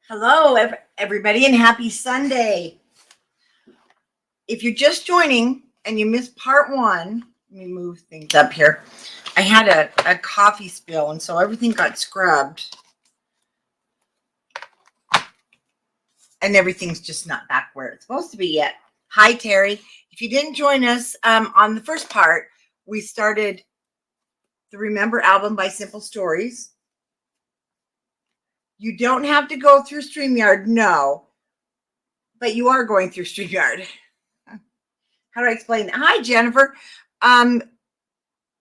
Hello, everybody, and happy Sunday. If you're just joining and you missed part one, let me move things up here. I had a coffee spill, and so everything got scrubbed, and everything's just not back where it's supposed to be yet. Hi, Terry. If you didn't join us on the first part, we started the Remember album by Simple Stories. You don't have to go through StreamYard, no, but you are going through StreamYard. How do I explain that? Hi, Jennifer.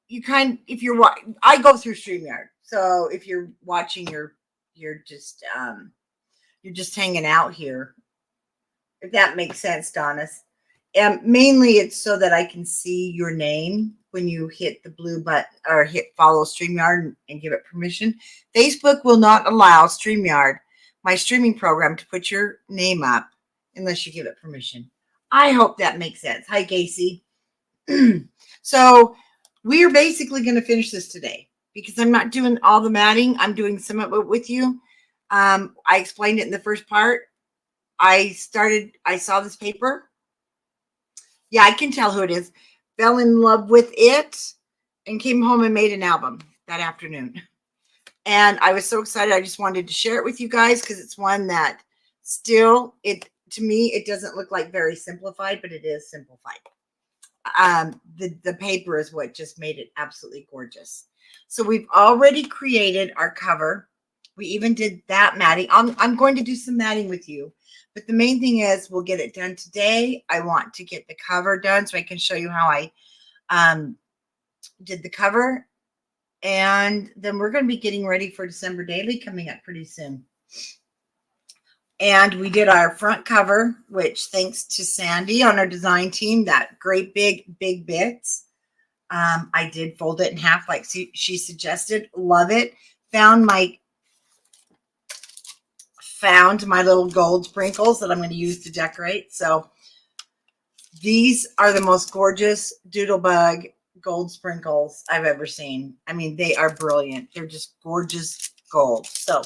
If you're I go through StreamYard. So if you're watching, you're just hanging out here. If that makes sense, Donis. Mainly it's so that I can see your name when you hit the blue button or hit follow StreamYard and give it permission. Facebook will not allow StreamYard, my streaming program, to put your name up unless you give it permission. I hope that makes sense. Hi, Casey. So we are basically going to finish this today because I'm not doing all the matting. I'm doing some of it with you. I explained it in the first part. I saw this paper. Yeah, I can tell who it is. Fell in love with it and came home and made an album that afternoon. And I was so excited. I just wanted to share it with you guys because it's one that still, to me, it doesn't look like very simplified, but it is simplified. The paper is what just made it absolutely gorgeous. So we've already created our cover. We even did that matting. I'm going to do some matting with you, but the main thing is we'll get it done today. I want to get the cover done so I can show you how I did the cover. And then we're going to be getting ready for December Daily coming up pretty soon. And we did our front cover, which thanks to Sandy on our design team, that great big bits. I did fold it in half like she suggested. Love it. Found my little gold sprinkles that I'm going to use to decorate. So these are the most gorgeous Doodlebug gold sprinkles I've ever seen. I mean, they are brilliant. They're just gorgeous gold. So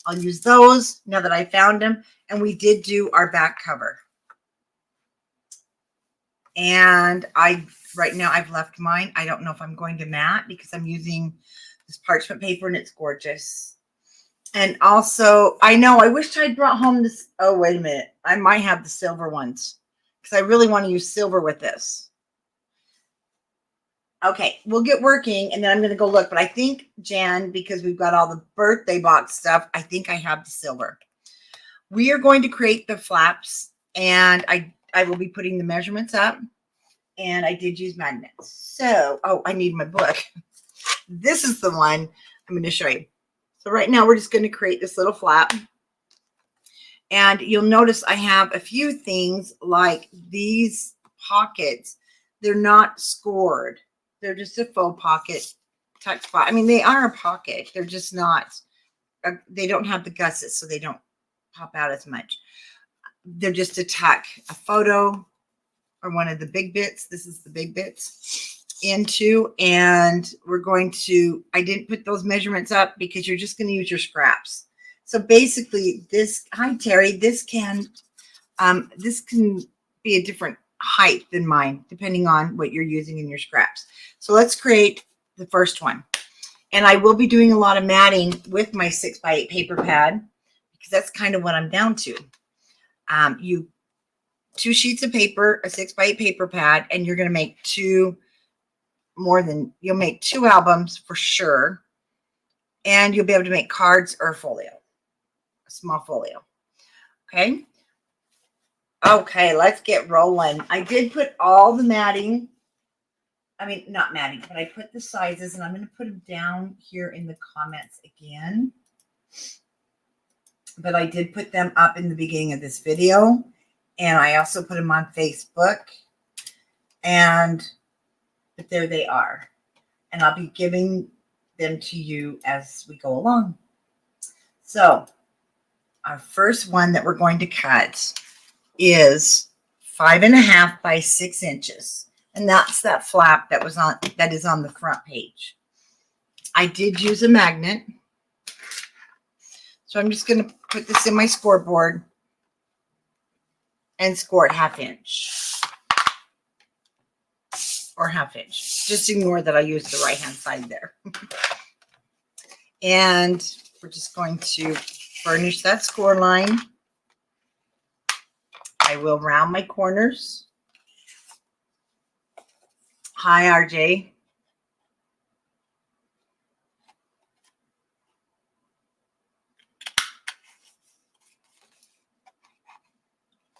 I'll use those now that I found them. And we did do our back cover. And right now I've left mine. I don't know if I'm going to matte because I'm using this parchment paper and it's gorgeous. And also, I wish I'd brought home this. Oh, wait a minute. I might have the silver ones because I really want to use silver with this. Okay, we'll get working and then I'm going to go look. But I think, Jan, because we've got all the birthday box stuff, I think I have the silver. We are going to create the flaps and I will be putting the measurements up. And I did use magnets. So, I need my book. This is the one I'm going to show you. So right now we're just going to create this little flap. And you'll notice I have a few things like these pockets. They're not scored. They're just a faux pocket tuck spot. I mean, they are a pocket. They're just not, they don't have the gussets, so they don't pop out as much. They're just a tuck, a photo, or one of the big bits. This is the big bits into, and we're going to, I didn't put those measurements up because you're just going to use your scraps. So basically this, hi Terry, this can be a different height than mine, depending on what you're using in your scraps. So let's create the first one. And I will be doing a lot of matting with my 6x8 paper pad because that's kind of what I'm down to. 2 sheets of paper, a 6x8 paper pad, and you're going to make you'll make 2 albums for sure. And you'll be able to make cards or a folio, a small folio. Okay. Okay, let's get rolling. I did put all the matting. I mean, not matting, but I put the sizes, and I'm going to put them down here in the comments again. But I did put them up in the beginning of this video, and I also put them on Facebook. But there they are. And I'll be giving them to you as we go along. So our first one that we're going to cut is 5.5 by 6 inches. And that's that flap that is on the front page. I did use a magnet. So I'm just going to put this in my scoreboard and score it 1/2 inch or 1/2 inch. Just ignore that I used the right hand side there. And we're just going to burnish that score line. I will round my corners. Hi, RJ.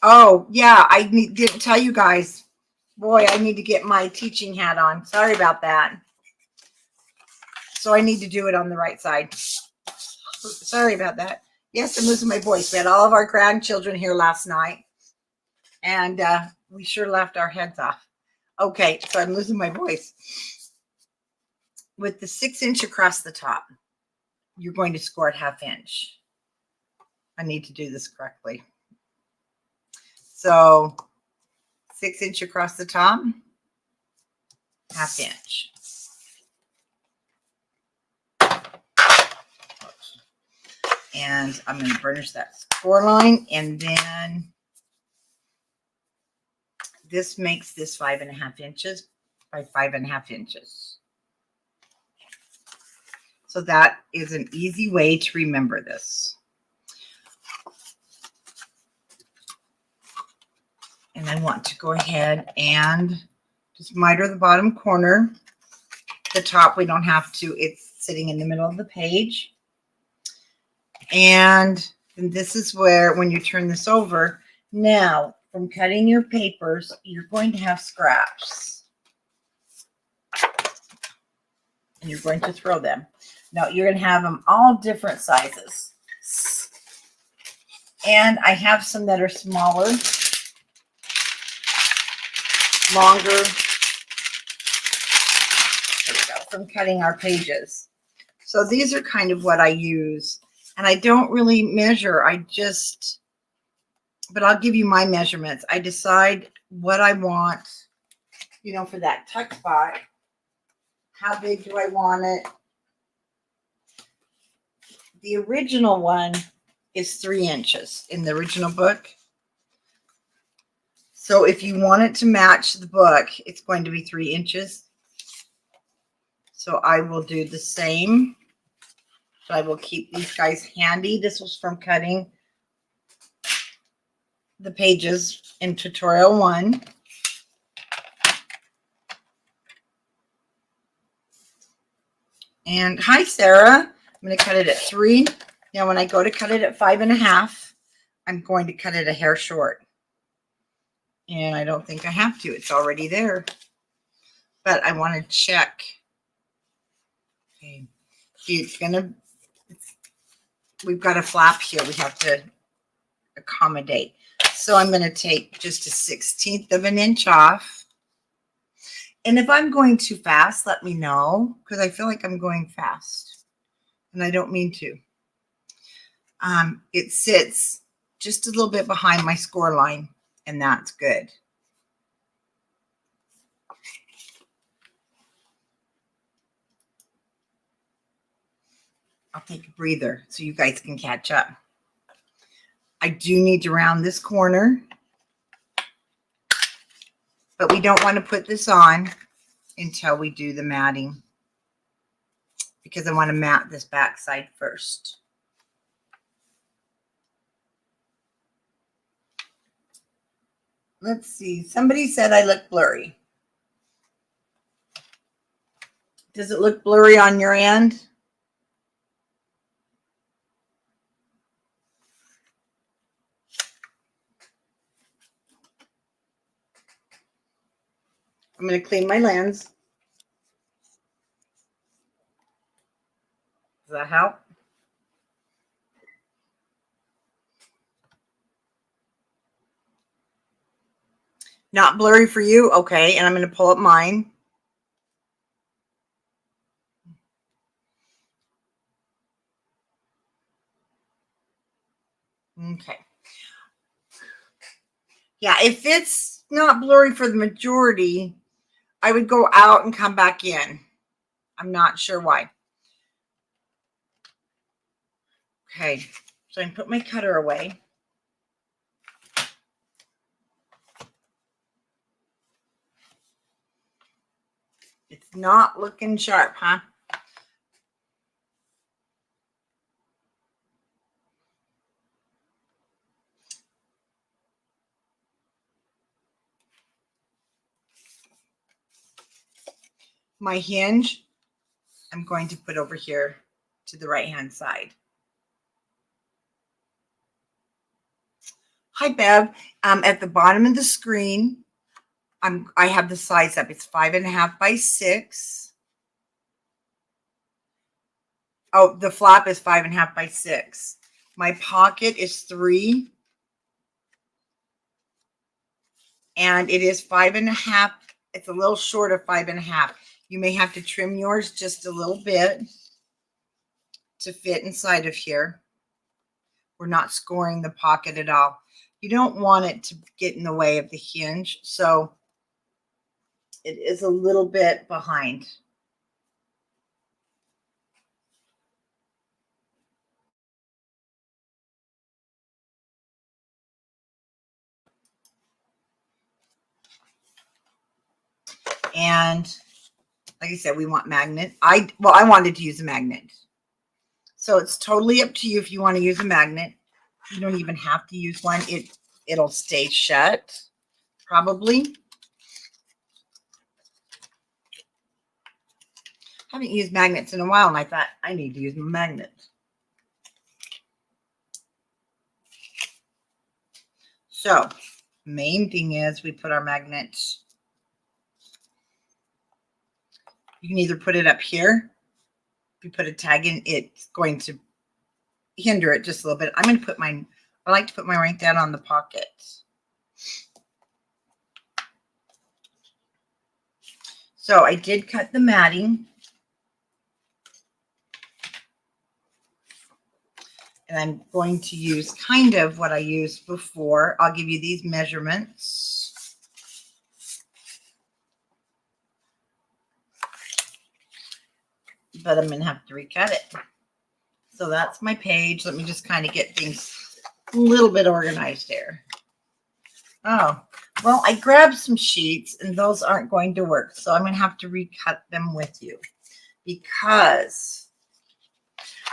Oh, yeah, didn't tell you guys. Boy, I need to get my teaching hat on. Sorry about that. So I need to do it on the right side. Sorry about that. Yes, I'm losing my voice. We had all of our grandchildren here last night, and we sure laughed our heads off. Okay, so I'm losing my voice. With the 6 inch across the top, you're going to score it 1/2 inch. I need to do this correctly. So 6 inch across the top, 1/2 inch. And I'm going to burnish that score line, and then this makes this 5.5 inches by 5.5 inches. So that is an easy way to remember this. And I want to go ahead and just miter the bottom corner. The top, we don't have to. It's sitting in the middle of the page. And this is where, when you turn this over, now from cutting your papers, you're going to have scraps. And you're going to throw them. Now, you're going to have them all different sizes. And I have some that are smaller, longer. There we go, from cutting our pages. So these are kind of what I use. And I don't really measure. But I'll give you my measurements. I decide what I want, you know, for that tuck spot. How big do I want it? The original one is 3 inches in the original book. So if you want it to match the book, it's going to be 3 inches. So I will do the same. So I will keep these guys handy. This was from cutting the pages in tutorial 1. And hi, Sarah. I'm going to cut it at 3. Now, when I go to cut it at 5.5, I'm going to cut it a hair short. And I don't think I have to. It's already there. But I want to check. Okay. See, we've got a flap here we have to accommodate. So I'm going to take just a 1/16 of an inch off. And if I'm going too fast, let me know, because I feel like I'm going fast. And I don't mean to. It sits just a little bit behind my score line, and that's good. I'll take a breather so you guys can catch up. I do need to round this corner, but we don't want to put this on until we do the matting, because I want to mat this back side first. Let's see. Somebody said I look blurry. Does it look blurry on your end? I'm going to clean my lens. Does that help? Not blurry for you? Okay, and I'm going to pull up mine. Okay. Yeah, if it's not blurry for the majority, I would go out and come back in. I'm not sure why. Okay, so I can put my cutter away. It's not looking sharp, huh? My hinge, I'm going to put over here to the right-hand side. Hi, Bev. At the bottom of the screen, I have the size up. It's 5.5 by 6. Oh, the flap is 5.5 by 6. My pocket is 3. And it is 5.5. It's a little short of 5.5. You may have to trim yours just a little bit to fit inside of here. We're not scoring the pocket at all. You don't want it to get in the way of the hinge, so it is a little bit behind. And like I said, we want magnet. I wanted to use a magnet. So it's totally up to you if you want to use a magnet. You don't even have to use one. It'll stay shut, probably. I haven't used magnets in a while, and I thought I need to use my magnet. So, main thing is we put our magnet. You can either put it up here. If you put a tag in, it's going to hinder it just a little bit. I'm going to put mine. I like to put mine right down on the pocket. So I did cut the matting. And I'm going to use kind of what I used before. I'll give you these measurements. But I'm going to have to recut it. So that's my page. Let me just kind of get things a little bit organized here. Oh, well, I grabbed some sheets and those aren't going to work. So I'm going to have to recut them with you because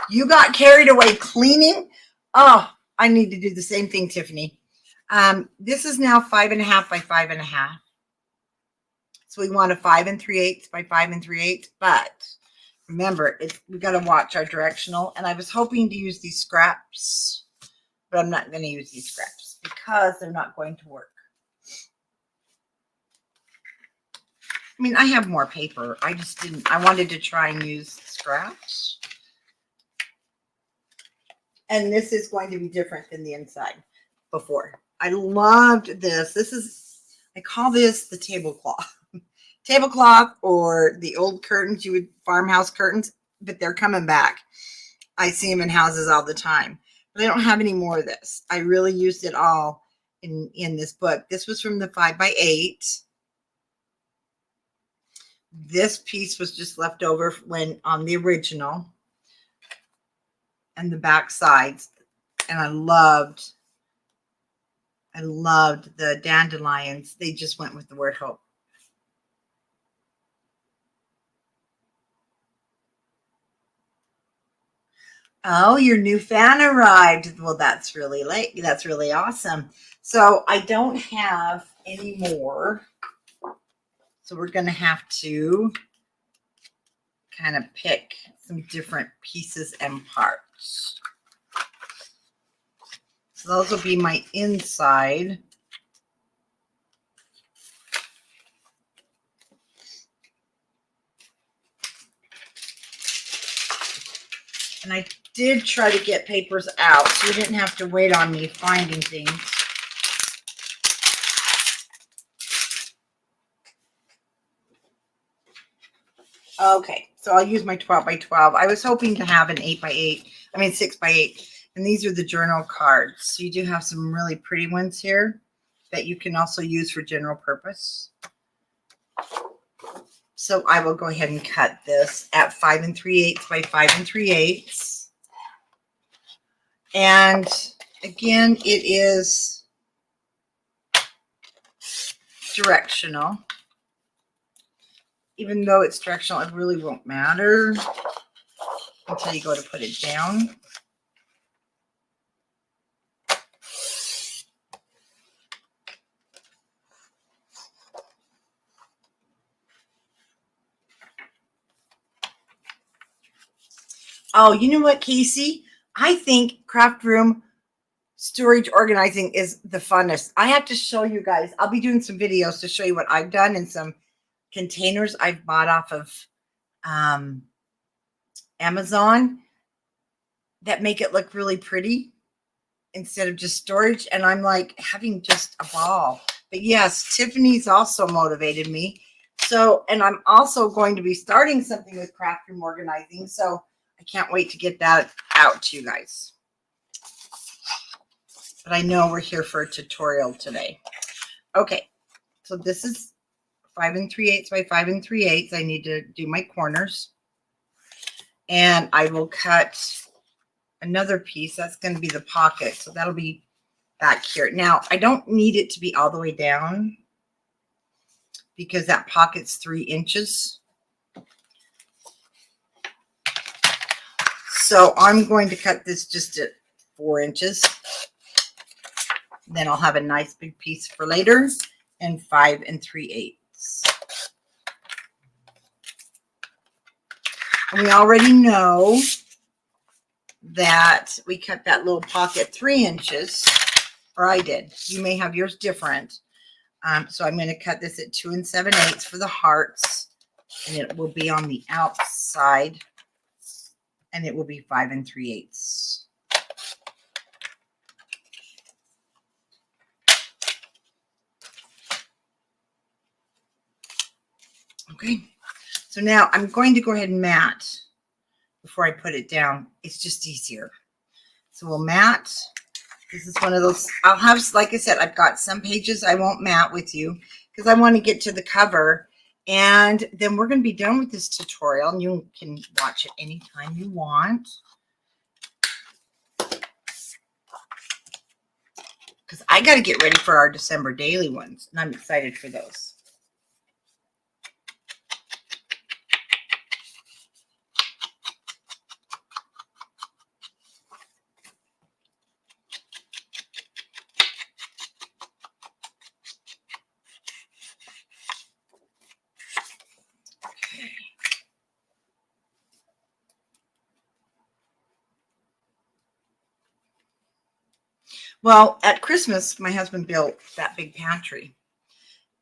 you got carried away cleaning. Oh, I need to do the same thing, Tiffany. This is now 5.5 by 5.5. So we want a 5 3/8 by 5 3/8. But remember, we got to watch our directional. And I was hoping to use these scraps, but I'm not going to use these scraps because they're not going to work. I mean, I have more paper. I just didn't. I wanted to try and use scraps. And this is going to be different than the inside before. I loved this. I call this the tablecloth. Tablecloth or the old curtains, farmhouse curtains, but they're coming back. I see them in houses all the time. But I don't have any more of this. I really used it all in this book. This was from the 5 by 8. This piece was just left over when on the original. And the back sides. And I loved the dandelions. They just went with the word hope. Oh, your new fan arrived. Well, that's really late. That's really awesome. So I don't have any more. So we're going to have to kind of pick some different pieces and parts. So those will be my inside. And I did try to get papers out, so you didn't have to wait on me finding things. Okay, so I'll use my 12 by 12. I was hoping to have an 8 by 8. I mean 6 by 8. And these are the journal cards. So you do have some really pretty ones here that you can also use for general purpose. So I will go ahead and cut this at 5 3/8 by 5 3/8. And again, it is directional. Even though it's directional, it really won't matter until you go to put it down. Oh, you know what, Casey? I think craft room storage organizing is the funnest. I have to show you guys. I'll be doing some videos to show you what I've done and some containers I've bought off of Amazon that make it look really pretty instead of just storage. And I'm like having just a ball. But yes, Tiffany's also motivated me. So, and I'm also going to be starting something with craft room organizing. So I can't wait to get that out to you guys. But I know we're here for a tutorial today. Okay, so this is 5 3/8 by 5 3/8. I need to do my corners. And I will cut another piece. That's going to be the pocket. So that'll be back here. Now, I don't need it to be all the way down because that pocket's 3 inches. So I'm going to cut this just at 4 inches. Then I'll have a nice big piece for later, and 5 3/8. And we already know that we cut that little pocket 3 inches, or I did. You may have yours different. So I'm going to cut this at 2 7/8 for the hearts, and it will be on the outside, and it will be 5 3/8. Okay, so now I'm going to go ahead and mat before I put it down. It's just easier. So we'll mat. This is one of those, I'll have, like I said, I've got some pages I won't mat with you because I want to get to the cover. And then we're going to be done with this tutorial, and you can watch it anytime you want. Because I got to get ready for our December daily ones, and I'm excited for those. Well, at Christmas, my husband built that big pantry.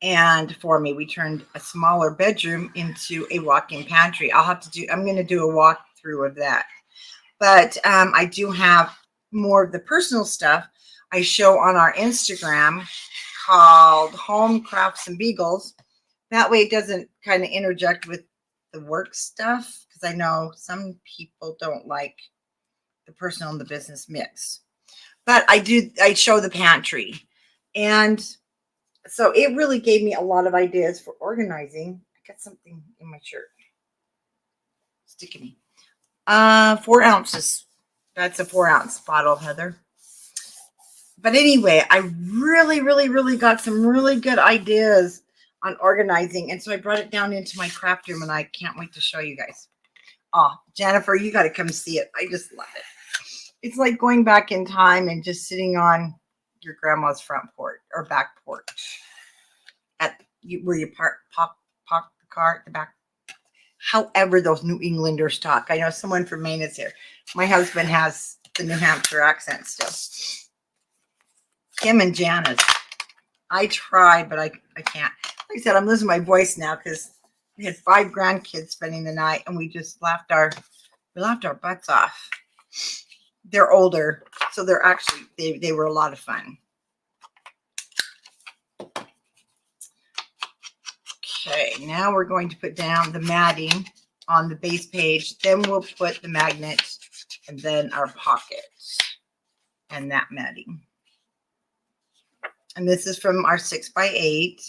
And for me, we turned a smaller bedroom into a walk-in pantry. I'm going to do a walkthrough of that. But I do have more of the personal stuff I show on our Instagram called Home Crafts and Beagles. That way it doesn't kind of interject with the work stuff, because I know some people don't like the personal and the business mix. But I show the pantry. And so it really gave me a lot of ideas for organizing. I got something in my shirt. Sticky me. 4 ounces. That's a 4-ounce bottle, Heather. But anyway, I really got some really good ideas on organizing. And so I brought it down into my craft room, and I can't wait to show you guys. Oh, Jennifer, you got to come see it. I just love it. It's like going back in time and just sitting on your grandma's front porch or back porch where you park the car at the back. However those New Englanders talk. I know someone from Maine is here. My husband has the New Hampshire accent still. Kim and Janice. I tried, but I can't. Like I said, I'm losing my voice now because we had 5 grandkids spending the night, and we just laughed our butts off. They're older, so they're actually they were a lot of fun. Okay, now we're going to put down the matting on the base page. Then we'll put the magnet, and then our pockets and that matting. And this is from our 6 by 8.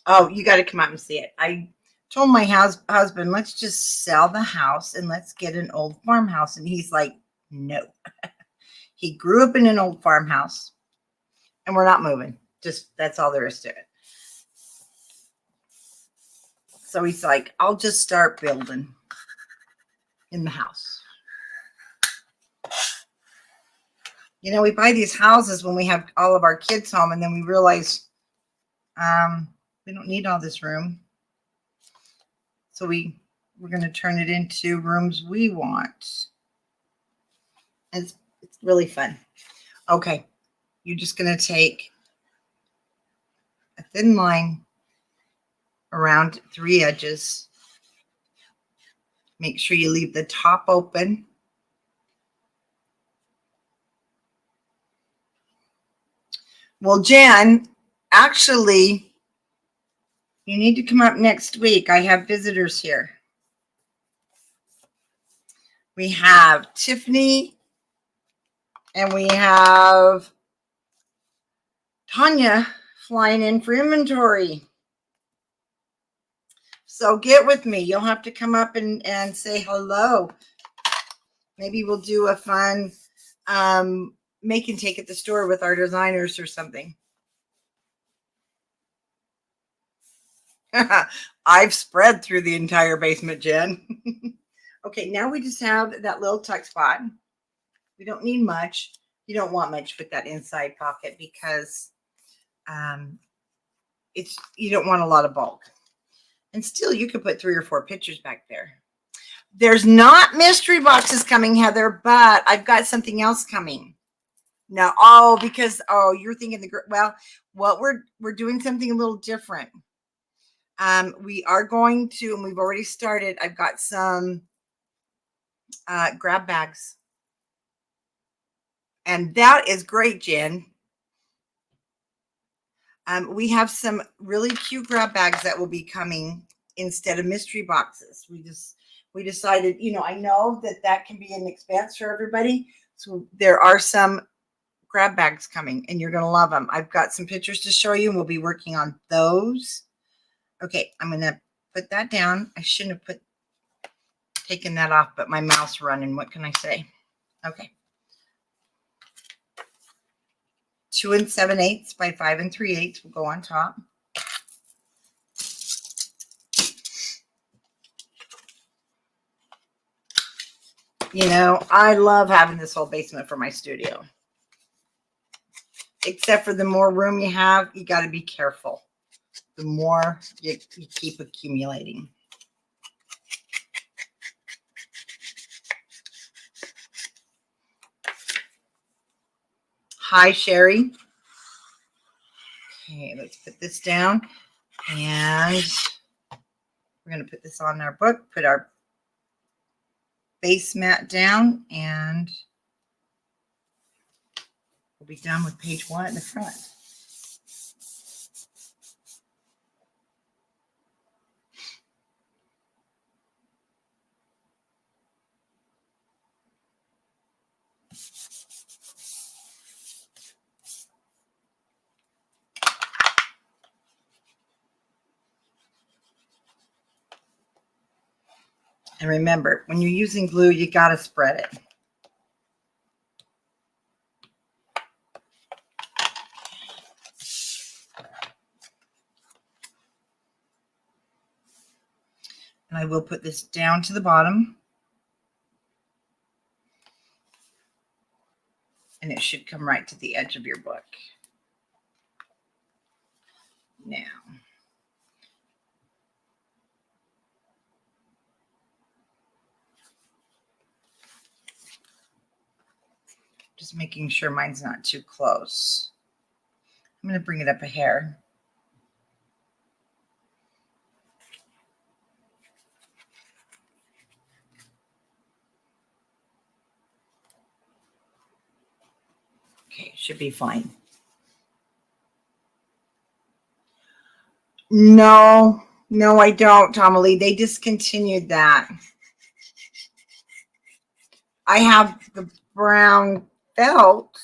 Oh, you got to come out and see it. I told my husband, let's just sell the house and let's get an old farmhouse. And he's like, no. He grew up in an old farmhouse and we're not moving. Just that's all there is to it. So he's like, I'll just start building in the house. You know, we buy these houses when we have all of our kids home and then we realize we don't need all this room. So we're going to turn it into rooms we want. It's really fun. Okay. You're just going to take a thin line around 3 edges. Make sure you leave the top open. Well, Jen, actually, you need to come up next week. I have visitors here. We have Tiffany and we have Tanya flying in for inventory. So get with me. You'll have to come up and say hello. Maybe we'll do a fun make and take at the store with our designers or something. I've spread through the entire basement, Jen. Okay, now we just have that little tuck spot. We don't need much. You don't want much with that inside pocket because you don't want a lot of bulk. And still, you could put 3 or 4 pictures back there. There's not mystery boxes coming, Heather, but I've got something else coming. No, you're thinking what we're doing something a little different. We are going to, and we've already started. I've got some grab bags, and that is great, Jen. We have some really cute grab bags that will be coming instead of mystery boxes. We decided, I know that can be an expense for everybody. So there are some grab bags coming and you're going to love them. I've got some pictures to show you and we'll be working on those. Okay, I'm going to put that down. I shouldn't have taken that off, but my mouth's running. What can I say? Okay. 2 7/8 by 5 3/8 will go on top. I love having this whole basement for my studio. Except for the more room you have, you got to be careful. The more you keep accumulating. Hi, Sherry. Okay, let's put this down. And we're going to put this on our book, put our base mat down, and we'll be done with page 1 at the front. And remember, when you're using glue, you got to spread it. And I will put this down to the bottom. And it should come right to the edge of your book. Now, just making sure mine's not too close. I'm going to bring it up a hair. Okay, should be fine. No, I don't, Tomalee. They discontinued that. I have the brown felt,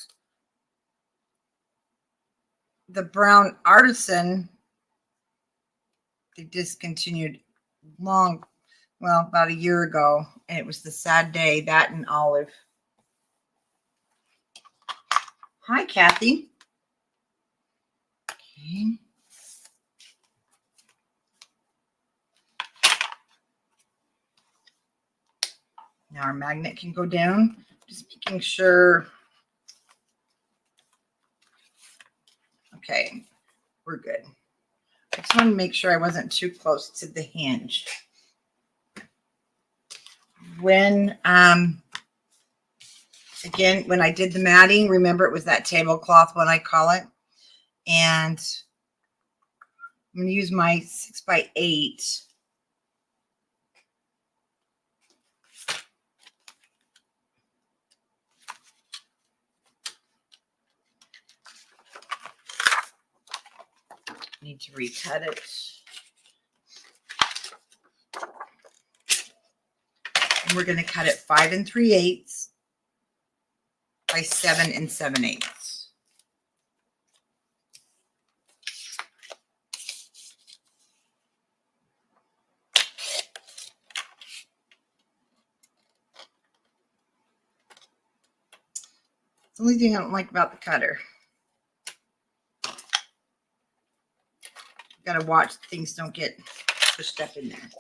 the brown artisan, They discontinued about a year ago, and it was the sad day, that and olive. Hi, Kathy. Okay. Now our magnet can go down. Just making sure. Okay, we're good. I just want to make sure I wasn't too close to the hinge. When, again, when I did the matting, remember it was that tablecloth one, I call it. And I'm going to use my 6x8. Need to recut it. And we're going to cut it 5 3/8 by 7 7/8. It's the only thing I don't like about the cutter. Got to watch things don't get pushed up in there.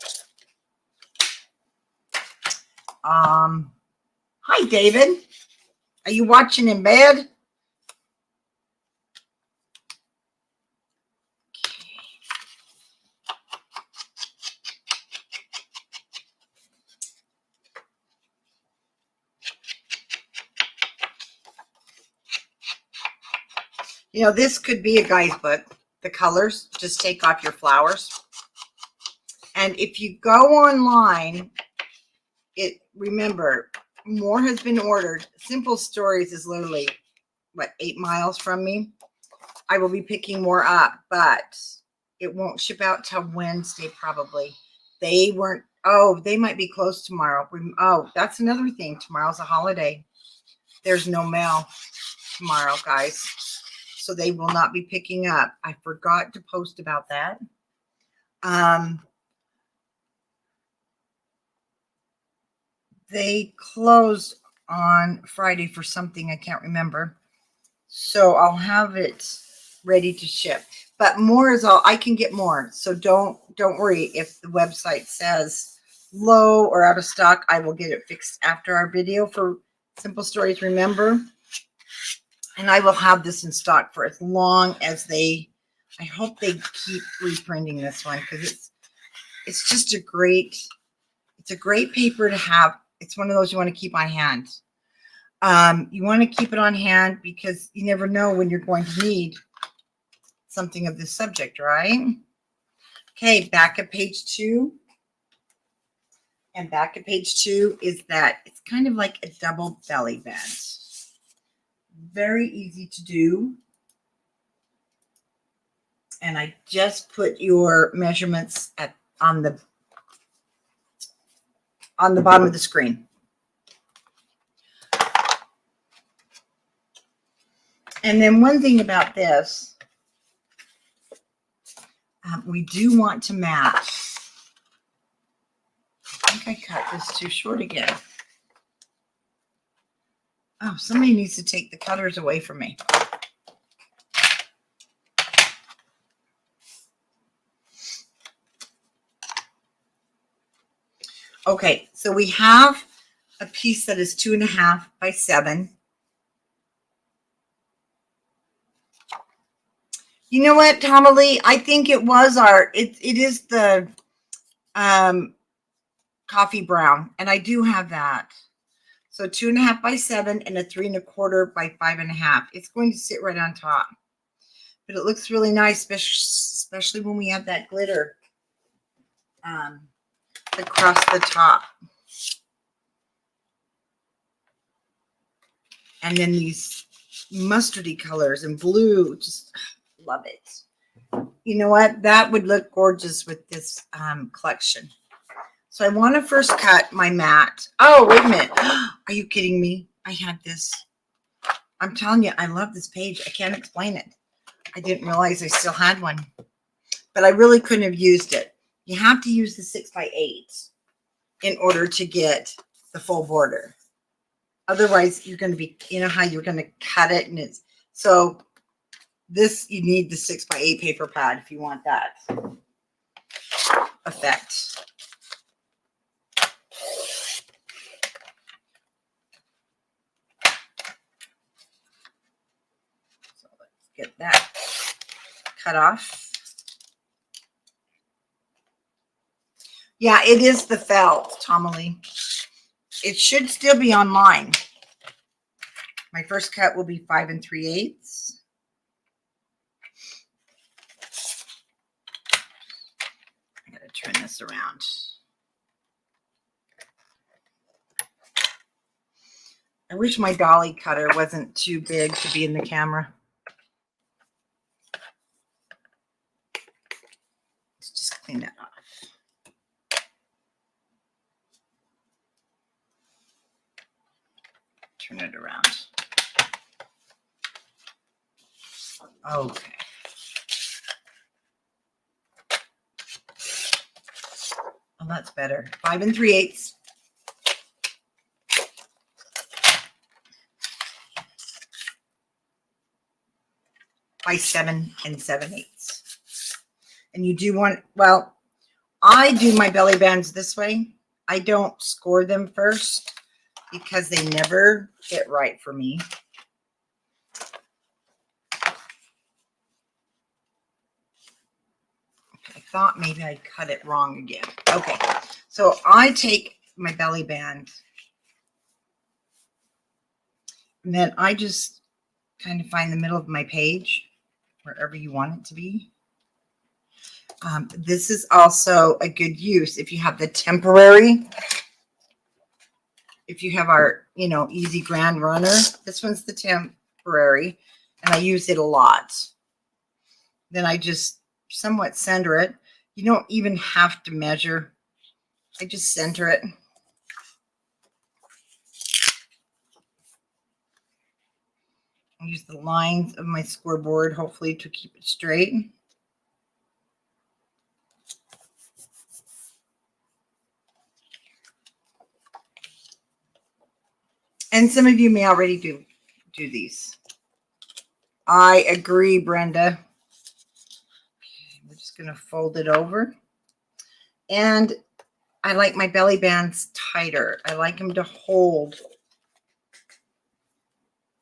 Hi, David. Are you watching in bed? You know, this could be a guy's book. The colors, just take off your flowers. And if you go online, remember, more has been ordered. Simple Stories is literally, 8 miles from me. I will be picking more up, but it won't ship out till Wednesday probably. They might be closed tomorrow. That's another thing. Tomorrow's a holiday. There's no mail tomorrow, guys. So they will not be picking up. I forgot to post about that. They closed on Friday for something I can't remember. So I'll have it ready to ship. But more is all I can get more. So don't worry if the website says low or out of stock. I will get it fixed after our video for Simple Stories. Remember. And I will have this in stock for as long as I hope they keep reprinting this one, because it's just a great paper to have. It's one of those you want to keep on hand. You want to keep it on hand because you never know when you're going to need something of this subject, right? Okay, back at page 2. And back at page 2 is that it's kind of like a double belly band. Very easy to do. And I just put your measurements on the bottom of the screen. And then one thing about this, we do want to match. I think I cut this too short again. Oh, somebody needs to take the cutters away from me. Okay, so we have a piece that is 2.5 by 7. You know what, Tomalee? I think it was it is the coffee brown, and I do have that. So 2.5 by 7 and a 3 1/4 by 5.5. It's going to sit right on top, but it looks really nice, especially when we have that glitter across the top. And then these mustardy colors and blue, just love it. You know what? That would look gorgeous with this collection. So I want to first cut my mat. Oh, wait a minute. Are you kidding me? I had this. I'm telling you, I love this page. I can't explain it. I didn't realize I still had one. but I really couldn't have used it. You have to use the 6x8 in order to get the full border. Otherwise, you're going to be, you know how you're going to cut it, and it's so this, you need the 6x8 paper pad if you want that effect. So let's get that cut off. Yeah, it is the felt, Tomalee. It should still be online. My first cut will be 5 3/8. I gotta turn this around. I wish my dolly cutter wasn't too big to be in the camera. Let's just clean that off. Turn it around. Okay. Oh, that's better. 5 3/8. By 7 7/8. And you do want, well, I do my belly bands this way. I don't score them first because they never fit right for me. I thought maybe I cut it wrong again. Okay, so I take my belly band and then I just kind of find the middle of my page, wherever you want it to be. This is also a good use if you have the temporary. If you have our, you know, Easy Grand Runner, this one's the temporary, and I use it a lot. Then I just somewhat center it. You don't even have to measure. I just center it. I use the lines of my scoreboard, hopefully, to keep it straight. And some of you may already do these. I agree, Brenda. We're just going to fold it over. And I like my belly bands tighter. I like them to hold.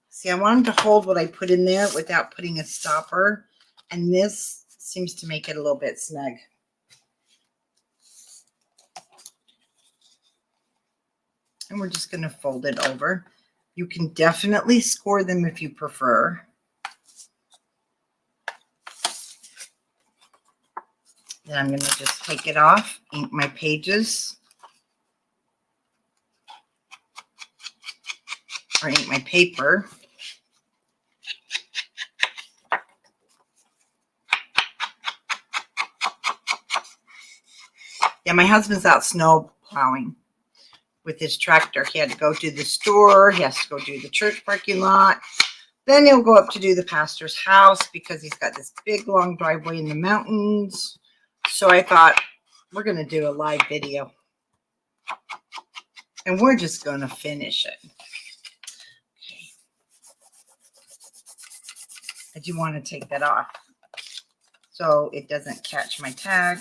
See, I want them to hold what I put in there without putting a stopper. And this seems to make it a little bit snug. And we're just going to fold it over. You can definitely score them if you prefer. Then I'm going to just take it off, ink my pages, or ink my paper. Yeah, my husband's out snow plowing with his tractor. He had to go to the store. He has to go do the church parking lot. Then he'll go up to do the pastor's house because he's got this big, long driveway in the mountains. So I thought, we're going to do a live video. And we're just going to finish it. Okay. I do want to take that off so it doesn't catch my tag.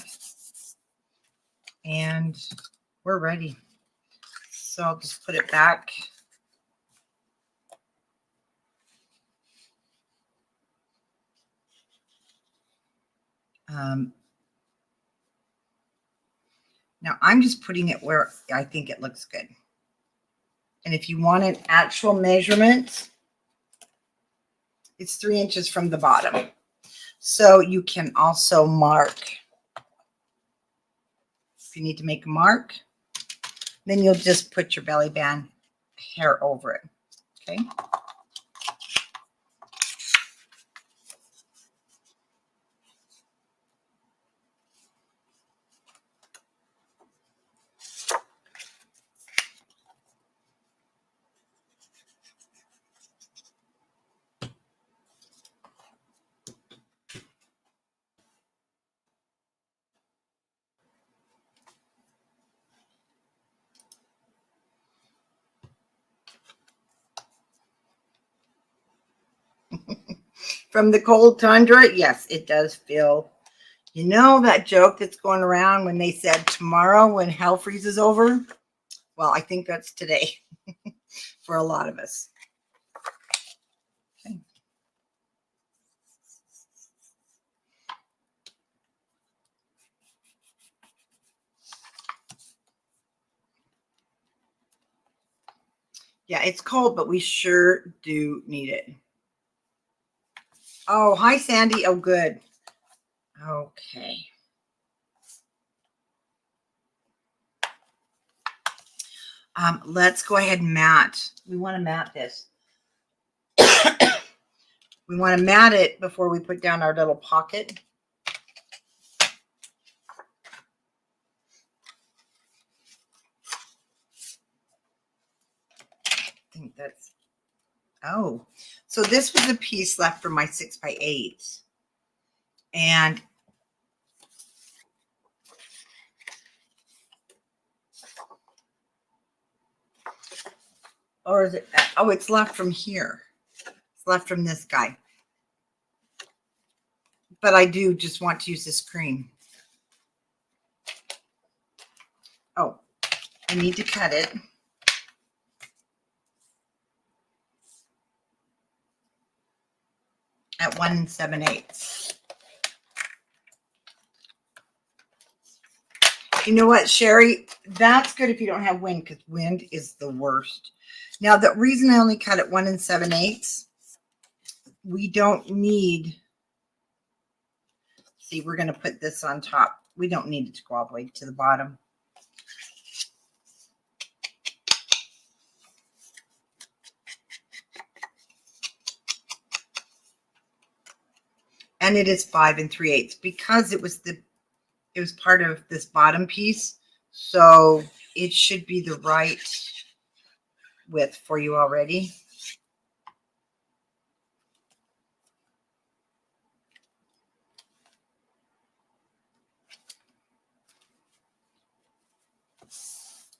And we're ready. So I'll just put it back. Now I'm just putting it where I think it looks good. And if you want an actual measurement, it's 3 inches from the bottom. So you can also mark. If you need to make a mark, then you'll just put your belly band hair over it. Okay. from the cold tundra. Yes, it does feel, you know, that joke that's going around when they said tomorrow when hell freezes over. Well, I think that's today for a lot of us. Okay. Yeah, it's cold, but we sure do need it. Oh, hi, Sandy. Oh, good. Okay. Let's go ahead and mat. We want to mat this. We want to mat it before we put down our little pocket. I think that's, oh, so this was a piece left from my 6x8. And or is it, oh, it's left from here. It's left from this guy. But I do just want to use this cream. Oh, I need to cut it. At 1 7/8. You know what, Sherry? That's good if you don't have wind, because wind is the worst. Now, the reason I only cut it 1 7/8, we don't need, see, we're going to put this on top. We don't need it to go all the way to the bottom. And it is 5 3/8 because it was part of this bottom piece. So it should be the right width for you already.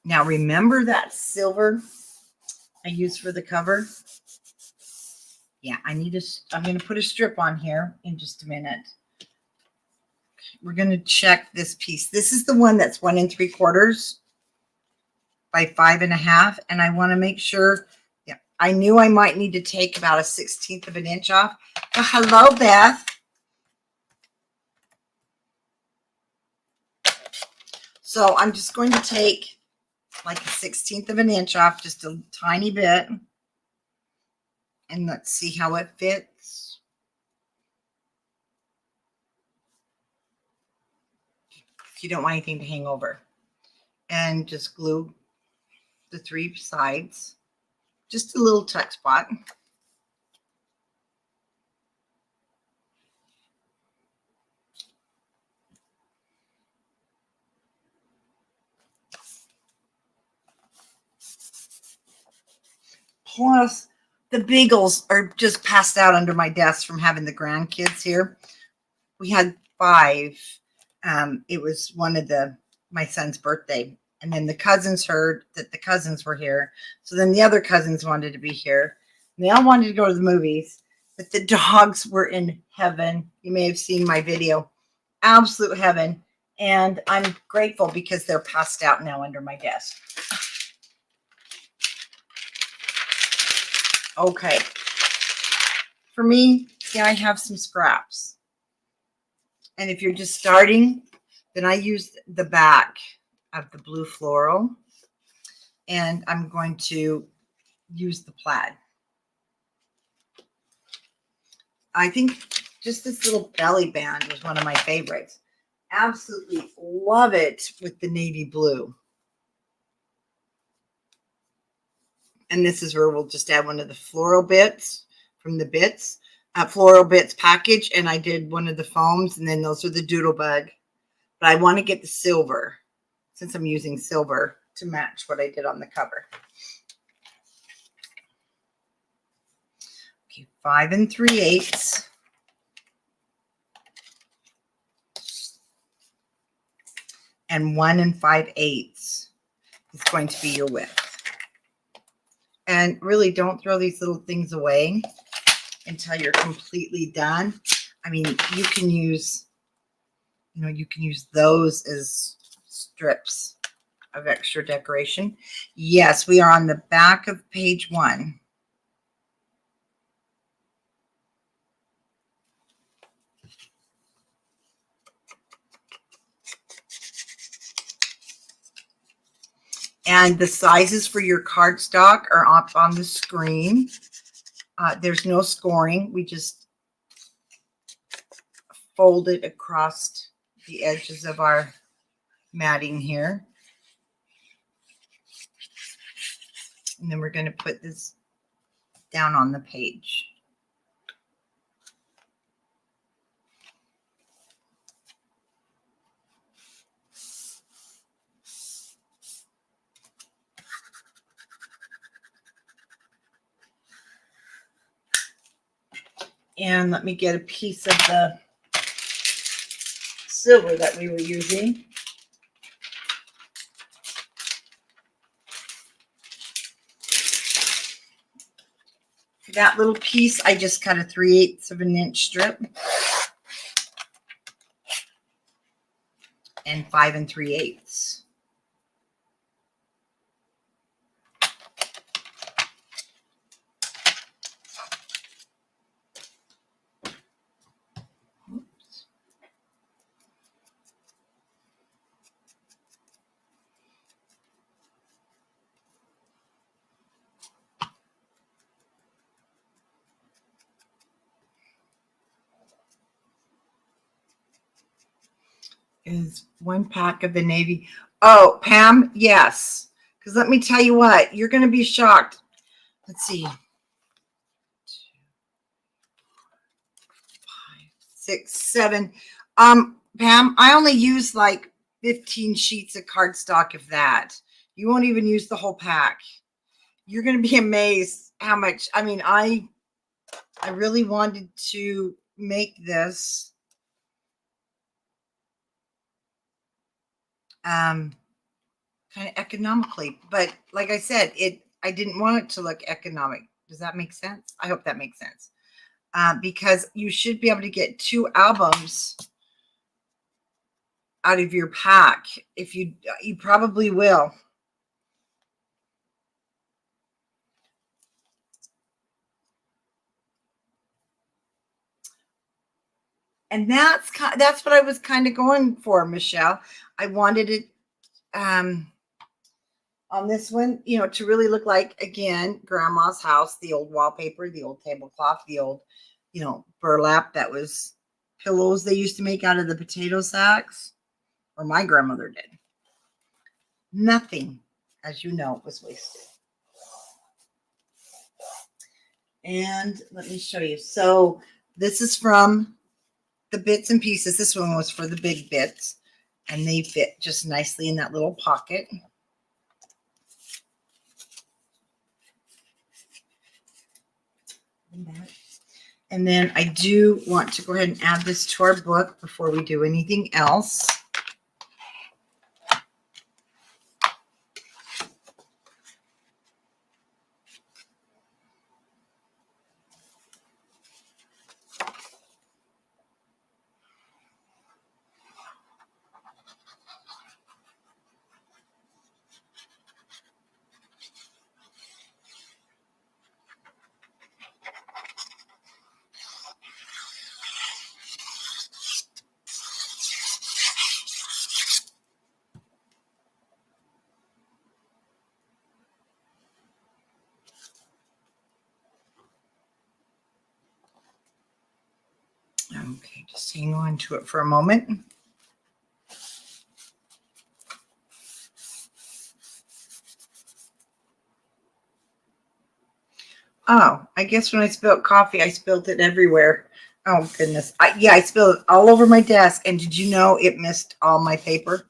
Now remember that silver I used for the cover? Yeah, I'm going to put a strip on here in just a minute. We're going to check this piece. This is the one that's 1 3/4 by 5 1/2. And I want to make sure, yeah, I knew I might need to take about a 1/16 of an inch off. But hello, Beth. So I'm just going to take like a 1/16 of an inch off, just a tiny bit. And let's see how it fits. You don't want anything to hang over. And just glue the 3 sides. Just a little tuck spot. Plus, the beagles are just passed out under my desk from having the grandkids here. We had 5. It was one of my son's birthday. And then the cousins heard that the cousins were here. So then the other cousins wanted to be here. And they all wanted to go to the movies. But the dogs were in heaven. You may have seen my video. Absolute heaven. And I'm grateful because they're passed out now under my desk. Okay. For me, see, I have some scraps. And if you're just starting, then I use the back of the blue floral. And I'm going to use the plaid. I think just this little belly band was one of my favorites. Absolutely love it with the navy blue. And this is where we'll just add one of the floral bits from the bits, floral bits package. And I did one of the foams, and then those are the doodlebug. But I want to get the silver, since I'm using silver to match what I did on the cover. Okay, 5 3/8. And 1 5/8 is going to be your width. And really don't throw these little things away. until you're completely done. I mean, you can use, you can use those as strips of extra decoration. Yes, we are on the back of page 1. And the sizes for your cardstock are up on the screen. There's no scoring. We just fold it across the edges of our matting here. And then we're going to put this down on the page. And let me get a piece of the silver that we were using. That little piece, I just cut a 3/8 of an inch strip. And 5 3/8. Is 1 pack of the navy. Oh, Pam, yes. Because let me tell you what, you're going to be shocked. Let's see. 5, 6, 7. Pam, I only use like 15 sheets of cardstock, if that. You won't even use the whole pack. You're going to be amazed how much. I mean, I really wanted to make this kind of economically, but like I said, I didn't want it to look economic. Does that make sense? I hope that makes sense. Because you should be able to get 2 albums out of your pack. If you probably will. And that's what I was kind of going for, Michelle. I wanted it on this one, to really look like, again, grandma's house, the old wallpaper, the old tablecloth, the old, burlap that was pillows they used to make out of the potato sacks, or my grandmother did. Nothing, as you know, was wasted. And let me show you. So this is from the bits and pieces. This one was for the big bits, and they fit just nicely in that little pocket. And then I do want to go ahead and add this to our book before we do anything else. Okay, just hang on to it for a moment. Oh, I guess when I spilled coffee, I spilled it everywhere. Oh, goodness. I spilled it all over my desk. And did you know it missed all my paper?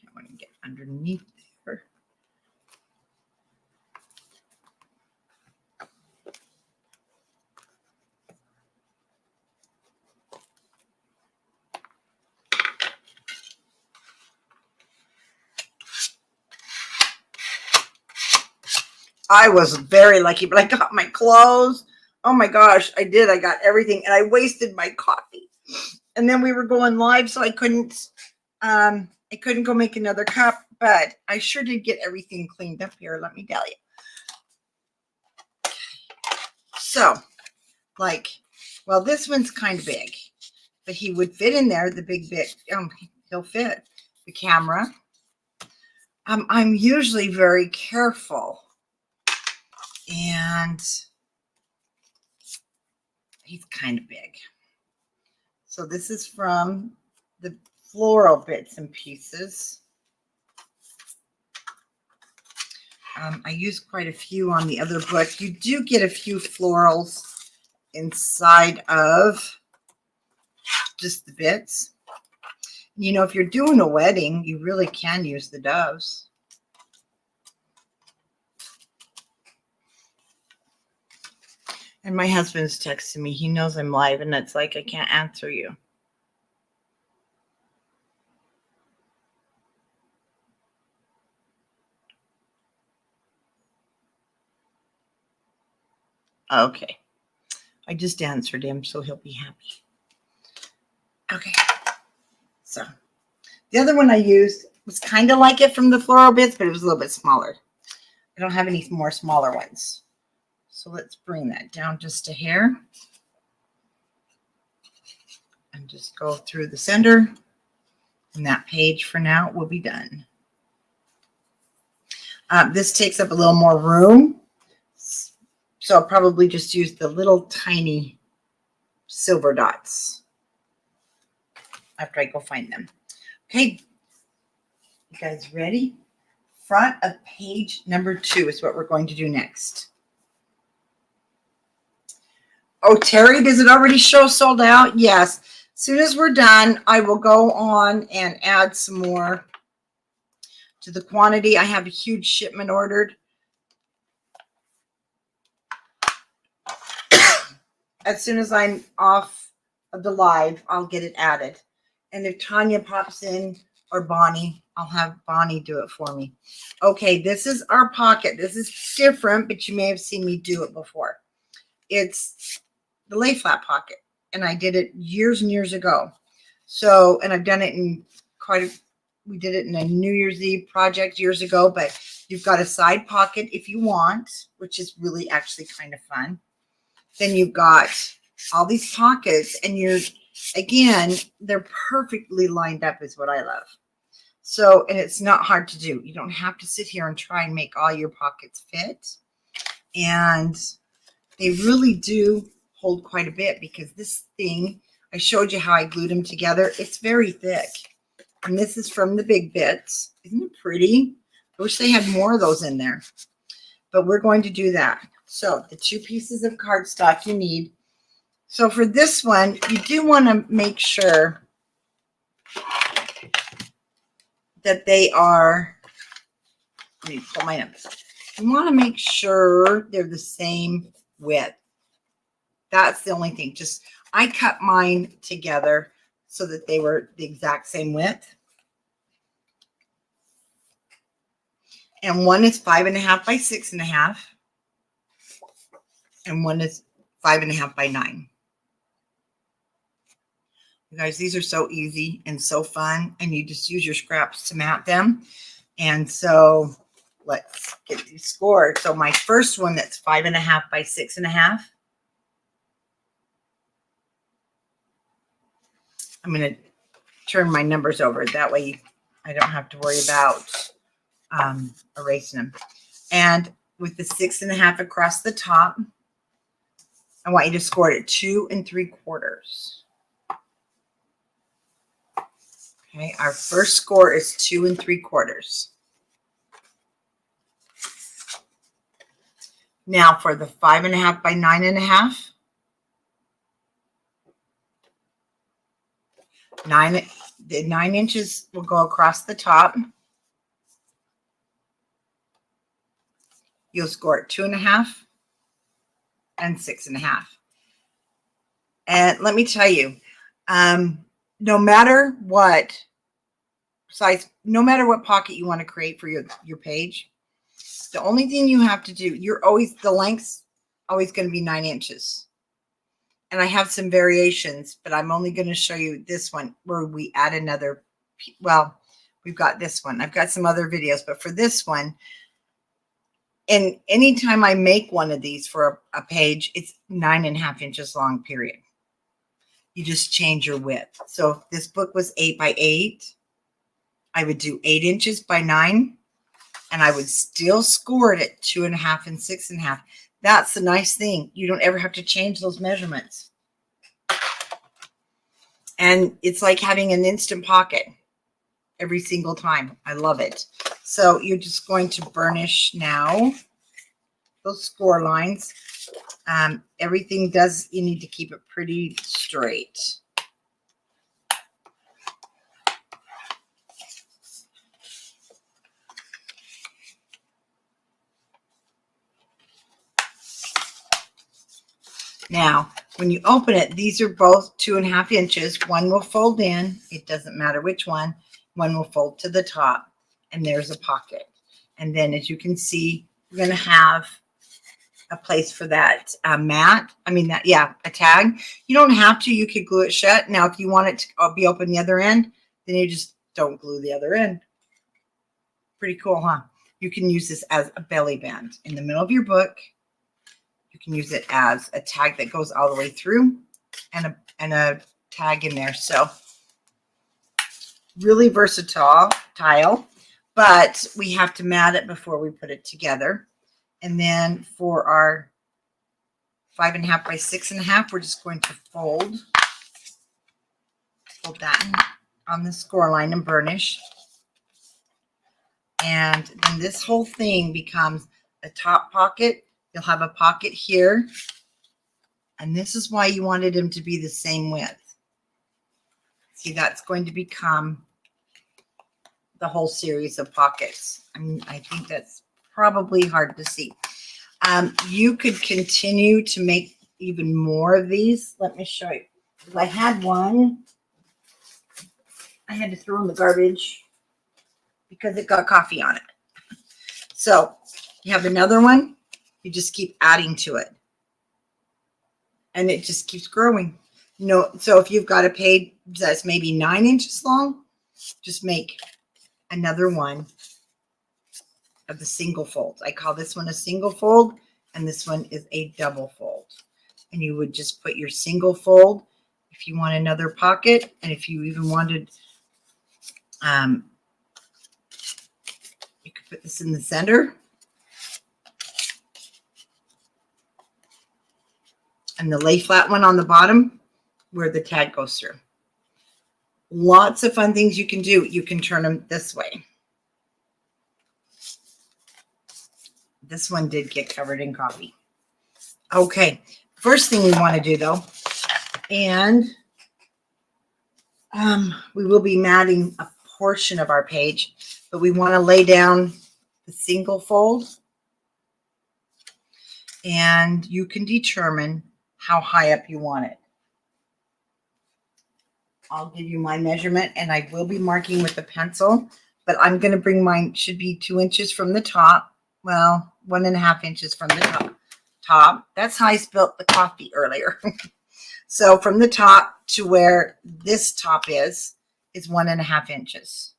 I want to get underneath there. I was very lucky, but I got my clothes. Oh my gosh, I did. I got everything, and I wasted my coffee. And then we were going live, so I couldn't go make another cup, but I sure did get everything cleaned up here, let me tell you. So, like, well, this one's kind of big, but he would fit in there, the big bit. He'll fit the camera. I'm usually very careful, and he's kind of big. So this is from the floral bits and pieces. I used quite a few on the other book. You do get a few florals inside of just the bits. You know, if you're doing a wedding, you really can use the doves. And my husband's texting me. He knows I'm live, and it's like I can't answer you. Okay. I just answered him, so he'll be happy. Okay. So the other one I used was kind of like it from the floral bits, but it was a little bit smaller. I don't have any more smaller ones. So let's bring that down just a hair. And just go through the center. And that page for now will be done. This takes up a little more room. So I'll probably just use the little tiny silver dots after I go find them. Okay, you guys ready? Front of page number 2 is what we're going to do next. Oh, Terry, does it already show sold out? Yes. As soon as we're done, I will go on and add some more to the quantity. I have a huge shipment ordered. As soon as I'm off of the live, I'll get it added. And if Tanya pops in or Bonnie, I'll have Bonnie do it for me. Okay, this is our pocket. This is different, but you may have seen me do it before. It's the lay flat pocket, and I did it years and years ago. So, and I've done it in we did it in a New Year's Eve project years ago, but you've got a side pocket if you want, which is really actually kind of fun. Then you've got all these pockets, and again, they're perfectly lined up is what I love. So, and it's not hard to do. You don't have to sit here and try and make all your pockets fit. And they really do hold quite a bit, because this thing, I showed you how I glued them together. It's very thick. And this is from the big bits. Isn't it pretty? I wish they had more of those in there. But we're going to do that. So the 2 pieces of cardstock you need. So for this one, you do want to make sure that they are, let me pull mine up. You want to make sure they're the same width. That's the only thing. Just, I cut mine together so that they were the exact same width. And one is 5.5 by 6.5. And one is 5.5 by 9. You guys, these are so easy and so fun, and you just use your scraps to mat them. And so let's get these scored. So my first one, that's 5.5 by 6.5. I'm going to turn my numbers over. That way I don't have to worry about erasing them. And with the 6.5 across the top, I want you to score it at 2 3/4. Okay, our first score is 2 3/4. Now for the 5.5 by 9.5. The 9 inches will go across the top. You'll score at 2.5 and 6.5. And let me tell you, no matter what size, no matter what pocket you want to create for your page, The only thing you have to do, the length's always going to be 9 inches. And I have some variations, but I'm only going to show you this one where we add another. Well, we've got this one. I've got some other videos, but for this one, and anytime I make one of these for a page, it's 9.5 inches long, period. You just change your width. So if this book was 8 by 8, I would do 8 inches by 9, and I would still score it at 2.5 and 6.5. That's the nice thing. You don't ever have to change those measurements. And it's like having an instant pocket every single time. I love it. So you're just going to burnish now those score lines. Everything you need to keep it pretty straight. Now, when you open it, these are both 2.5 inches. One will fold in. It doesn't matter which one. One will fold to the top, and there's a pocket. And then, as you can see, we're going to have a place for that a tag. You don't have to. You could glue it shut. Now, if you want it to be open the other end, then you just don't glue the other end. Pretty cool, huh? You can use this as a belly band in the middle of your book. You can use it as a tag that goes all the way through, and a tag in there. So really versatile, but we have to mat it before we put it together. And then for our 5.5 by 6.5, we're just going to fold that on the score line and burnish. And then this whole thing becomes a top pocket. You'll have a pocket here. And this is why you wanted them to be the same width. See, that's going to become the whole series of pockets. I think that's probably hard to see. You could continue to make even more of these. Let me show you. I had one. I had to throw in the garbage because it got coffee on it. So you have another one. You just keep adding to it. And it just keeps growing. So if you've got a page that's maybe 9 inches long, just make another one of the single folds. I call this one a single fold, and this one is a double fold. And you would just put your single fold if you want another pocket, and if you even wanted, you could put this in the center. And the lay flat one on the bottom where the tag goes through. Lots of fun things you can do. You can turn them this way. This one did get covered in coffee. Okay, first thing we want to do though, and we will be matting a portion of our page, but we want to lay down the single fold, and you can determine how high up you want it. I'll give you my measurement, and I will be marking with a pencil, but I'm going to bring mine, should be 2 inches from the top. Well, 1.5 inches from the top. That's how I spilt the coffee earlier. So from the top to where this top is 1.5 inches.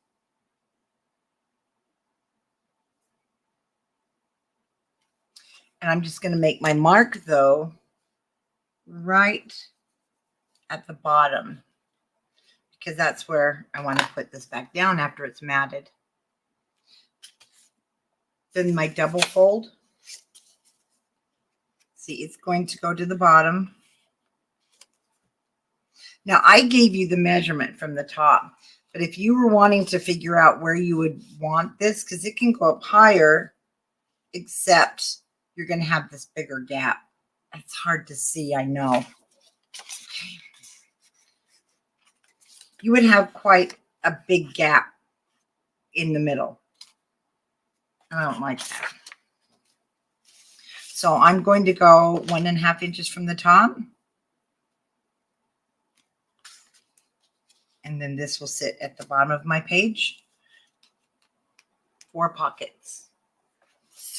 And I'm just going to make my mark though right at the bottom, because that's where I want to put this back down after it's matted. Then my double fold. See, it's going to go to the bottom. Now, I gave you the measurement from the top, but if you were wanting to figure out where you would want this, because it can go up higher, except you're going to have this bigger gap. It's hard to see, I know. Okay. You would have quite a big gap in the middle. I don't like that. So I'm going to go 1.5 inches from the top. And then this will sit at the bottom of my page. 4 pockets.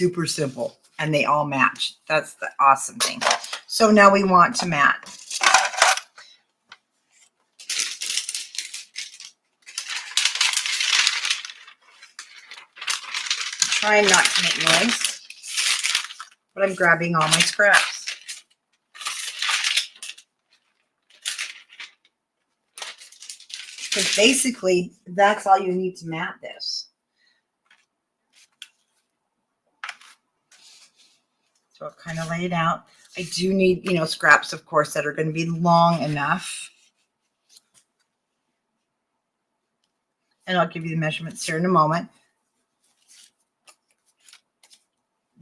super simple, and they all match. That's the awesome thing. So now we want to mat. Trying not to make noise, but I'm grabbing all my scraps. Because basically, that's all you need to mat this. So I'll kind of lay it out. I do need, you know, scraps, of course, that are going to be long enough. And I'll give you the measurements here in a moment.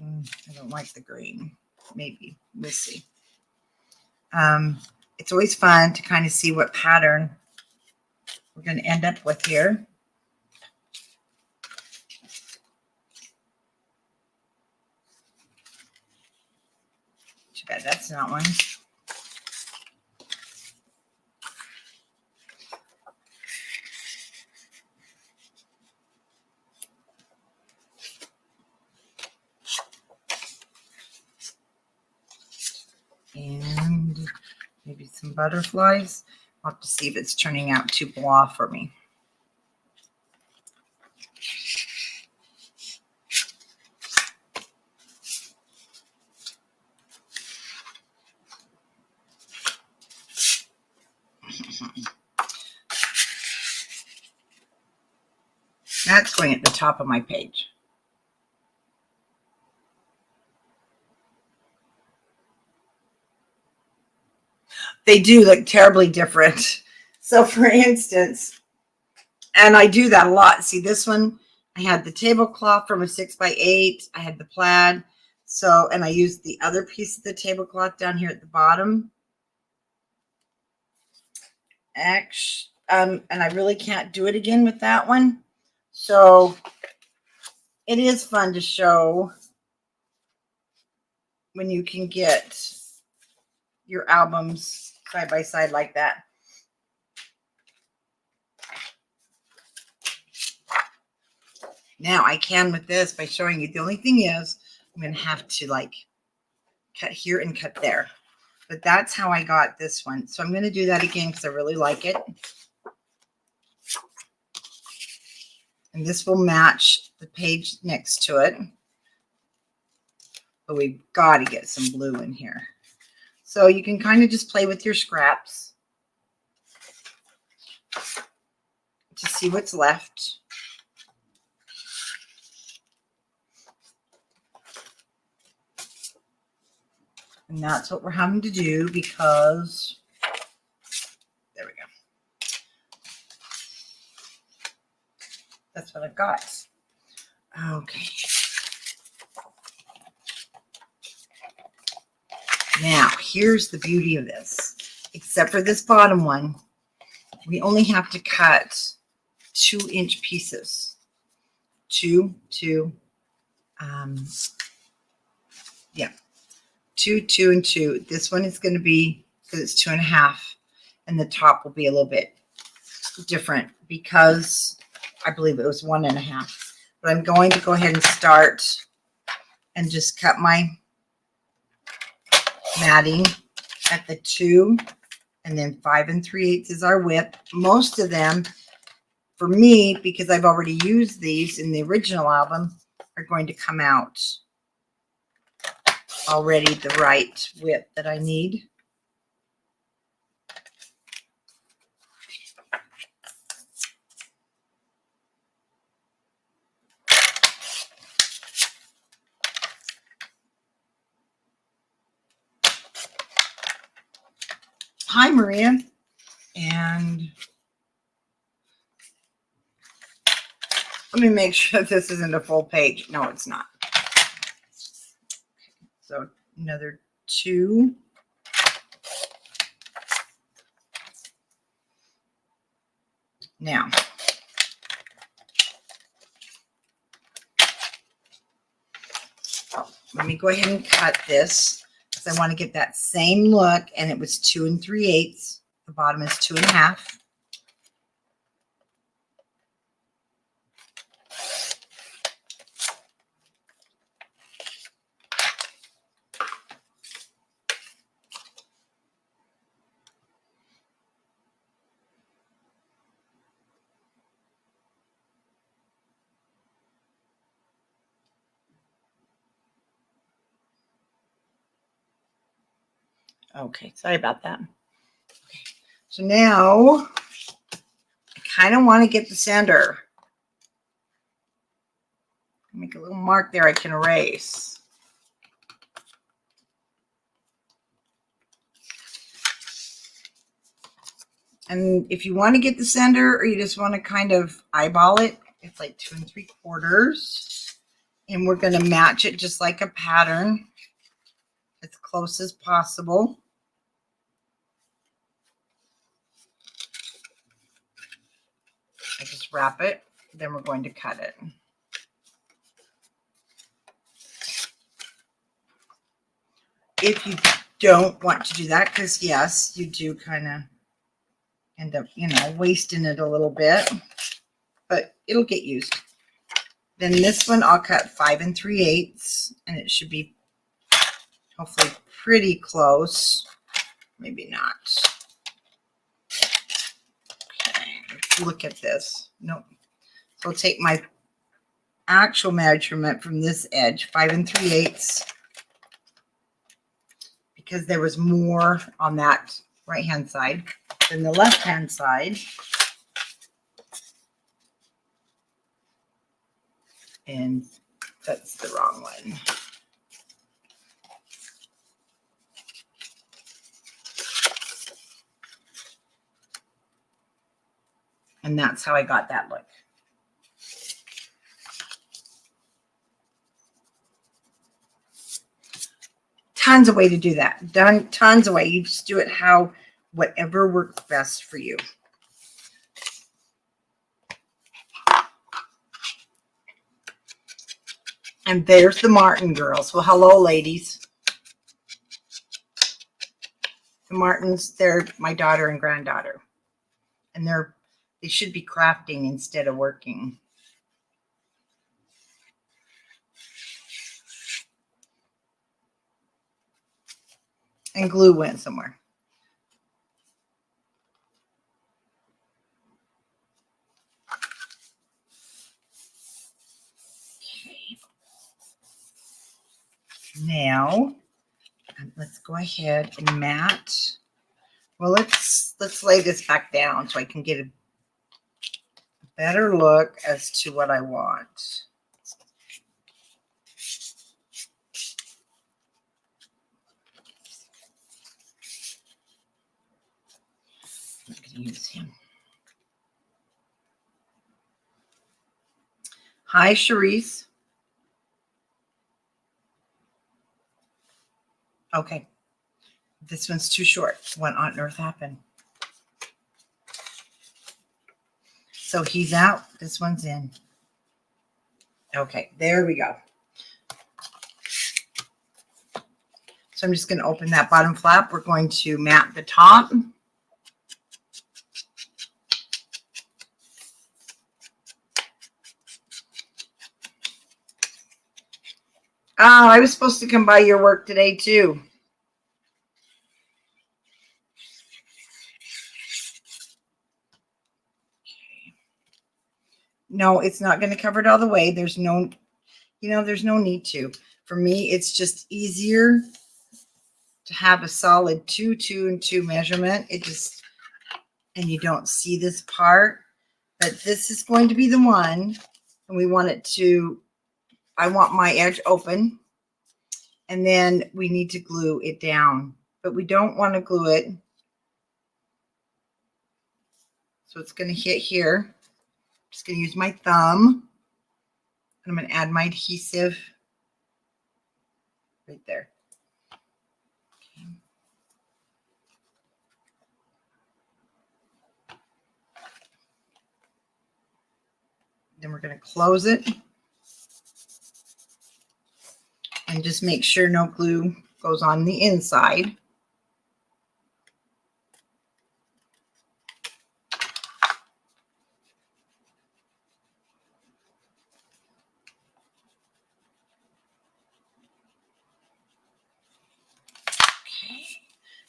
I don't like the green. Maybe. We'll see. It's always fun to kind of see what pattern we're going to end up with here. Too bad that's not one. And maybe some butterflies. I'll have to see if it's turning out too blah for me. That's going at the top of my page. They do look terribly different. So for instance, and I do that a lot. See this one, I had the tablecloth from a 6x8. I had the plaid. So, and I used the other piece of the tablecloth down here at the bottom. And I really can't do it again with that one. So it is fun to show when you can get your albums side by side like that. Now I can with this by showing you. The only thing is I'm going to have to like cut here and cut there. But that's how I got this one. So I'm going to do that again because I really like it. And this will match the page next to it. But we've got to get some blue in here. So you can kind of just play with your scraps to see what's left. And that's what we're having to do because, there we go. That's what I've got. Okay. Now, here's the beauty of this. Except for this bottom one, we only have to cut 2-inch pieces. Two, and two. This one is going to be, because it's 2.5, and the top will be a little bit different because I believe it was 1.5. But I'm going to go ahead and start and just cut my matting at the 2, and then 5 3/8 is our width. Most of them, for me, because I've already used these in the original album, are going to come out already the right width that I need. Hi, Maria. And let me make sure this isn't a full page. No, it's not. So another 2. Now, let me go ahead and cut this because I want to get that same look. And it was 2 3/8. The bottom is 2.5. Okay, sorry about that. Okay. So now I kind of want to get the center. Make a little mark there I can erase. And if you want to get the center or you just want to kind of eyeball it, it's like 2 3/4. And we're going to match it just like a pattern as close as possible. I just wrap it, then we're going to cut it. If you don't want to do that, because yes, you do kind of end up, wasting it a little bit, but it'll get used. Then this one I'll cut 5 3/8, and it should be hopefully pretty close. Maybe not. Okay, look at this. Nope. So I'll take my actual measurement from this edge, 5 3/8, because there was more on that right hand side than the left hand side. And that's the wrong one. And that's how I got that look. Tons of way to do that. Tons of way. You just do it whatever works best for you. And there's the Martin girls. Well, hello, ladies. The Martins, they're my daughter and granddaughter. And they should be crafting instead of working. And glue went somewhere. Okay. Now, let's go ahead and mat. Well, let's lay this back down so I can get a better look as to what I want. I'm going to use him. Hi, Charisse. Okay. This one's too short. What on earth happened? So he's out. This one's in. Okay, there we go. So I'm just going to open that bottom flap. We're going to mat the top. Oh, I was supposed to come by your work today too. No, it's not going to cover it all the way. There's no need to. For me, it's just easier to have a solid 2, 2, and 2 measurement. And you don't see this part, but this is going to be the one, and we want it to, I want my edge open, and then we need to glue it down, but we don't want to glue it. So it's going to hit here. I'm just going to use my thumb. I'm going to add my adhesive right there. Okay. Then we're going to close it. And just make sure no glue goes on the inside.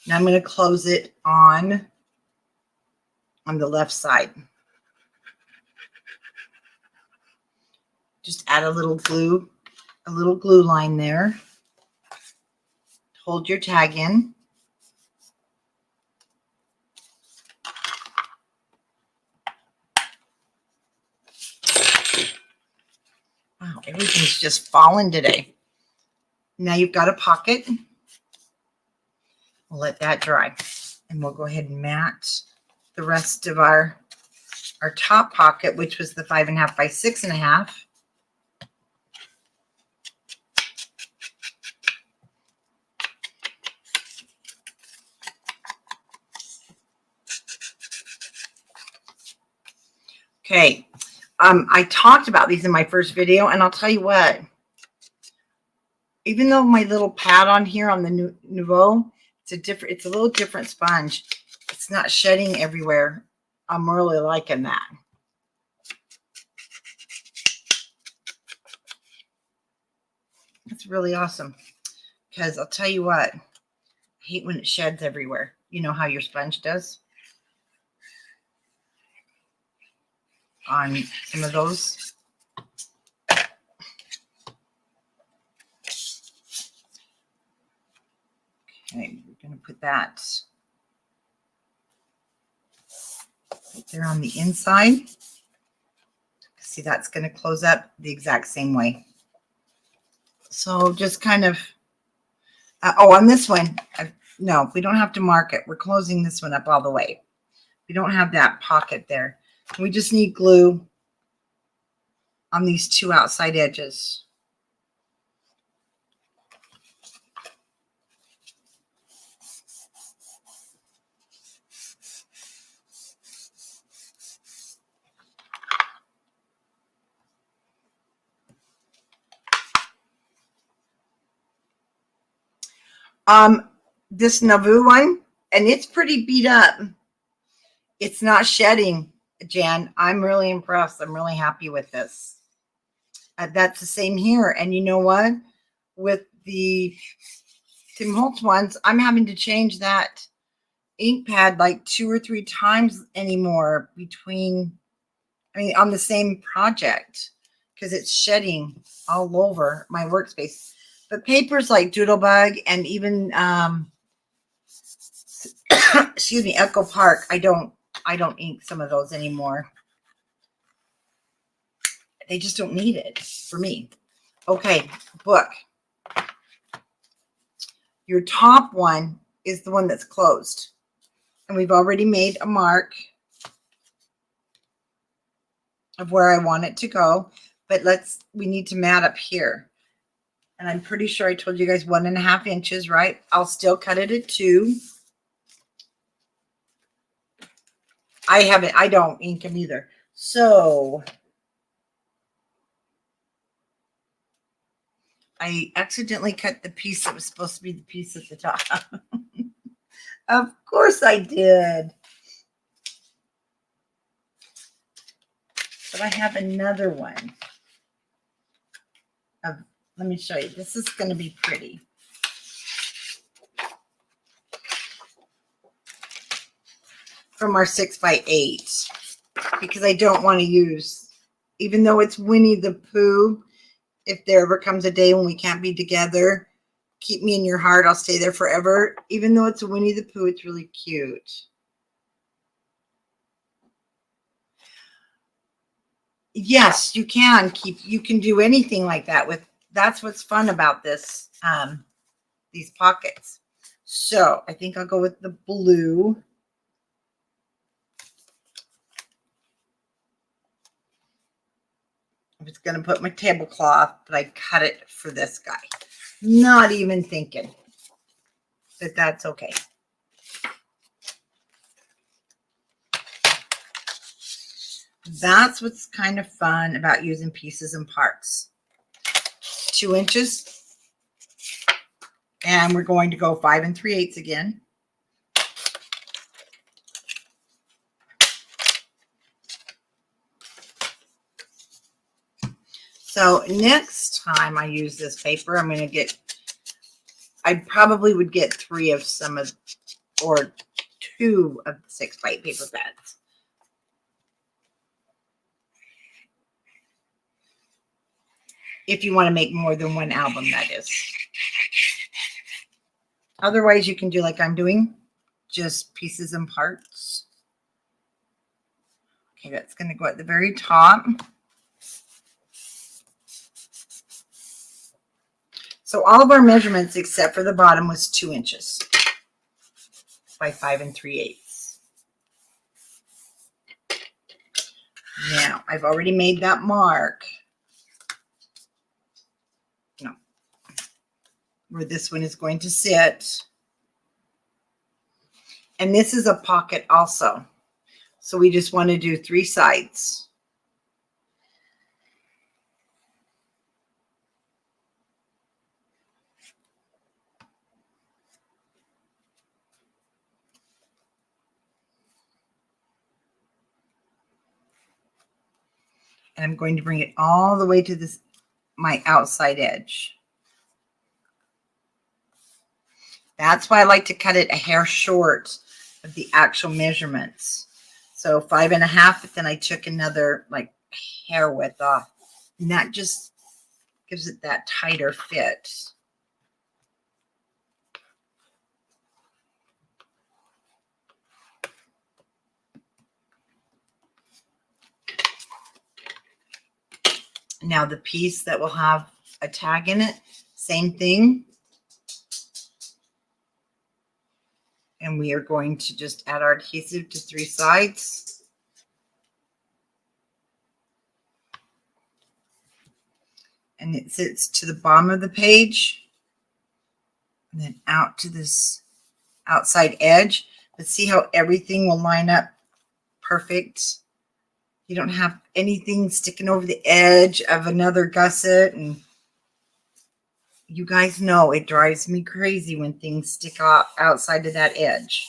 Now I'm going to close it on the left side. Just add a little glue line there. Hold your tag in. Wow, everything's just falling today. Now you've got a pocket. We'll let that dry. And we'll go ahead and mat the rest of our top pocket, which was the 5.5 by 6.5. Okay, I talked about these in my first video, and I'll tell you what, even though my little pad on here on the Nouveau, it's a little different sponge. It's not shedding everywhere. I'm really liking that. That's really awesome, because I'll tell you what, I hate when it sheds everywhere. You know how your sponge does on some of those. Okay, we're going to put that right there on the inside. See, that's going to close up the exact same way. So just kind of, on this one, no, we don't have to mark it. We're closing this one up all the way. We don't have that pocket there. We just need glue on these two outside edges. This Nauvoo one, and it's pretty beat up. It's not shedding, Jan. I'm really impressed. I'm really happy with this. That's the same here. And you know what? With the Tim Holtz ones, I'm having to change that ink pad like 2 or 3 times anymore on the same project, because it's shedding all over my workspace. But papers like Doodlebug and even excuse me, Echo Park, I don't ink some of those anymore. They just don't need it for me. Okay, book. Your top one is the one that's closed. And we've already made a mark of where I want it to go. But we need to mat up here. And I'm pretty sure I told you guys 1.5 inches, right? I'll still cut it at 2. I don't ink them either. So I accidentally cut the piece that was supposed to be the piece at the top. Of course I did. But I have another one. Let me show you. This is going to be pretty. From our 6 by 8. Because I don't want to use, even though it's Winnie the Pooh, if there ever comes a day when we can't be together, keep me in your heart. I'll stay there forever. Even though it's a Winnie the Pooh, it's really cute. Yes, you can do anything like that with. That's what's fun about this, these pockets. So I think I'll go with the blue. I was going to put my tablecloth, but I cut it for this guy. Not even thinking. But that's okay. That's what's kind of fun about using pieces and parts. 2 inches. And we're going to go 5 3/8 again. So next time I use this paper, I'm going to get, I probably would get 3 of some of, or 2 of the 6 by 8 paper pads. If you want to make more than one album, that is. Otherwise, you can do like I'm doing, just pieces and parts. Okay, that's going to go at the very top. So all of our measurements except for the bottom was 2 inches by 5 3/8. Now I've already made that mark. No, where this one is going to sit. And this is a pocket also. So we just want to do 3 sides. And I'm going to bring it all the way to this, my outside edge. That's why I like to cut it a hair short of the actual measurements. So 5 1/2, but then I took another like hair width off. And that just gives it that tighter fit. Now the piece that will have a tag in it, same thing. And we are going to just add our adhesive to 3 sides. And it sits to the bottom of the page and then out to this outside edge. But see how everything will line up perfect. You don't have anything sticking over the edge of another gusset. And you guys know it drives me crazy when things stick out outside of that edge.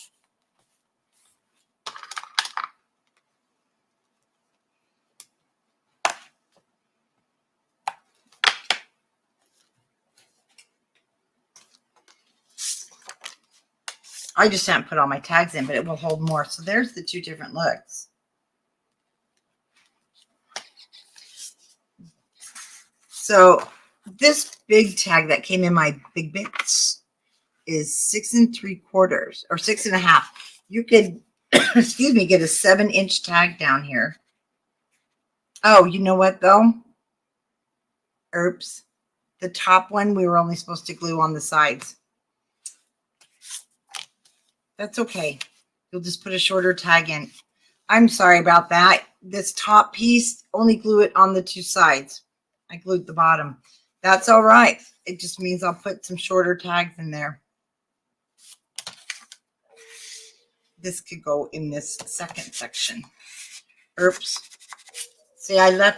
I just haven't put all my tags in, but it will hold more. So there's the 2 different looks. So this big tag that came in my big bits is 6 3/4 or 6 1/2. You could, excuse me, get a 7-inch tag down here. Oh, you know what though? Oops. The top one, we were only supposed to glue on the sides. That's okay. You'll just put a shorter tag in. I'm sorry about that. This top piece, only glue it on the 2 sides. I glued the bottom. That's all right. It just means I'll put some shorter tags in there. This could go in this second section. Oops. See, I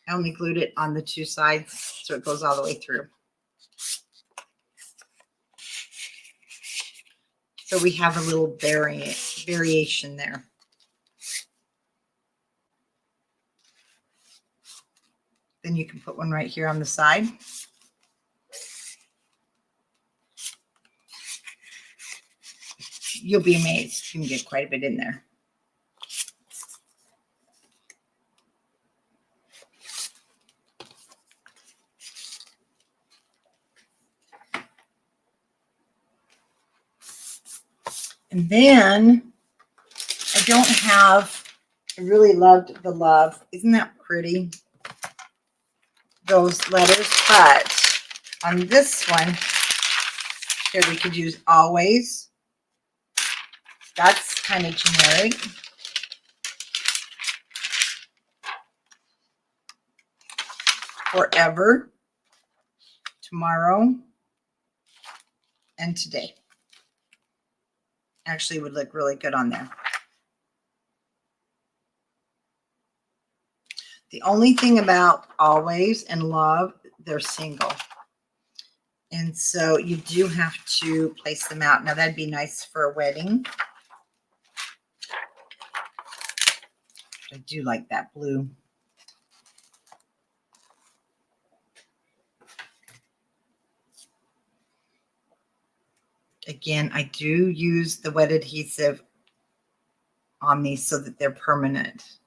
only glued it on the 2 sides, so it goes all the way through. So we have a little variation there. Then you can put one right here on the side. You'll be amazed. You can get quite a bit in there. And then I really loved the love. Isn't that pretty? Those letters, but on this one, here we could use always. That's kind of generic. Forever, tomorrow, and today. Actually would look really good on there. The only thing about always and love, they're single. And so you do have to place them out. Now that'd be nice for a wedding. I do like that blue. Again, I do use the wet adhesive on these so that they're permanent.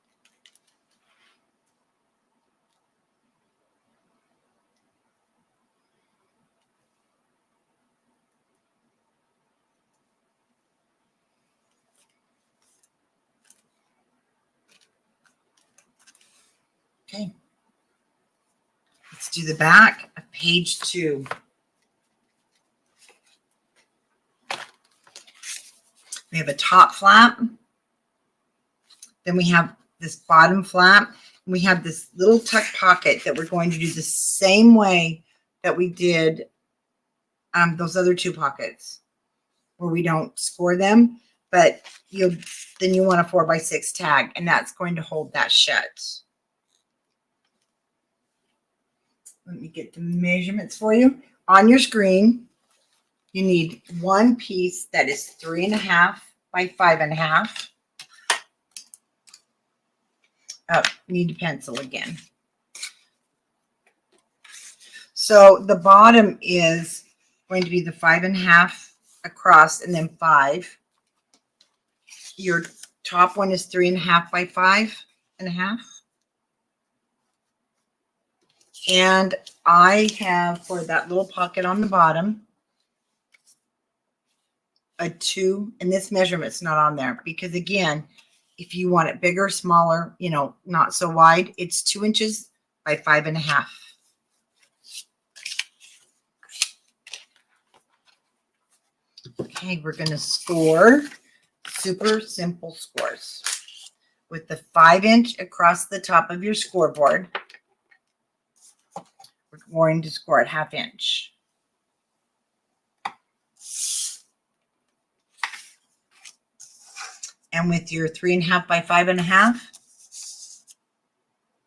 Okay. Let's do the back of page 2. We have a top flap. Then we have this bottom flap. We have this little tuck pocket that we're going to do the same way that we did those other 2 pockets where we don't score them, but then you want a 4x6 tag, and that's going to hold that shut. Let me get the measurements for you. On your screen, you need one piece that is 3.5 by 5.5. Oh, need a pencil again. So the bottom is going to be the 5.5 across and then 5. Your top one is 3.5 by 5.5. And I have, for that little pocket on the bottom, a 2, and this measurement's not on there because, again, if you want it bigger, smaller, you know, not so wide, it's 2 inches by 5.5. Okay, we're going to score super simple scores with the 5-inch across the top of your scoreboard. We're going to score at 1/2 inch. And with your 3.5 by 5.5,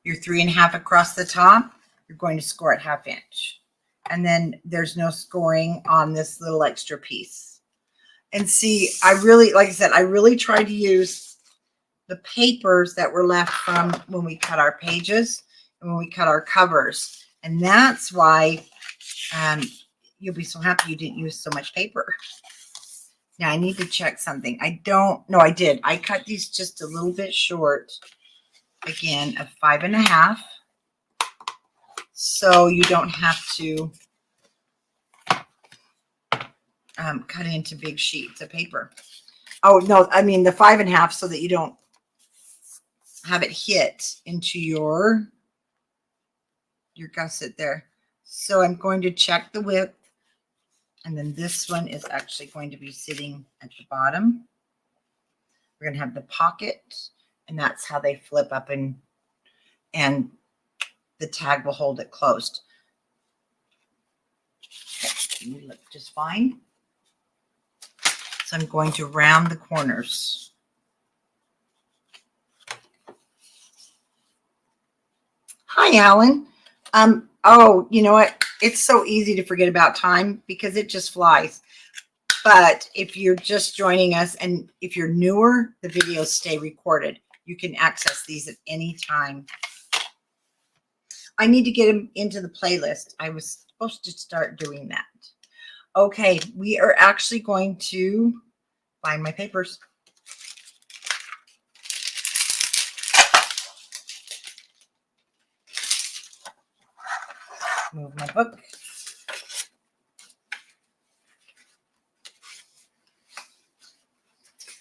your 3.5 across the top, you're going to score at 1/2 inch. And then there's no scoring on this little extra piece. And see, I really, like I said, I really tried to use the papers that were left from when we cut our pages and when we cut our covers. And that's why you'll be so happy you didn't use so much paper. Now I need to check something. I did. I cut these just a little bit short, again, of 5.5. So you don't have to cut into big sheets of paper. Oh, no, I mean the 5.5 so that you don't have it hit into your gusset there. So I'm going to check the width. And then this one is actually going to be sitting at the bottom. We're going to have the pocket, and that's how they flip up, and the tag will hold it closed. Okay, you look just fine. So I'm going to round the corners. Hi, Alan. Oh, you know what? It's so easy to forget about time because it just flies. But if you're just joining us and if you're newer, the videos stay recorded. You can access these at any time. I need to get them into the playlist. I was supposed to start doing that. Okay, we are actually going to find my papers. Move my book.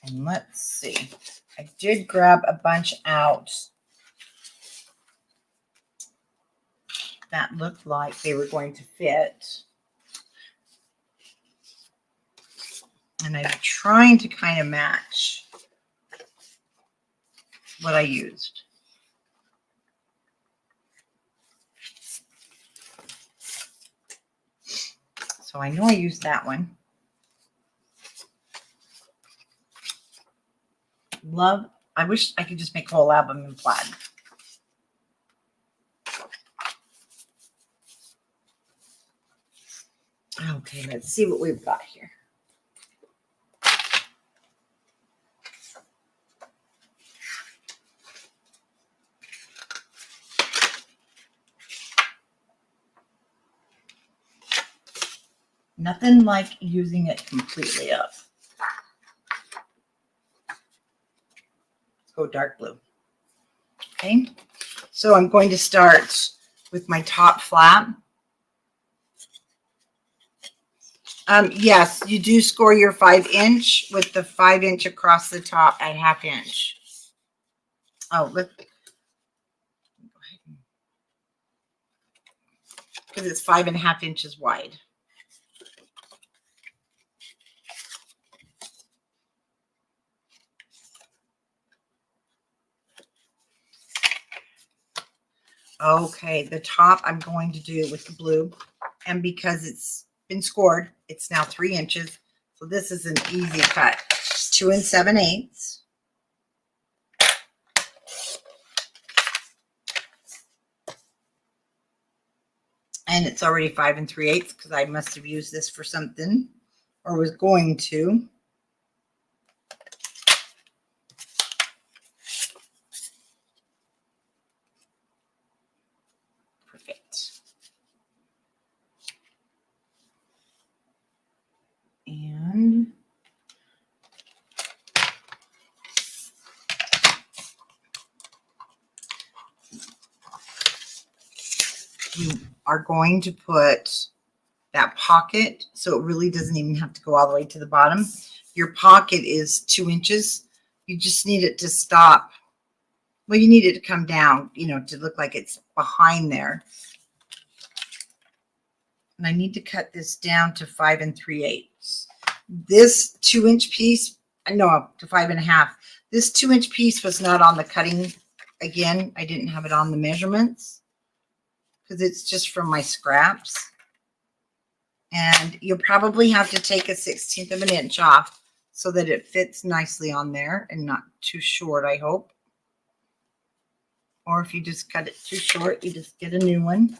And let's see. I did grab a bunch out that looked like they were going to fit. And I'm trying to kind of match what I used. So I know I used that one. Love, I wish I could just make a whole album in plaid. Okay, let's see what we've got here. Nothing like using it completely up. Let's go dark blue. Okay, so I'm going to start with my top flap. Yes, you do score your 5-inch with the 5-inch across the top at 1/2 inch. Oh, let's go ahead. because it's 5.5 inches wide. Okay, the top I'm going to do with the blue, and because it's been scored, it's now 3 inches. So this is an easy cut. 2 7/8. And it's already 5 3/8 because I must have used this for something or was going to. Perfect. And we are going to put that pocket so it really doesn't even have to go all the way to the bottom. Your pocket is 2 inches. You just need it to stop. Well, you need it to come down, you know, to look like it's behind there. And I need to cut this down to 5 3/8. This 2-inch piece, no, to 5.5. This 2-inch piece was not on the cutting. Again, I didn't have it on the measurements because it's just from my scraps. And you'll probably have to take a 1/16 of an inch off so that it fits nicely on there and not too short, I hope. Or if you just cut it too short, you just get a new one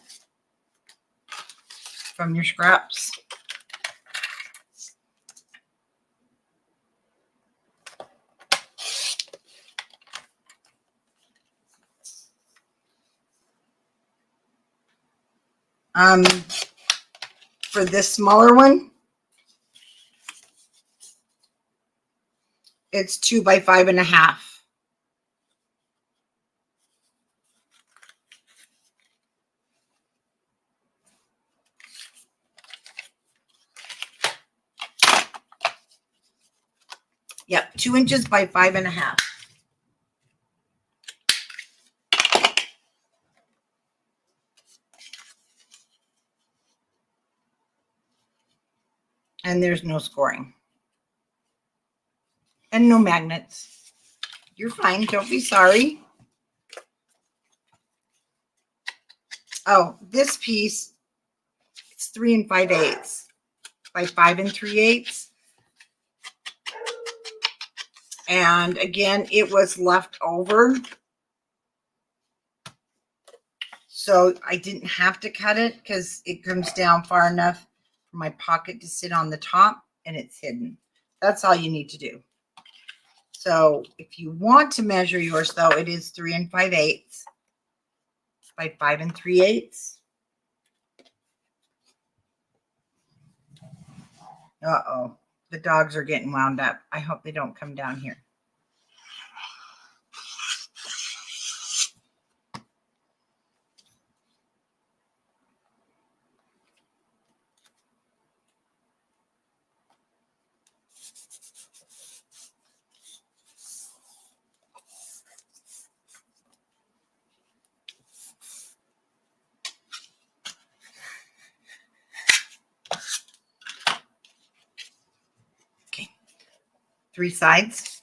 from your scraps. For this smaller one, it's 2 by 5.5. Yep, 2 inches by 5.5. And there's no scoring. And no magnets. You're fine. Don't be sorry. Oh, this piece, it's 3 5/8 by 5 3/8. And again, it was left over. So I didn't have to cut it because it comes down far enough for my pocket to sit on the top and it's hidden. That's all you need to do. So if you want to measure yours, though, it is 3 5/8 by 5 3/8. Uh-oh, the dogs are getting wound up. I hope they don't come down here. Okay, 3 sides.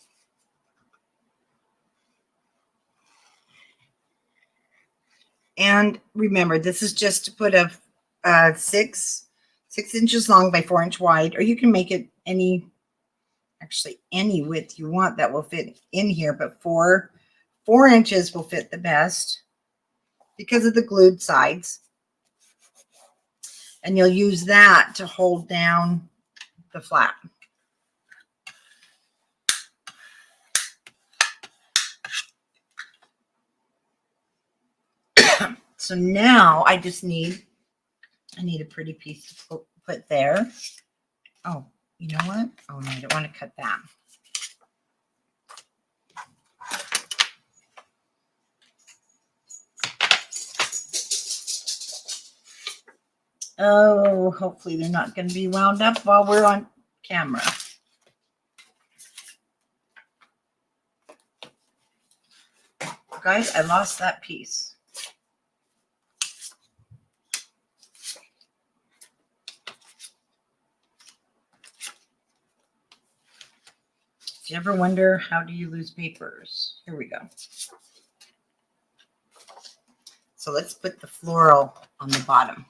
And remember, this is just to put a 6 inches long by 4 inch wide, or you can make it any width you want that will fit in here, but 4 inches will fit the best because of the glued sides. And you'll use that to hold down the flap. So now I need a pretty piece to put there. Oh, you know what? Oh no, I don't want to cut that. Oh, hopefully they're not going to be wound up while we're on camera. Guys, I lost that piece. Do you ever wonder how do you lose papers? Here we go. So let's put the floral on the bottom.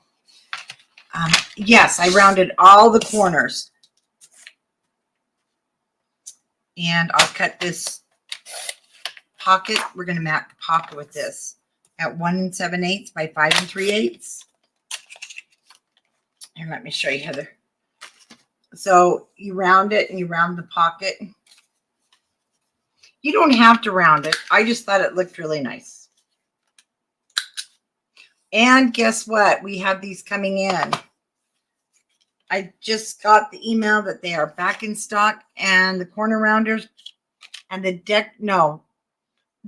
Yes, I rounded all the corners. And I'll cut this pocket. We're going to map the pocket with this at 1 7/8 by 5 3/8. And let me show you, Heather. So you round it and you round the pocket. You don't have to round it. I just thought it looked really nice. And guess what? We have these coming in. I just got the email that they are back in stock, and the corner rounders and the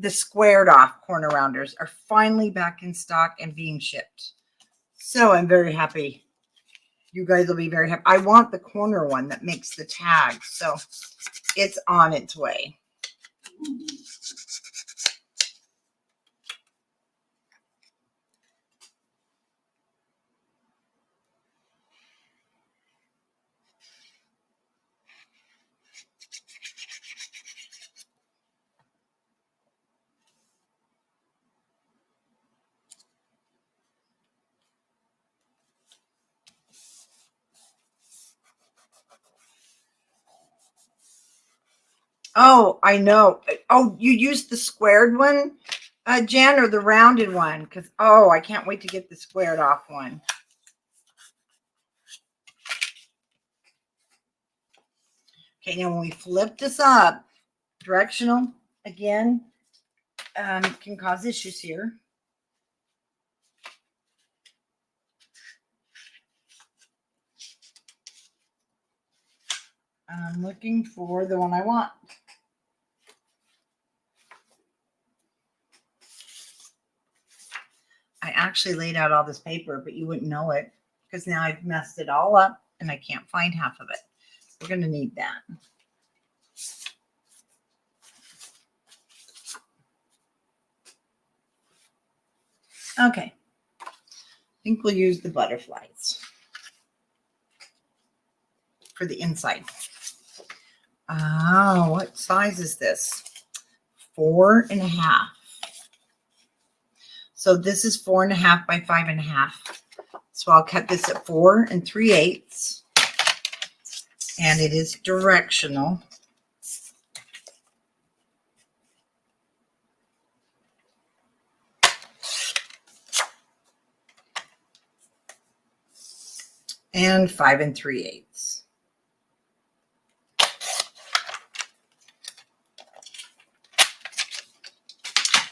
squared off corner rounders are finally back in stock and being shipped. So I'm very happy. You guys will be very happy. I want the corner one that makes the tag. So it's on its way. Oh, I know. Oh, you used the squared one, Jen, or the rounded one? Because, oh, I can't wait to get the squared off one. Okay, now when we flip this up, directional, again, can cause issues here. I'm looking for the one I want. I actually laid out all this paper, but you wouldn't know it because now I've messed it all up and I can't find half of it. We're going to need that. Okay. I think we'll use the butterflies for the inside. Oh, what size is this? 4.5. So this is 4.5 by 5.5. So I'll cut this at 4 3/8. And it is directional. And 5 3/8.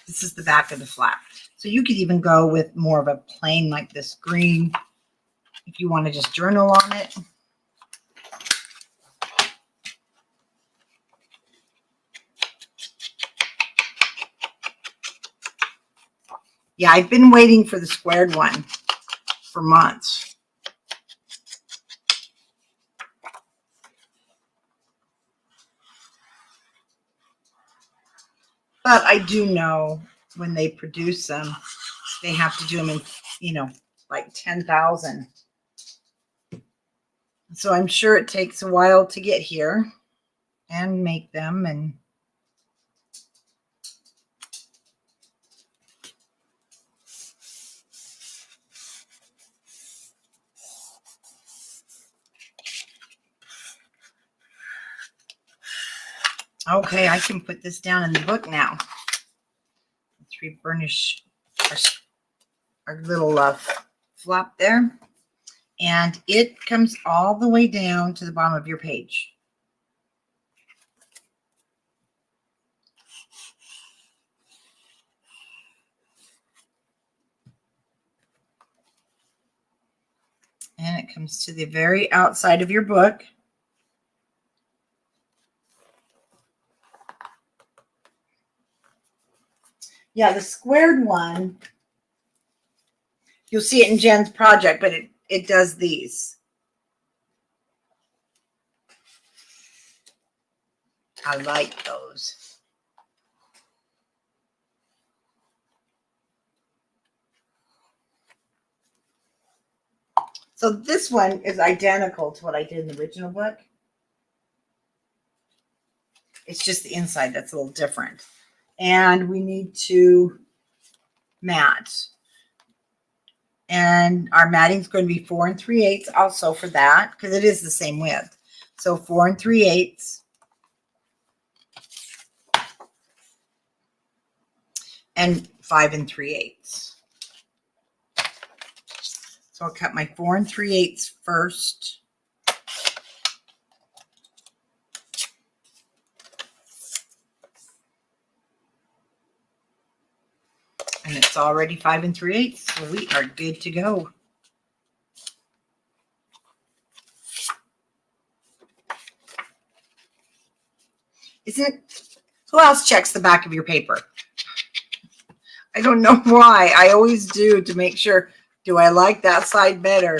This is the back of the flap. So you could even go with more of a plain like this green if you want to just journal on it. Yeah, I've been waiting for the squared one for months. But I do know when they produce them, they have to do them in, like 10,000. So I'm sure it takes a while to get here and make them. And okay, I can put this down in the book now. Let's reburnish our little flap there. And it comes all the way down to the bottom of your page. And it comes to the very outside of your book. Yeah, the squared one, you'll see it in Jen's project, but it does these. I like those. So this one is identical to what I did in the original book. It's just the inside that's a little different. And we need to mat. And our matting is going to be 4 3/8 also for that, because it is the same width. So 4 3/8 and 5 3/8. So I'll cut my 4 3/8 first. And it's already 5 3/8, so we are good to go. Isn't it? Who else checks the back of your paper? I don't know why. I always do, to make sure, do I like that side better?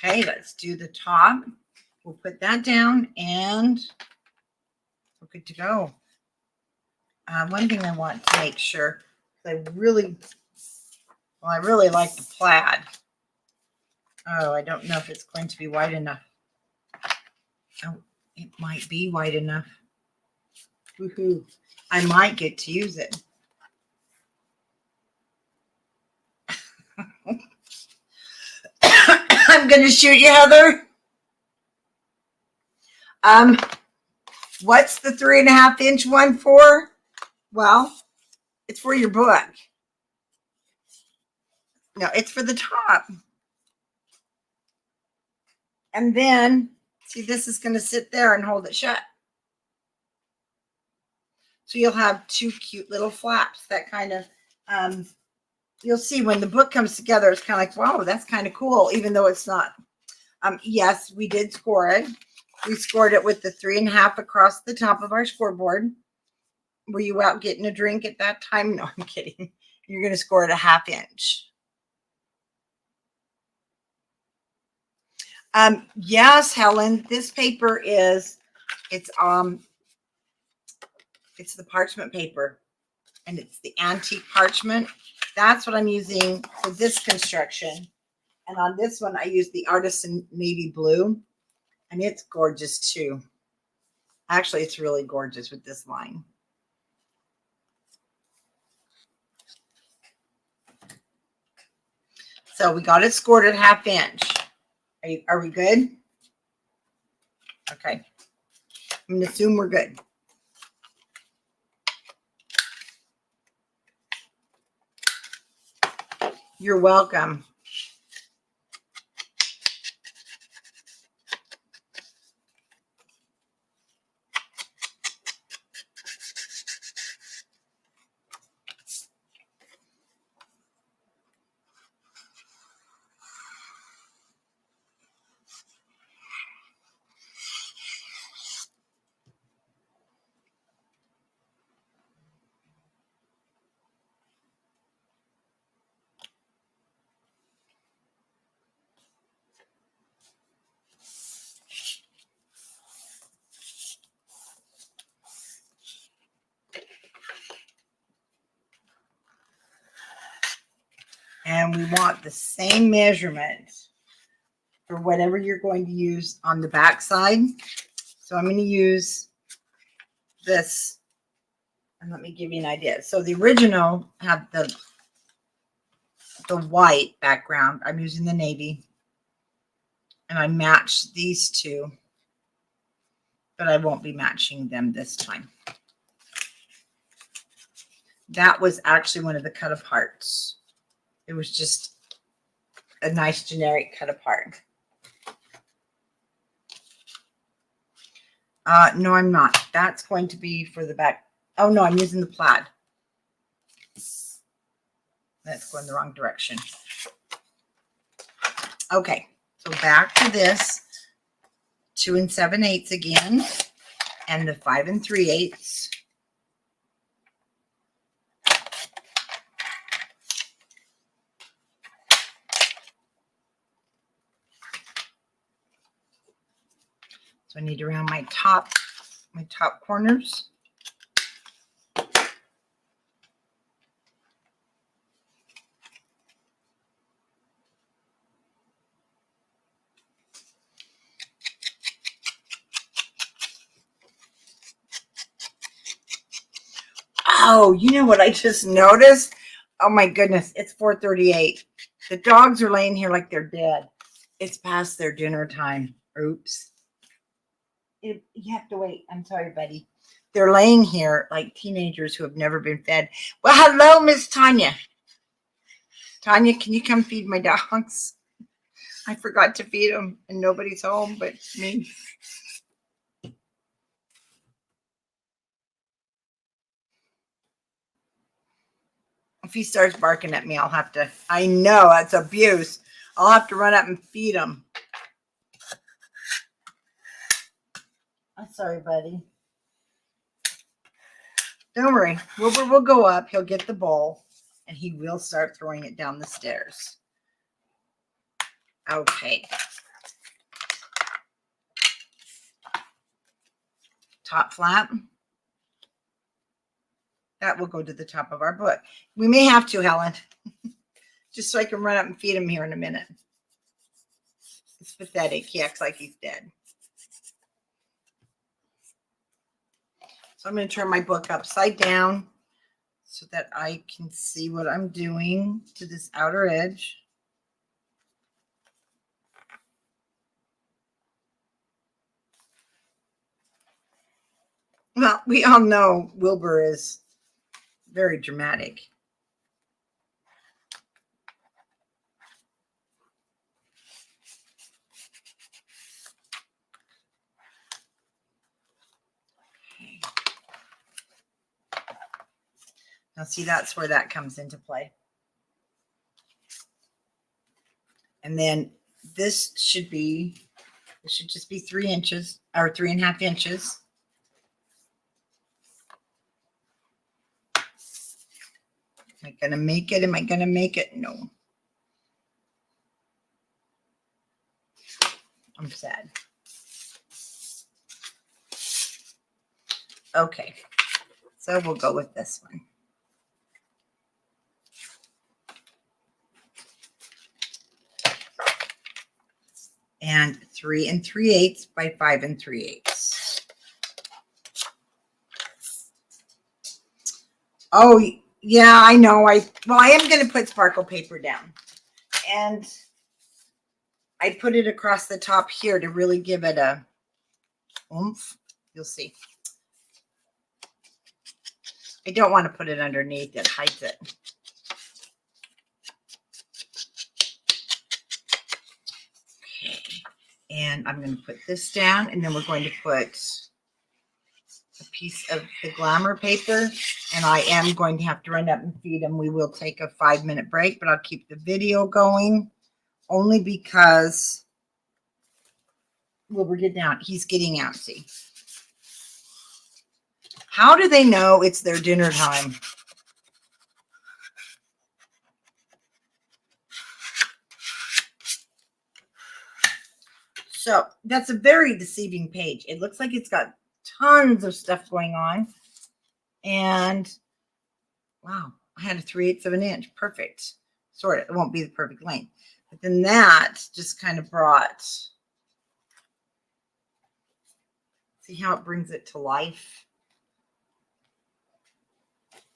Okay, let's do the top. We'll put that down and we're good to go. One thing I want to make sure, I really like the plaid. Oh, I don't know if it's going to be wide enough. Oh, it might be wide enough. Woohoo. I might get to use it. I'm going to shoot you, Heather. What's the 3.5 inch one for? Well, it's for your book. No, it's for the top. And then, see, this is going to sit there and hold it shut. So you'll have 2 cute little flaps that kind of, you'll see when the book comes together, it's kind of like, wow, that's kind of cool, even though it's not. Yes, we did score it. We scored it with the 3.5 across the top of our scoreboard. Were you out getting a drink at that time? No, I'm kidding. You're going to score it 1/2 inch. Yes, Helen, this paper is, it's the parchment paper, and it's the antique parchment. That's what I'm using for this construction. And on this one, I use the Artisan Navy Blue, and it's gorgeous too. Actually, it's really gorgeous with this line. So we got it scored at 1/2 inch. Are we good? Okay. I'm going to assume we're good. You're welcome. And we want the same measurement for whatever you're going to use on the back side. So I'm going to use this, and let me give you an idea. So the original had the white background. I'm using the navy, and I matched these two, but I won't be matching them this time. That was actually one of the cut aparts. It was just a nice generic cut apart. No, I'm not. That's going to be for the back. Oh, no, I'm using the plaid. That's going the wrong direction. Okay, so back to this 2 7/8 again, and the 5 3/8. So I need to round my top corners. Oh, you know what I just noticed? Oh my goodness, it's 4:38. The dogs are laying here like they're dead. It's past their dinner time. Oops. You have to wait. I'm sorry, buddy. They're laying here like teenagers who have never been fed. Well, hello, Miss Tanya. Tanya, can you come feed my dogs? I forgot to feed them, and nobody's home but me. If he starts barking at me, I'll have to. I know that's abuse. I'll have to run up and feed him. I'm sorry, buddy. Don't worry. Wilbur will go up. He'll get the bowl, and he will start throwing it down the stairs. Okay. Top flap. That will go to the top of our book. We may have to, Helen, just so I can run up and feed him here in a minute. It's pathetic. He acts like he's dead. So I'm going to turn my book upside down so that I can see what I'm doing to this outer edge. Well, we all know Wilbur is very dramatic. Okay. Now see, that's where that comes into play. And then this should just be 3 inches or 3.5 inches. Am I going to make it? Am I going to make it? No. I'm sad. Okay. So we'll go with this one. And 3 3/8 by 5 3/8. Oh, yeah, I know. I am going to put sparkle paper down. And I put it across the top here to really give it a oomph. You'll see. I don't want to put it underneath. It hides it. Okay. And I'm going to put this down, and then we're going to put a piece of the glamour paper, and I am going to have to run up and feed him. We will take a 5-minute break, but I'll keep the video going only because Wilbur, get down. He's getting antsy. How do they know it's their dinner time? So that's a very deceiving page. It looks like it's got tons of stuff going on. And wow, I had a 3/8 of an inch. Perfect. Sort of. It won't be the perfect length. But then that just kind of brought, see how it brings it to life?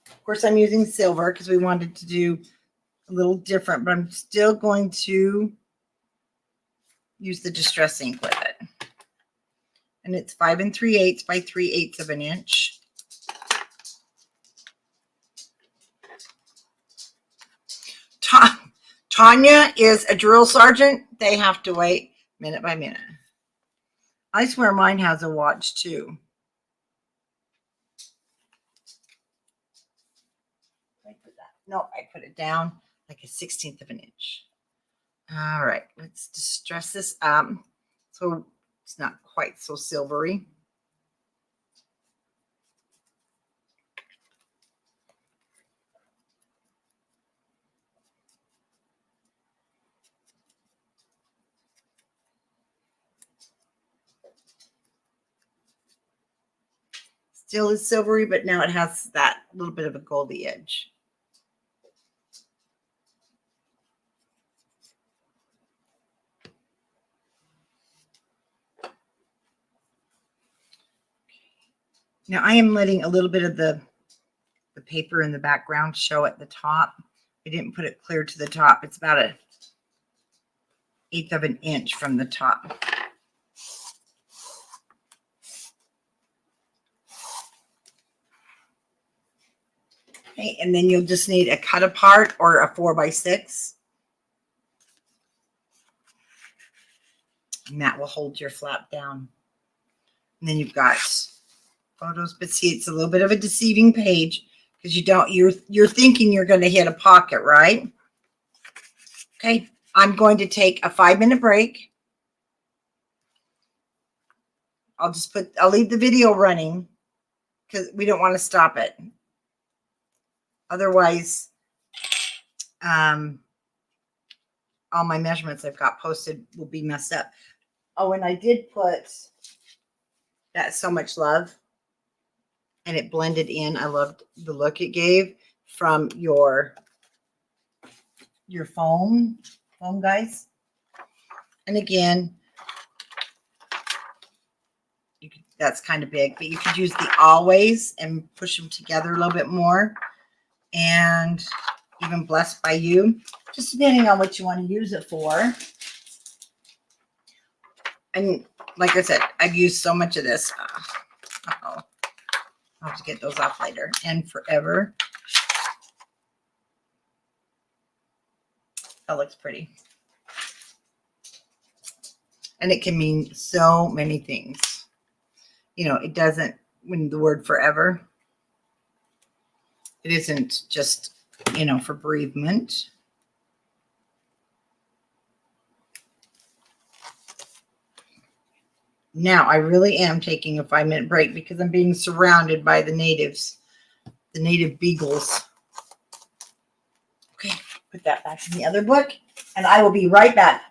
Of course, I'm using silver because we wanted to do a little different, but I'm still going to use the distress ink with it. And it's 5 3/8 by 3/8 of an inch. Tanya is a drill sergeant. They have to wait minute by minute. I swear mine has a watch too. I put that. No, I put it down like a 16th of an inch. All right, let's just dress this up so it's not quite so silvery. Still is silvery, but now it has that little bit of a goldy edge. Now I am letting a little bit of the paper in the background show at the top. I didn't put it clear to the top. It's about an 1/8 of an inch from the top. Okay, and then you'll just need a cut apart or a 4x6. And that will hold your flap down. And then you've got photos, but see, it's a little bit of a deceiving page because you're thinking you're going to hit a pocket, right? Okay, I'm going to take a 5-minute break. I'll leave the video running because we don't want to stop it. Otherwise, all my measurements I've got posted will be messed up. Oh, and I did put that So Much Love, and it blended in. I loved the look it gave from your foam, guys. And again, that's kind of big, but you could use the Always and push them together a little bit more. And even Blessed by You, just depending on what you want to use it for. And like I said, I've used so much of this. Uh-oh. I'll have to get those off later. And Forever. That looks pretty. And it can mean so many things. You know, it doesn't, when the word forever, it isn't just, you know, for bereavement. Now, I really am taking a 5-minute break because I'm being surrounded by the natives, the native beagles. Okay, put that back in the other book, and I will be right back.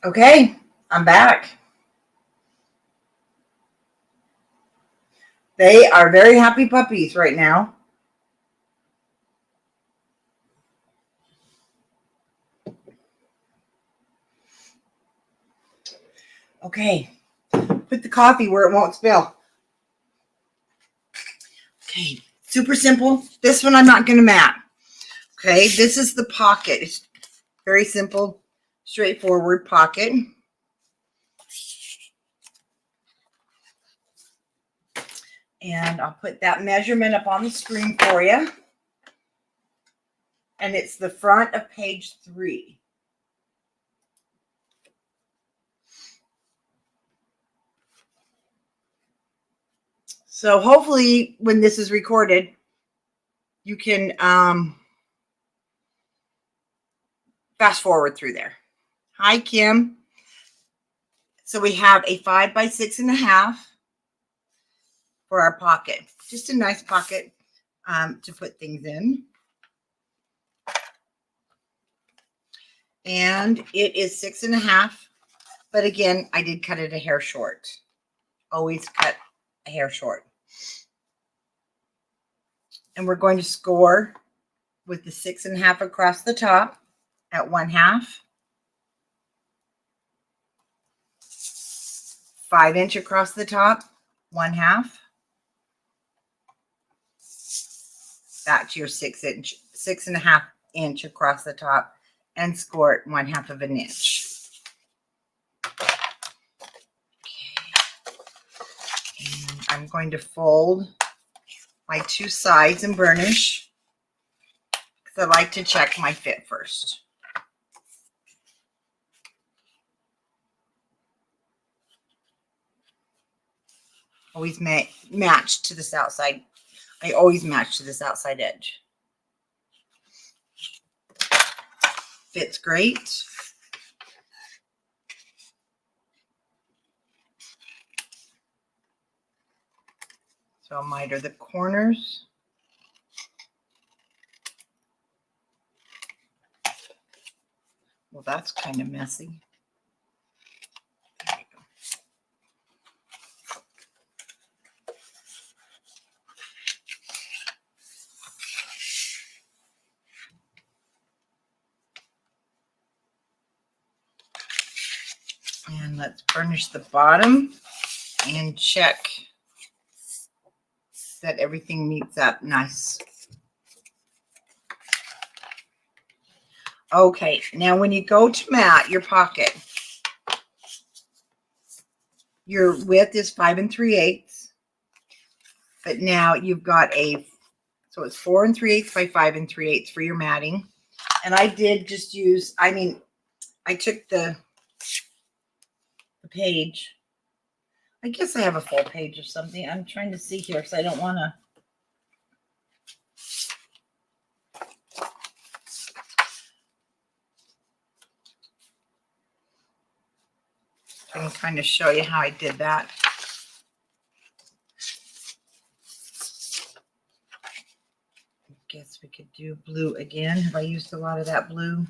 Okay, I'm back. They are very happy puppies right now. Okay, put the coffee where it won't spill. Okay, super simple. This one I'm not going to mat. Okay, this is the pocket. It's very simple, straightforward pocket. And I'll put that measurement up on the screen for you. And it's the front of page 3. So hopefully when this is recorded, you can fast forward through there. Hi, Kim. So we have a 5 by 6.5 for our pocket. Just a nice pocket to put things in. And it is 6.5. But again, I did cut it a hair short. Always cut a hair short. And we're going to score with the 6.5 across the top at 1/2. 5-inch across the top, 1/2. Back to your 6.5 inch across the top, and score it 1/2 of an inch. And I'm going to fold my 2 sides and burnish because I like to check my fit first. Always match to this outside. I always match to this outside edge. Fits great. So I'll miter the corners. Well, that's kind of messy. There you go. And let's burnish the bottom and check that everything meets up nice. Okay, now when you go to mat your pocket, your width is 5 3/8, but now you've got so it's 4 3/8 by 5 3/8 for your matting. And I did just use, I took the page. I guess I have a full page of something. I'm trying to see here because I don't want to. I can kind of show you how I did that. I guess we could do blue again. Have I used a lot of that blue?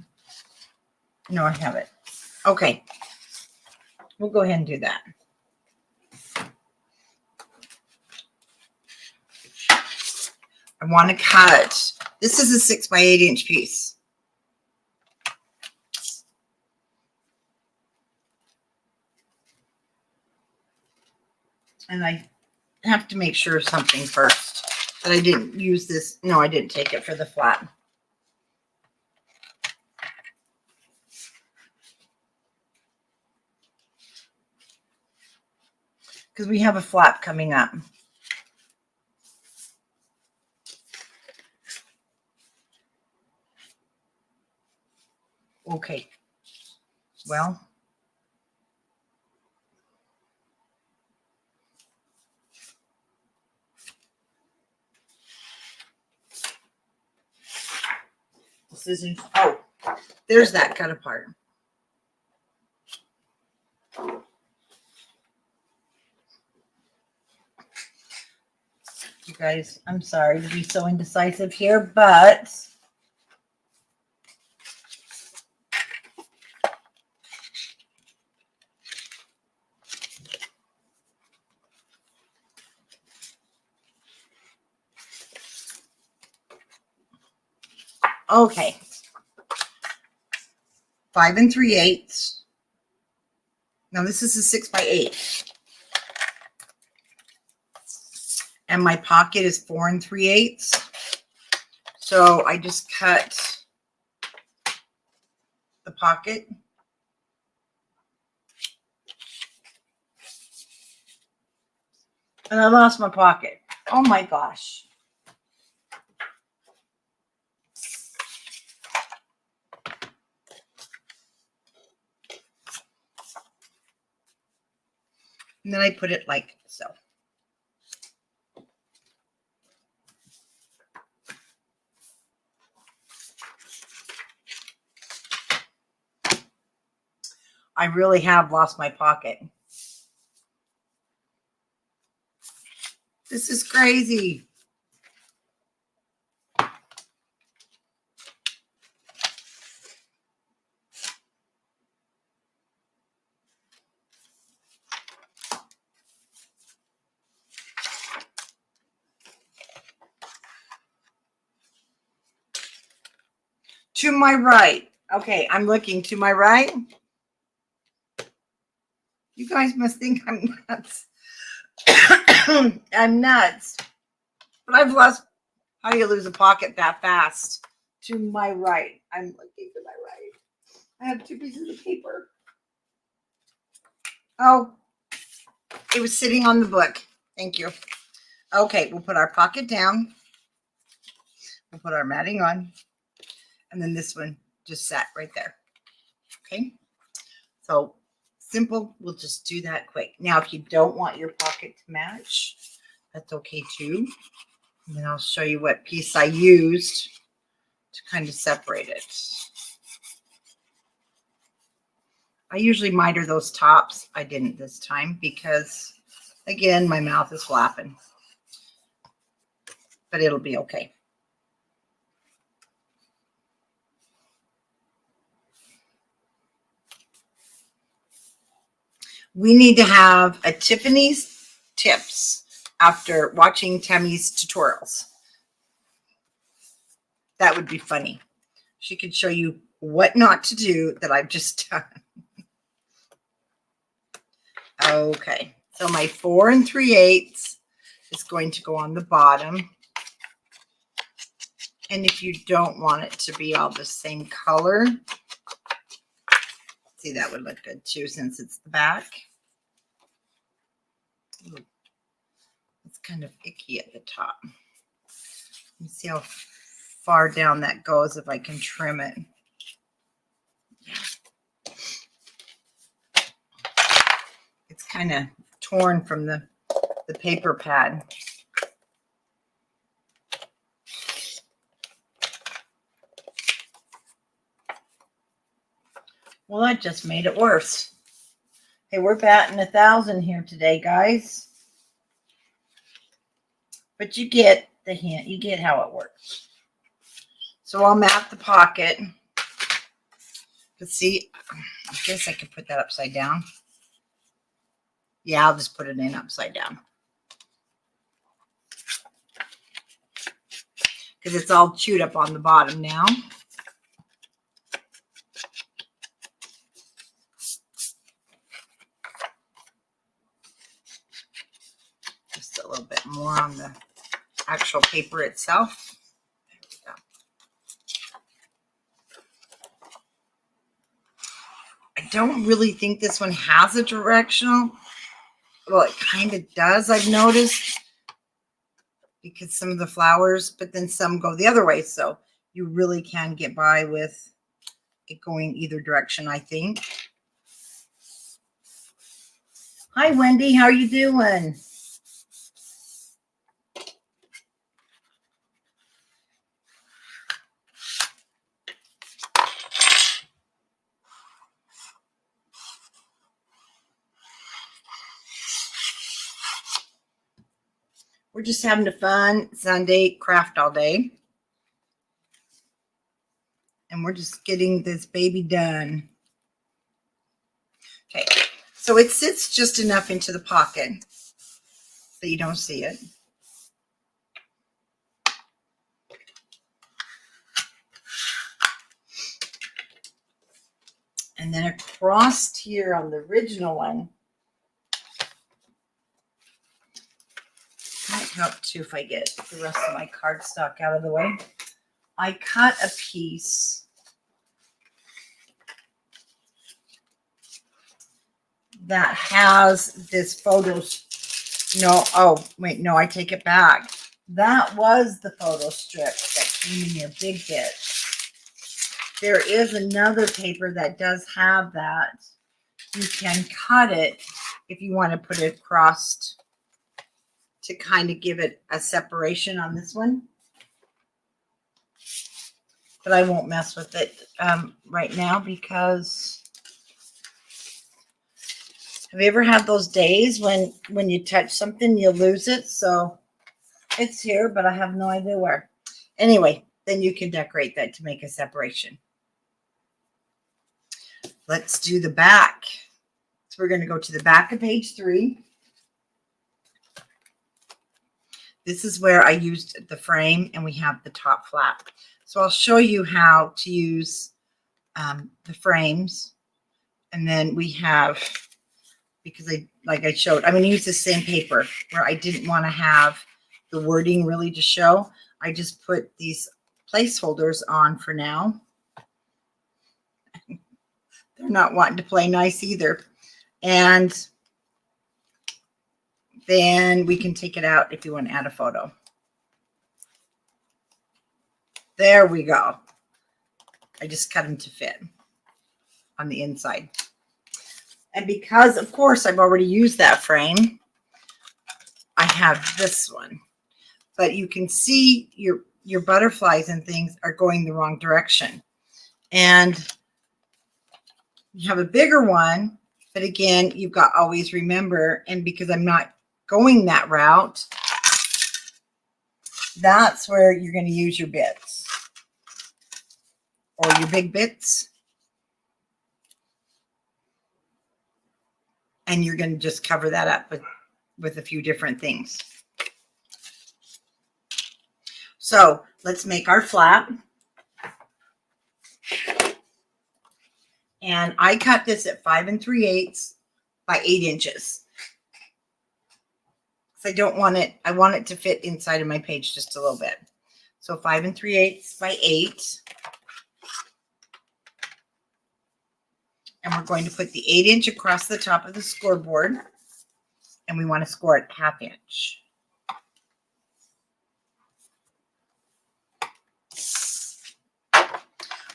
No, I haven't. Okay. We'll go ahead and do that. I want to cut. This is a 6 by 8 inch piece. And I have to make sure of something first. That I didn't use this. No, I didn't take it for the flat. Because we have a flap coming up. Okay. Well. Scissors. Oh, there's that cut apart. You guys, I'm sorry to be so indecisive here, but Okay. 5 3/8. Now this is a 6 by 8. And my pocket is 4 3/8. So I just cut the pocket. And I lost my pocket. Oh my gosh. And then I put it like so. I really have lost my pocket. This is crazy. To my right. Okay, I'm looking to my right. You guys must think I'm nuts. I'm nuts. But I've lost. How do you lose a pocket that fast? To my right. I'm looking to my right. I have 2 pieces of paper. Oh, it was sitting on the book. Thank you. Okay, we'll put our pocket down. We'll put our matting on. And then this one just sat right there. Okay. So simple. We'll just do that quick. Now, if you don't want your pocket to match, that's okay too. And then I'll show you what piece I used to kind of separate it. I usually miter those tops. I didn't this time because, again, my mouth is flapping. But it'll be okay. We need to have a Tiffany's tips after watching Tammy's tutorials. That would be funny. She could show you what not to do that I've just done. Okay, so my 4 3/8 is going to go on the bottom. And if you don't want it to be all the same color, see, that would look good too since it's the back. Ooh, it's kind of icky at the top. Let me see how far down that goes if I can trim it. It's kind of torn from the paper pad. Well, that just made it worse. Hey, we're batting 1,000 here today, guys. But you get the hint. You get how it works. So I'll mat the pocket. But see, I guess I could put that upside down. Yeah, I'll just put it in upside down. Because it's all chewed up on the bottom now. Just a little bit more on the actual paper itself. There we go. I don't really think this one has a directional. Well, it kind of does, I've noticed. Because some of the flowers, but then some go the other way. So you really can get by with it going either direction, I think. Hi, Wendy. How are you doing? We're just having a fun Sunday craft all day. And we're just getting this baby done. Okay, so it sits just enough into the pocket that you don't see it. And then across here on the original one, might help too if I get the rest of my cardstock out of the way. I cut a piece that has this photos. No, oh, wait, no, I take it back. That was the photo strip that came in your big bit. There is another paper that does have that. You can cut it if you want to put it across to kind of give it a separation on this one. But I won't mess with it right now because have you ever had those days when you touch something, you lose it? So it's here, but I have no idea where. Anyway, then you can decorate that to make a separation. Let's do the back. So we're going to go to the back of page 3. This is where I used the frame and we have the top flap. So I'll show you how to use the frames. And then we have, because I showed, I'm going to use the same paper where I didn't want to have the wording really to show. I just put these placeholders on for now. They're not wanting to play nice either. And then we can take it out if you want to add a photo. There we go. I just cut them to fit on the inside. And because, of course, I've already used that frame, I have this one. But you can see your butterflies and things are going the wrong direction. And you have a bigger one, but again, you've got always remember, and because I'm not going that route, that's where you're going to use your bits or your big bits. And you're going to just cover that up with a few different things. So let's make our flap. And I cut this at 5 3/8 by 8 inches. I don't want it, I want it to fit inside of my page just a little bit. So 5 3/8 by 8. And we're going to put the 8 inch across the top of the scoreboard. And we want to score it 1/2 inch.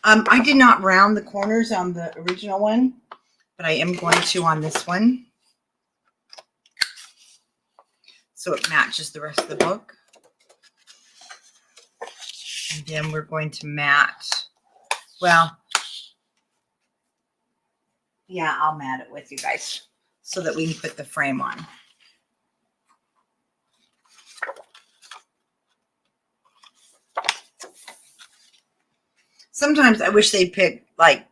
I did not round the corners on the original one, but I am going to on this one. So it matches the rest of the book. And then we're going to mat, well, yeah, I'll mat it with you guys so that we can put the frame on. Sometimes I wish they'd pick like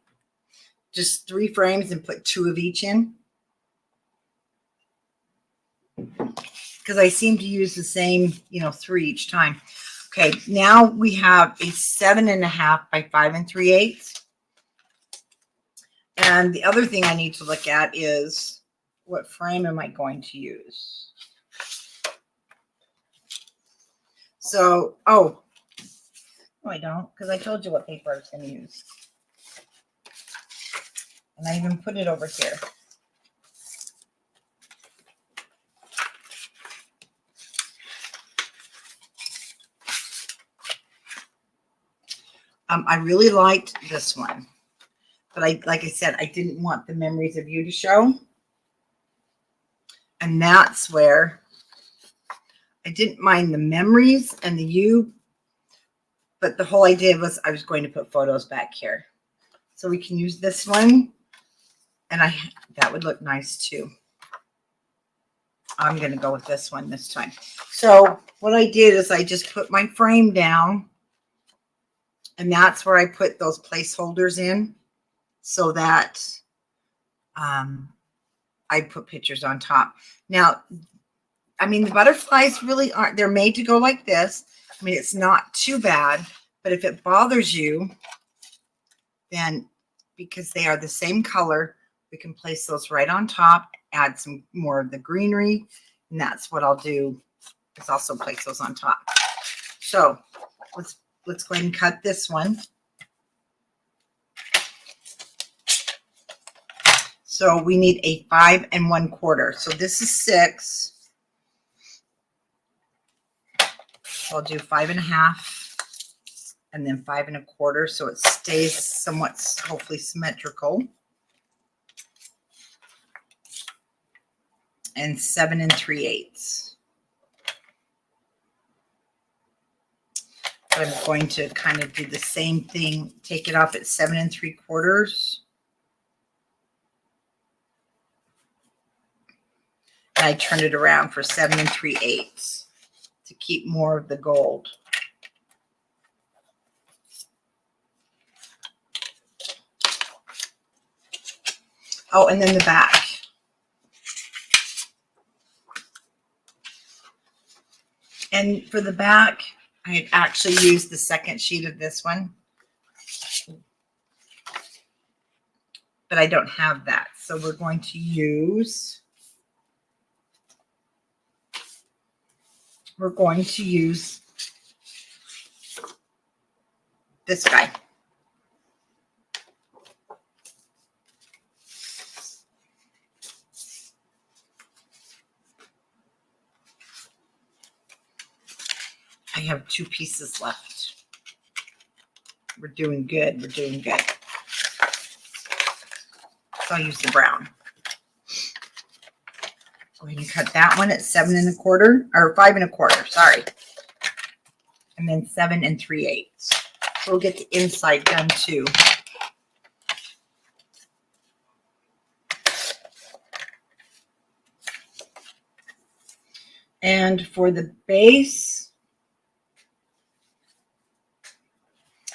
just 3 frames and put 2 of each in. Because I seem to use the same, 3 each time. Okay, now we have a 7.5 by 5 3/8. And the other thing I need to look at is what frame am I going to use? So, no, I don't, because I told you what paper I was going to use. And I even put it over here. I really liked this one, but like I said, I didn't want the memories of you to show. And that's where I didn't mind the memories and the you, but the whole idea was I was going to put photos back here. So we can use this one, and that would look nice too. I'm going to go with this one this time. So what I did is I just put my frame down. And that's where I put those placeholders in so that I put pictures on top. Now, I mean, the butterflies really aren't, they're made to go like this. I mean, it's not too bad, but if it bothers you, then because they are the same color. We can place those right on top, add some more of the greenery, and that's what I'll do, is also place those on top. So let's go ahead and cut this one. So we need a 5 1/4. So this is 6. I'll do 5 1/2 and then 5 1/4, so it stays somewhat, hopefully, symmetrical. And 7 3/8. I'm going to kind of do the same thing, take it off at 7 3/4. And I turn it around for 7 3/8 to keep more of the gold. Oh, and then the back. And for the back, I had actually used the second sheet of this one, but I don't have that. So we're going to use this guy. I have 2 pieces left. We're doing good. We're doing good. So I'll use the brown. Go ahead and cut that one at 7 1/4 or 5 1/4. Sorry. And then 7 3/8. So we'll get the inside done too. And for the base,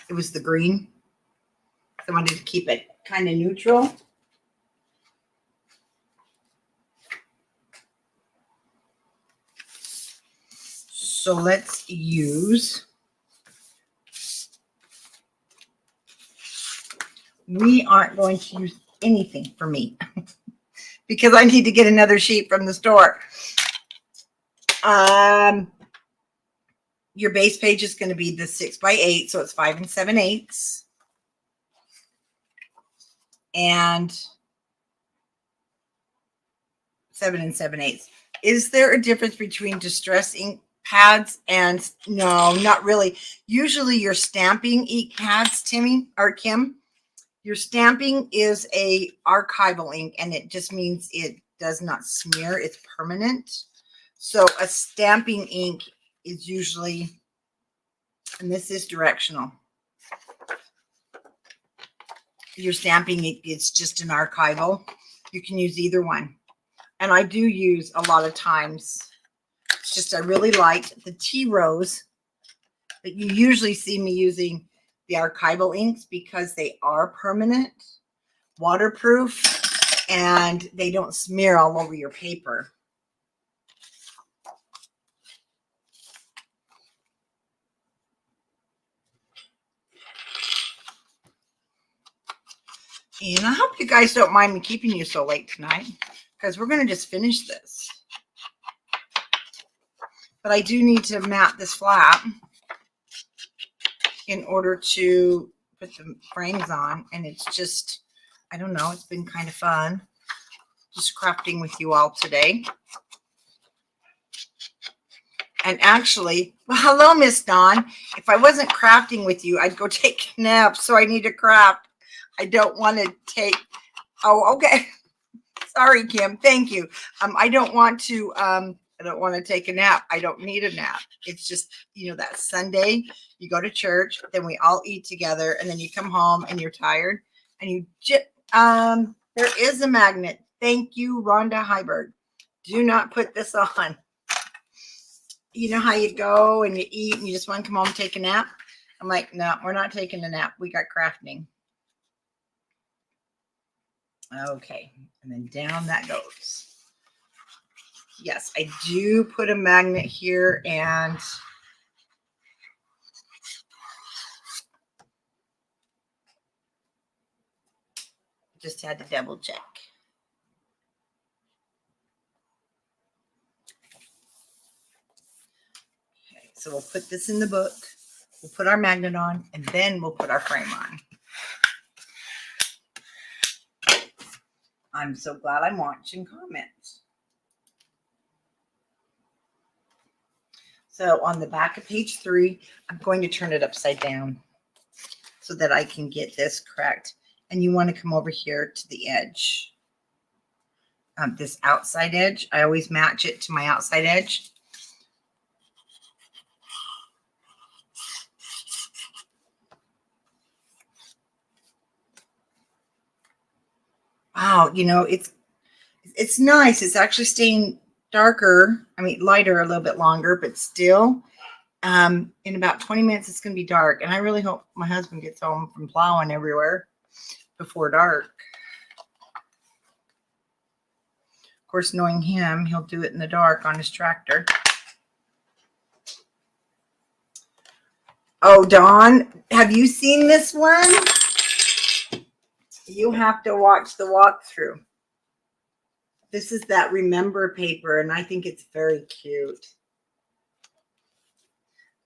it was the green. I wanted to keep it kind of neutral. So let's use, we aren't going to use anything for me because I need to get another sheet from the store. Your base page is going to be the 6 by 8, so it's 5 7/8. And 7 7/8. Is there a difference between distress ink pads and, no, not really. Usually your stamping ink pads, Timmy or Kim, your stamping is a archival ink, and it just means it does not smear. It's permanent. So a stamping ink is usually, and this is directional. Your stamping ink is just an archival. You can use either one. And I do use a lot of times, it's just I really like the tea rose, but you usually see me using the archival inks because they are permanent, waterproof, and they don't smear all over your paper. And I hope you guys don't mind me keeping you so late tonight, because we're going to just finish this. But I do need to mat this flat in order to put the frames on. And it's just, I don't know, it's been kind of fun just crafting with you all today. And actually, well, hello, Miss Dawn. If I wasn't crafting with you, I'd go take a nap. So I need to craft. I don't want to take, oh, okay. Sorry, Kim. Thank you. I don't want to take a nap. I don't need a nap. It's just, you know, that Sunday you go to church, then we all eat together, and then you come home and you're tired, and you just, there is a magnet. Thank you, Rhonda Heiberg. Do not put this on. You know how you go and you eat and you just want to come home and take a nap? I'm like, no, we're not taking a nap. We got crafting. Okay, and then down that goes. Yes, I do put a magnet here, and Just had to double check. Okay, so we'll put this in the book. We'll put our magnet on, and then we'll put our frame on. I'm so glad I'm watching comments. So on the back of page 3, I'm going to turn it upside down so that I can get this correct. And you want to come over here to the edge. This outside edge, I always match it to my outside edge. Wow, you know, it's nice. It's actually staying darker. I mean, lighter a little bit longer, but still, in about 20 minutes, it's going to be dark. And I really hope my husband gets home from plowing everywhere before dark. Of course, knowing him, he'll do it in the dark on his tractor. Oh, Dawn, have you seen this one? You have to watch the walkthrough. This is that Remember paper, and I think it's very cute.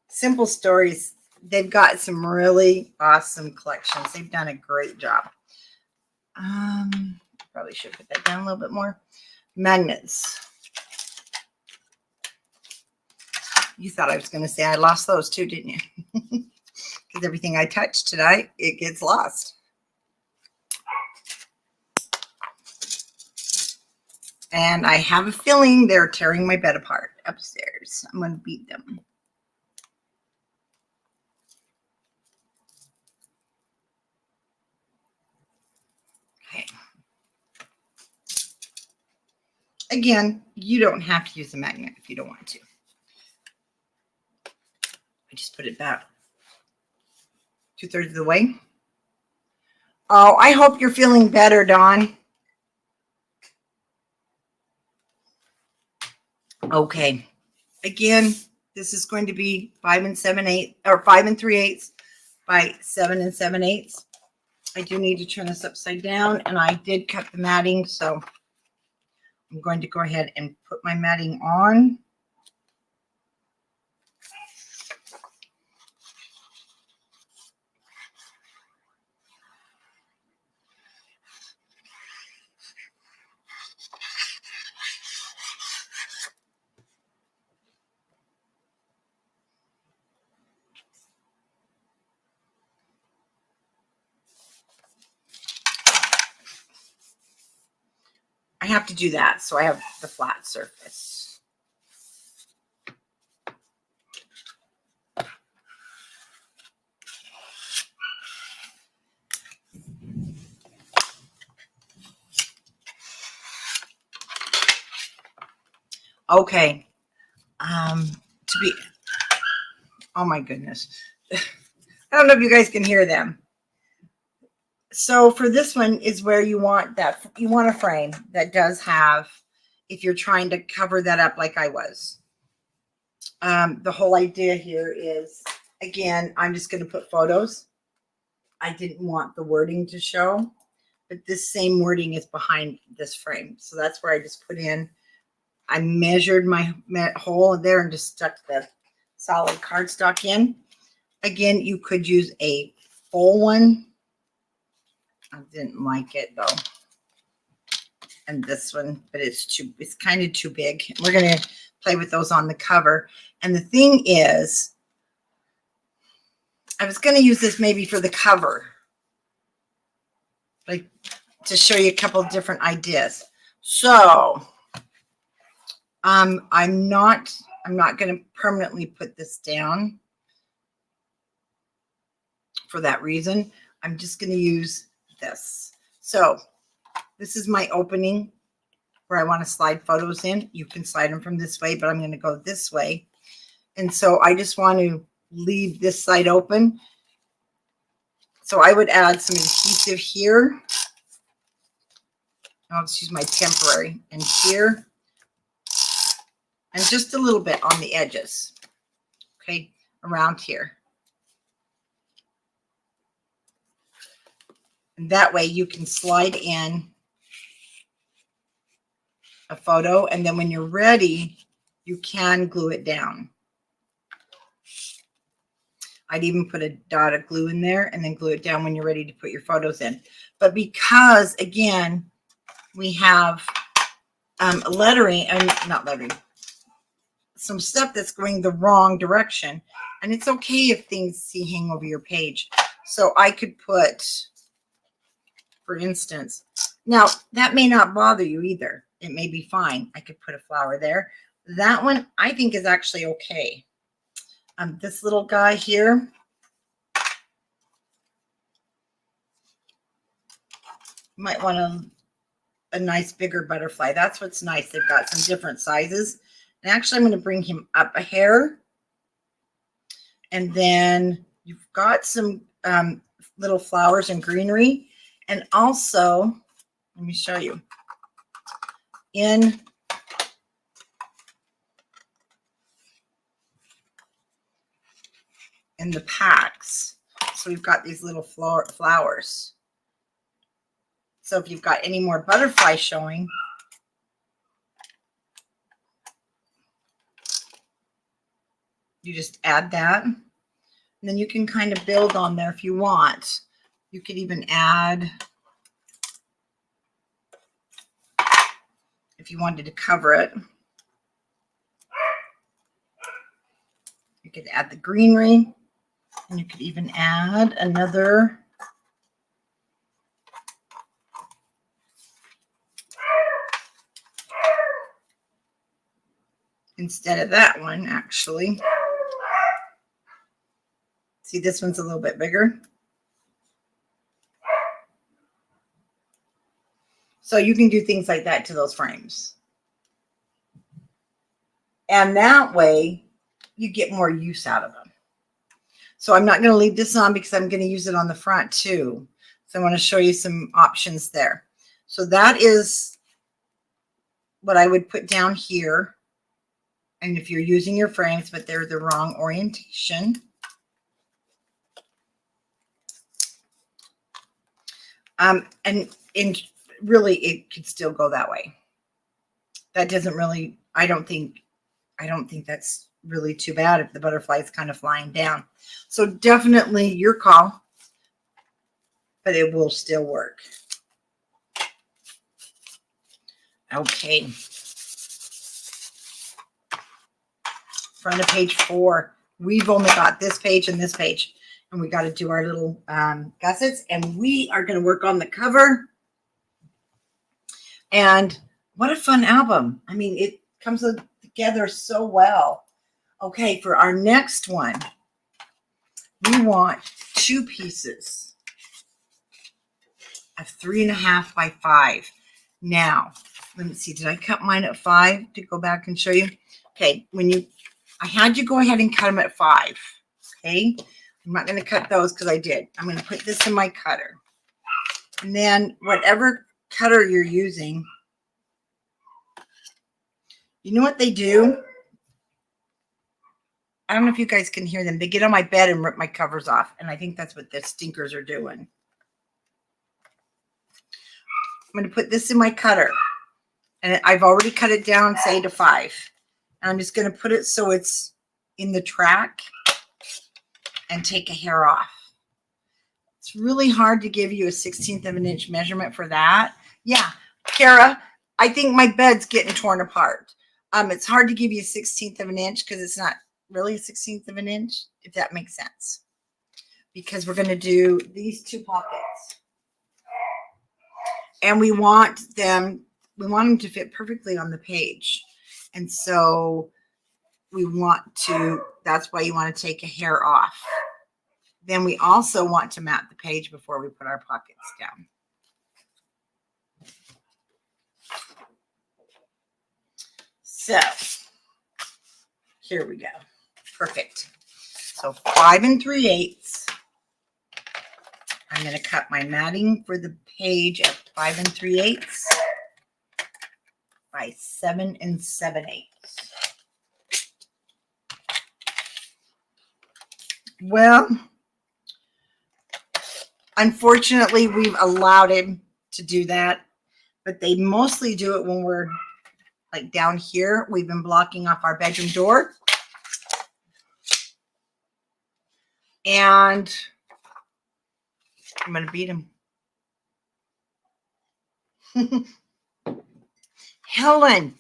Simple Stories, they've got some really awesome collections. They've done a great job. Probably should put that down a little bit more. Magnets. You thought I was going to say I lost those too, didn't you? Because everything I touch tonight, it gets lost. And I have a feeling they're tearing my bed apart upstairs. I'm going to beat them. Okay. Again, you don't have to use a magnet if you don't want to. I just put it back 2/3 of the way. Oh, I hope you're feeling better, Dawn. Okay. Again, this is going to be 5 7/8 or 5 3/8 by 7 7/8. I do need to turn this upside down, and I did cut the matting, so I'm going to go ahead and put my matting on. I have to do that so I have the flat surface. Okay. Oh my goodness. I don't know if you guys can hear them. So for this one is where you want a frame that does have, if you're trying to cover that up like I was. The whole idea here is, again, I'm just going to put photos. I didn't want the wording to show, but this same wording is behind this frame. So that's where I just put in, I measured my hole there and just stuck the solid cardstock in. Again, you could use a full one. I didn't like it though. And this one, but it's kind of too big. We're going to play with those on the cover. And the thing is, I was going to use this maybe for the cover, like to show you a couple of different ideas. So I'm not going to permanently put this down for that reason. I'm just going to use this. So this is my opening where I want to slide photos in. You can slide them from this way, but I'm going to go this way. And so I just want to leave this side open. So I would add some adhesive here. I'll just use my temporary and here. And just a little bit on the edges. Okay, around here. And that way you can slide in a photo, and then when you're ready, you can glue it down. I'd even put a dot of glue in there and then glue it down when you're ready to put your photos in. But because, again, we have lettering, and not lettering, some stuff that's going the wrong direction, and it's okay if things hang over your page. So I could put, for instance, now that may not bother you either. It may be fine. I could put a flower there. That one I think is actually okay. This little guy here, you might want a nice bigger butterfly. That's what's nice. They've got some different sizes. And actually, I'm going to bring him up a hair. And then you've got some little flowers and greenery. And also, let me show you. In the packs, so we've got these little flowers. So if you've got any more butterflies showing, you just add that. And then you can kind of build on there if you want. You could even add, if you wanted to cover it, you could add the greenery, and you could even add another instead of that one, actually. See, this one's a little bit bigger. So you can do things like that to those frames. And that way you get more use out of them. So I'm not going to leave this on because I'm going to use it on the front too. So I want to show you some options there. So that is what I would put down here. And if you're using your frames, but they're the wrong orientation. And really, it could still go that way. That doesn't really, I don't think that's really too bad if the butterfly is kind of flying down. So definitely your call, but it will still work. Okay. Front of page 4. We've only got this page and this page, and we got to do our little gussets, and we are going to work on the cover. And what a fun album. I mean, it comes together so well. Okay, for our next one, we want 2 pieces of 3.5 by 5. Now, let me see. Did I cut mine at 5 to go back and show you? Okay, I had you go ahead and cut them at 5. Okay, I'm not going to cut those because I did. I'm going to put this in my cutter. And then whatever cutter you're using, you know what they do? I don't know if you guys can hear them. They get on my bed and rip my covers off. And I think that's what the stinkers are doing. I'm going to put this in my cutter. And I've already cut it down, say, to 5. And I'm just going to put it so it's in the track and take a hair off. It's really hard to give you a 1/16 of an inch measurement for that. Yeah, Kara, I think my bed's getting torn apart. It's hard to give you a 1/16 of an inch because it's not really a 1/16 of an inch, if that makes sense. Because we're going to do these 2 pockets. And we want them to fit perfectly on the page. And so that's why you want to take a hair off. Then we also want to mat the page before we put our pockets down. So here we go. Perfect. So 5 3/8. I'm going to cut my matting for the page at 5 3/8 by 7 7/8. Well, Unfortunately, we've allowed him to do that, but they mostly do it when we're like down here. We've been blocking off our bedroom door. And I'm going to beat him. Helen,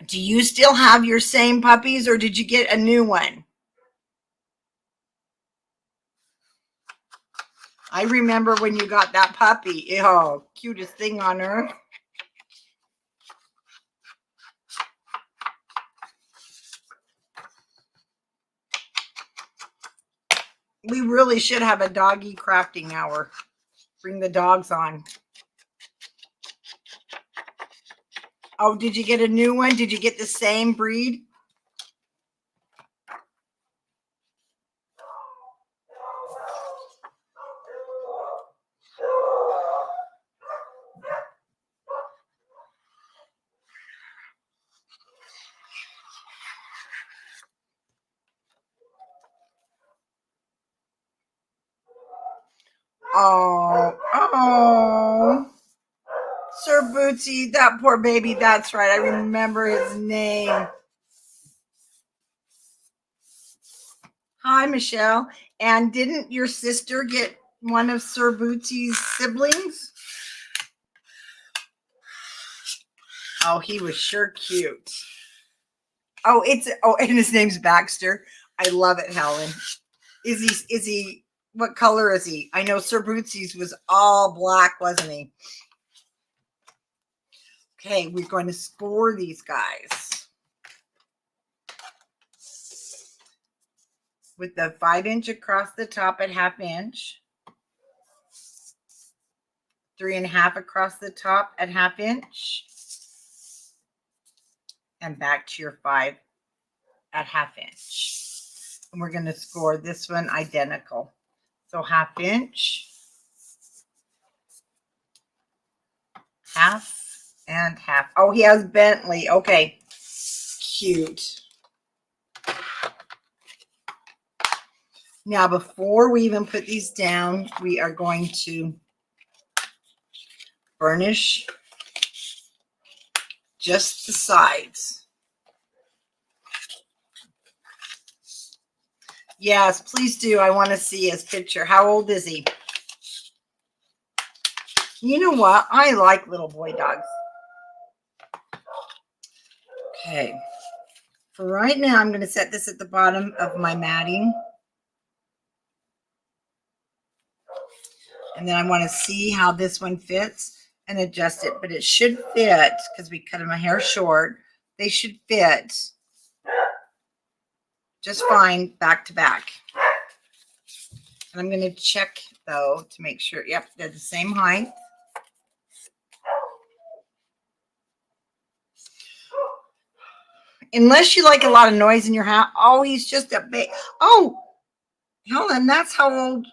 do you still have your same puppies or did you get a new one? I remember when you got that puppy. Oh, cutest thing on earth. We really should have a doggy crafting hour. Bring the dogs on. Oh, did you get a new one? Did you get the same breed? Oh. Sir Bootsy, that poor baby. That's right. I remember his name. Hi, Michelle. And didn't your sister get one of Sir Bootsy's siblings? Oh, he was sure cute. Oh, and his name's Baxter. I love it, Helen. Is he what color is he? I know Sir Bootsy's was all black, wasn't he? Okay, we're going to score these guys with the 5-inch across the top at 1/2 inch, 3.5 across the top at 1/2 inch, and back to your 5 at 1/2 inch. And we're going to score this one identical. So 1/2 inch, 1/2, and 1/2. Oh, he has Bentley. Okay. Cute. Now, before we even put these down, we are going to burnish just the sides. Yes, please do. I want to see his picture. How old is he? You know what? I like little boy dogs. Okay. For right now, I'm going to set this at the bottom of my matting. And then I want to see how this one fits and adjust it. But it should fit because we cut my hair short. They should fit just fine back to back. And I'm going to check, though, to make sure. Yep, they're the same height. Unless you like a lot of noise in your house. Oh, he's just a big. Oh, Helen, that's how old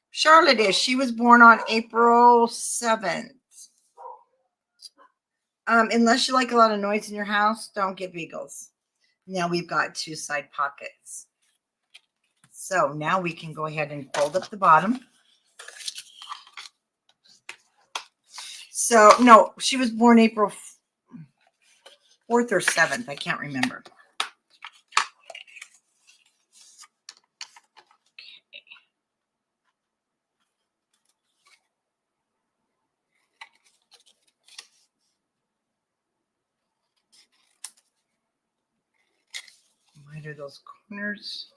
Charlotte is. She was born on April 7th. Unless you like a lot of noise in your house, don't get beagles. Now we've got 2 side pockets. So now we can go ahead and fold up the bottom. So, no, she was born April 4th or 7th. I can't remember. Miter those corners.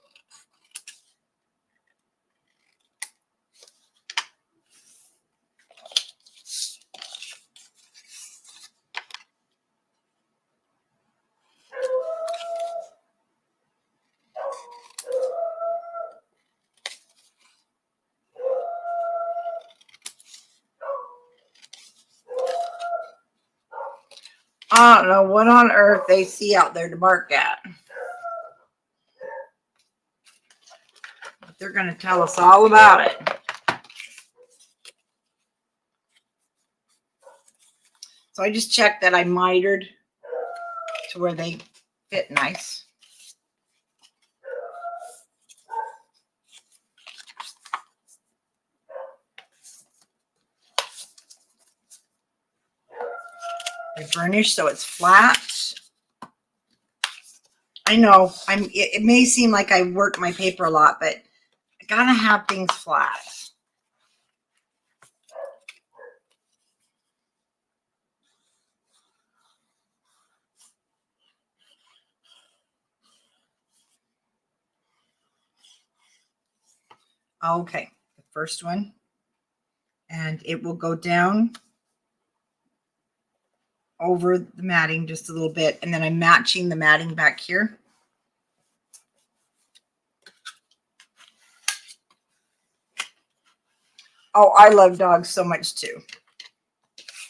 I don't know what on earth they see out there to bark at. But they're going to tell us all about it. So I just checked that I mitered to where they fit nice. I burnish so it's flat. I know it may seem like I work my paper a lot, but I gotta have things flat. Okay, the first one, and it will go down over the matting just a little bit, and then I'm matching the matting back here. Oh, I love dogs so much too.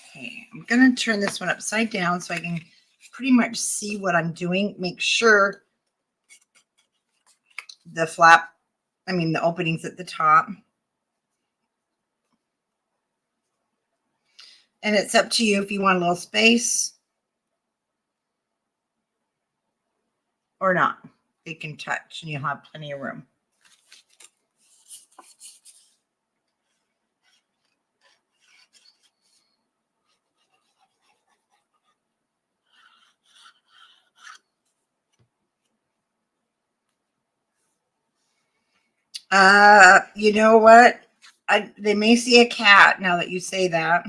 Okay, I'm gonna turn this one upside down so I can pretty much see what I'm doing. Make sure the the opening's at the top. And it's up to you if you want a little space or not. They can touch and you'll have plenty of room. You know what? They may see a cat now that you say that.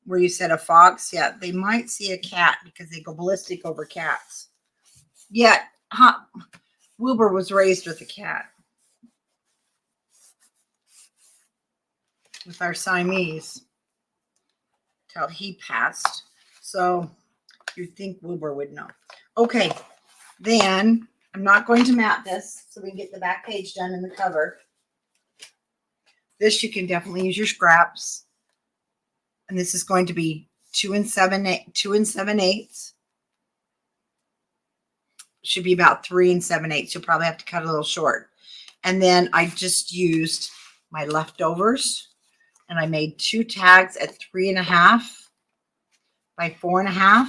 Where you said a fox, yeah, they might see a cat because they go ballistic over cats. Yet, Wilbur was raised with a cat. With our Siamese. Till he passed. So, you'd think Wilbur would know. Okay, then I'm not going to mat this so we can get the back page done in the cover. This you can definitely use your scraps. And this is going to be 2 7/8. Should be about 3 7/8. You'll probably have to cut a little short. And then I just used my leftovers and I made 2 tags at 3.5 by 4.5.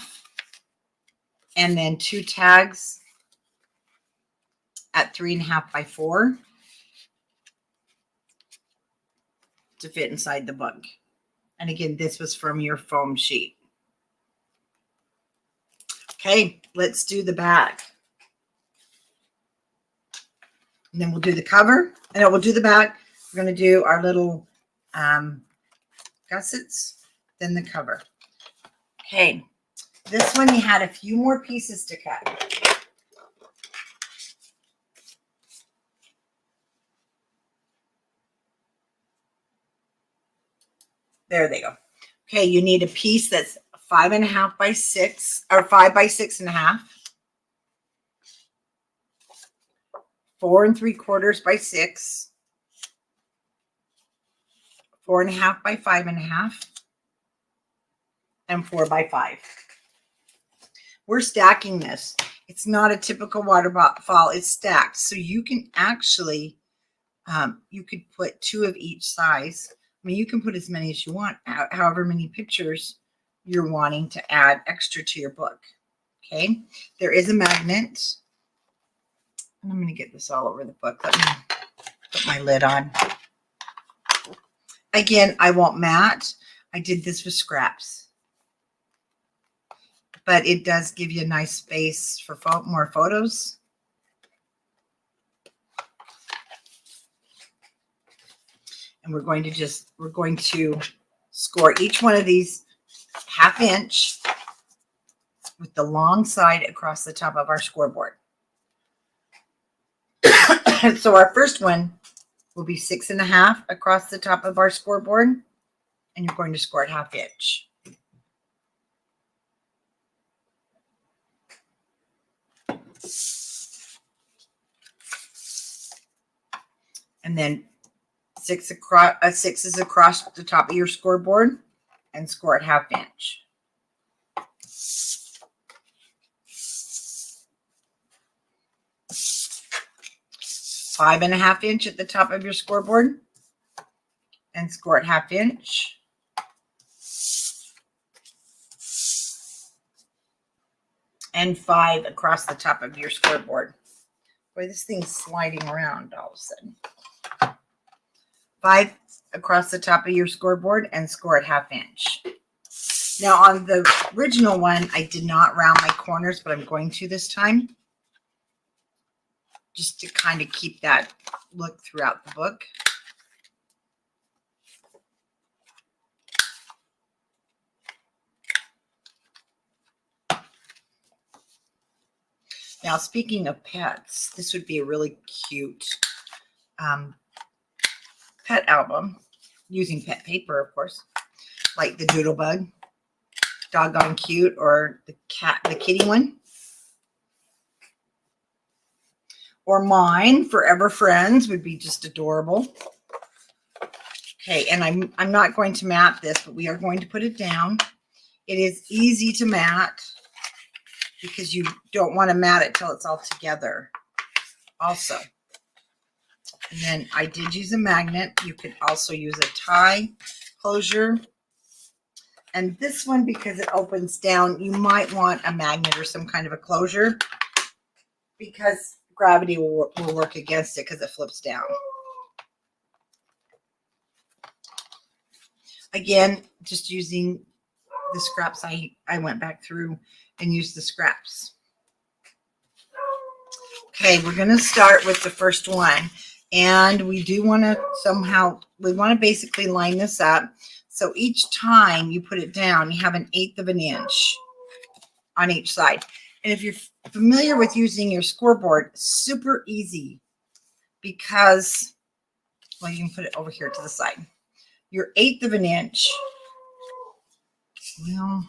And then 2 tags at 3.5 by 4 to fit inside the book. And again, this was from your foam sheet. Okay, let's do the back. And then we'll do the cover, and we'll do the back. We're going to do our little gussets, then the cover. Okay, this one you had a few more pieces to cut. There they go. Okay, you need a piece that's 5.5 by 6 or 5 by 6.5. 4 3/4 by 6. 4.5 by 5.5. And 4 by 5. We're stacking this. It's not a typical waterfall. It's stacked. So you can actually, you could put 2 of each size. I mean, you can put as many as you want, however many pictures you're wanting to add extra to your book. Okay. There is a magnet. And I'm going to get this all over the book. Let me put my lid on. Again, I won't mat. I did this with scraps. But it does give you a nice space for more photos. And we're going to score each one of these 1/2 inch with the long side across the top of our scoreboard. So our first one will be 6.5 across the top of our scoreboard, and you're going to score it 1/2 inch. And then 6 is across the top of your scoreboard, and score it 1/2 inch. Five and a 1/2 inch at the top of your scoreboard, and score it 1/2 inch. And 5 across the top of your scoreboard. Boy, this thing's sliding around all of a sudden. 5 across the top of your scoreboard and score it 1/2 inch. Now on the original one, I did not round my corners, but I'm going to this time. Just to kind of keep that look throughout the book. Now, speaking of pets, this would be a really cute pet album using pet paper, of course, like the Doodlebug, Doggone Cute, or the kitty one. Or mine, Forever Friends, would be just adorable. Okay, and I'm not going to mat this, but we are going to put it down. It is easy to mat because you don't want to mat it till it's all together also. And then I did use a magnet. You could also use a tie closure. And this one, because it opens down, you might want a magnet or some kind of a closure because gravity will work against it because it flips down. Again, just using the scraps. I went back through and used the scraps. Okay, we're going to start with the first one. And we do want to we want to basically line this up. So each time you put it down, you have 1/8 of an inch on each side. And if you're familiar with using your scoreboard, super easy because, well, you can put it over here to the side. Your 1/8 of an inch, well,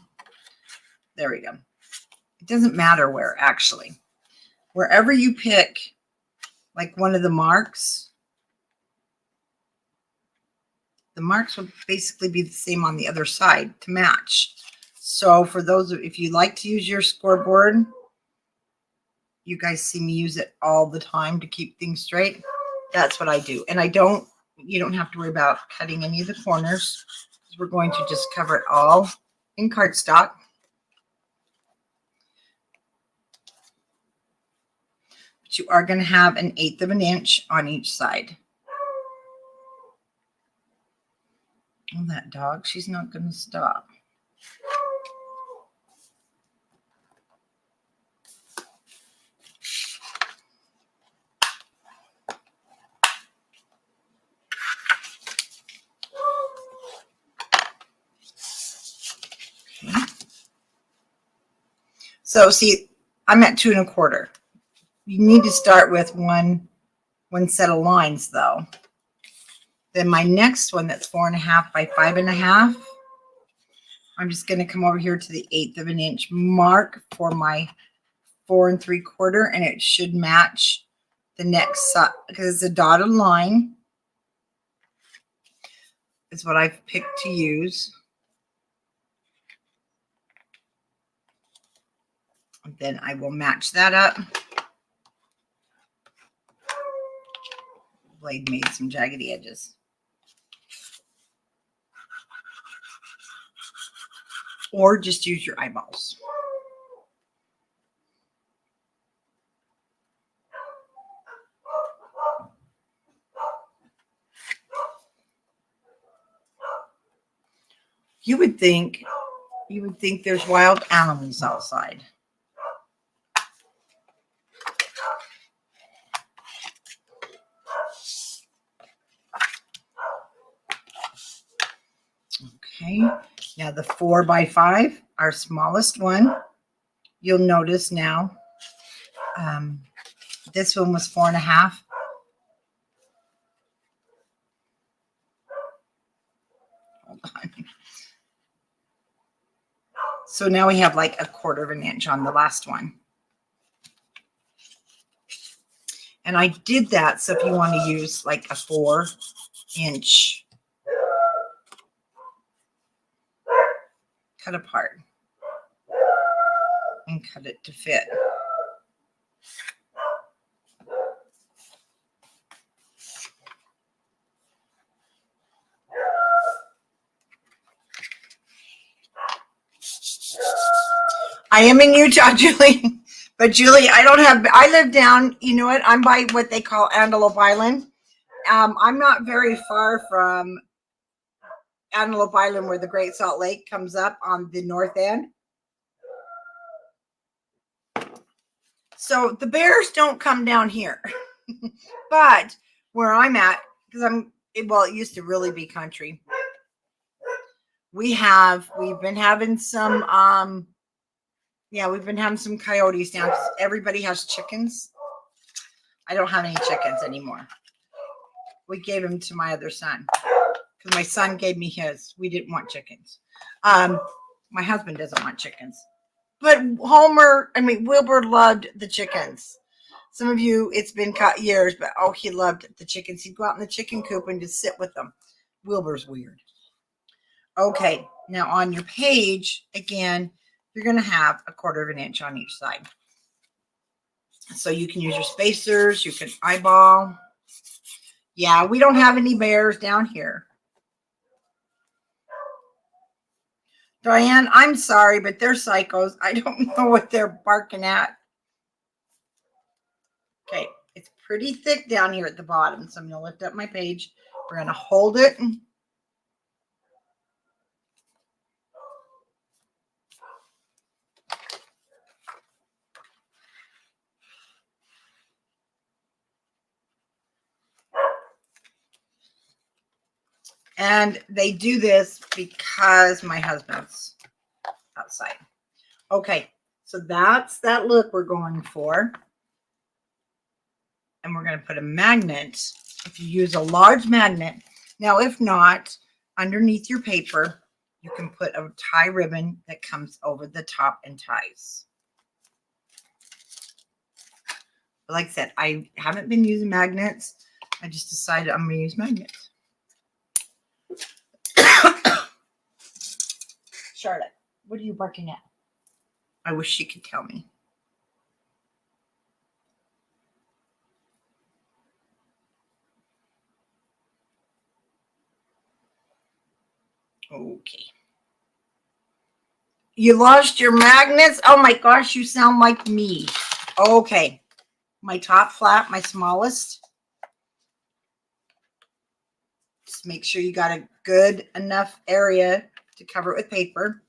there we go. It doesn't matter where, actually. Wherever you pick, like one of the marks will basically be the same on the other side to match. So for those, if you like to use your scoreboard, you guys see me use it all the time to keep things straight. That's what I do. And you don't have to worry about cutting any of the corners because we're going to just cover it all in cardstock. But you are going to have 1/8 of an inch on each side. Oh, that dog, she's not going to stop. Okay. So see, I'm at 2 1/4. You need to start with one set of lines though. Then my next one that's 4 1/2 by 5 1/2, I'm just going to come over here to the 1/8 of an inch mark for my 4 3/4, and it should match the next side because it's a dotted line. Is what I've picked to use. And then I will match that up. Blade made some jaggedy edges. Or just use your eyeballs. You would think there's wild animals outside. Okay, now the 4 by 5, our smallest one. You'll notice now, this one was 4 1/2. Hold on. So now we have like 1/4 of an inch on the last one. And I did that so if you want to use like a 4 inch cut apart and cut it to fit. I am in Utah, Julie. But Julie, I live down, you know what? I'm by what they call Antelope Island. I'm not very far from Antelope Island where the Great Salt Lake comes up on the north end. So the bears don't come down here. But where I'm at, because it used to really be country. We've been having some we've been having some coyotes down because everybody has chickens. I don't have any chickens anymore. We gave them to my other son because my son gave me his. We didn't want chickens. My husband doesn't want chickens. But Wilbur loved the chickens. Some of you, it's been years, but he loved the chickens. He'd go out in the chicken coop and just sit with them. Wilbur's weird. Okay, now on your page, again, you're going to have 1/4 inch on each side. So you can use your spacers, you can eyeball. Yeah, we don't have any bears down here. Diane, I'm sorry, but they're psychos. I don't know what they're barking at. Okay, it's pretty thick down here at the bottom. So I'm going to lift up my page. We're going to hold it. And they do this because my husband's outside. Okay, so that's that look we're going for. And we're going to put a magnet. If you use a large magnet. Now, if not, underneath your paper, you can put a tie ribbon that comes over the top and ties. But like I said, I haven't been using magnets. I just decided I'm going to use magnets. Charlotte, what are you barking at? I wish she could tell me. Okay. You lost your magnets? Oh my gosh, you sound like me. Okay. My top flap, my smallest. Just make sure you got a good enough area to cover it with paper.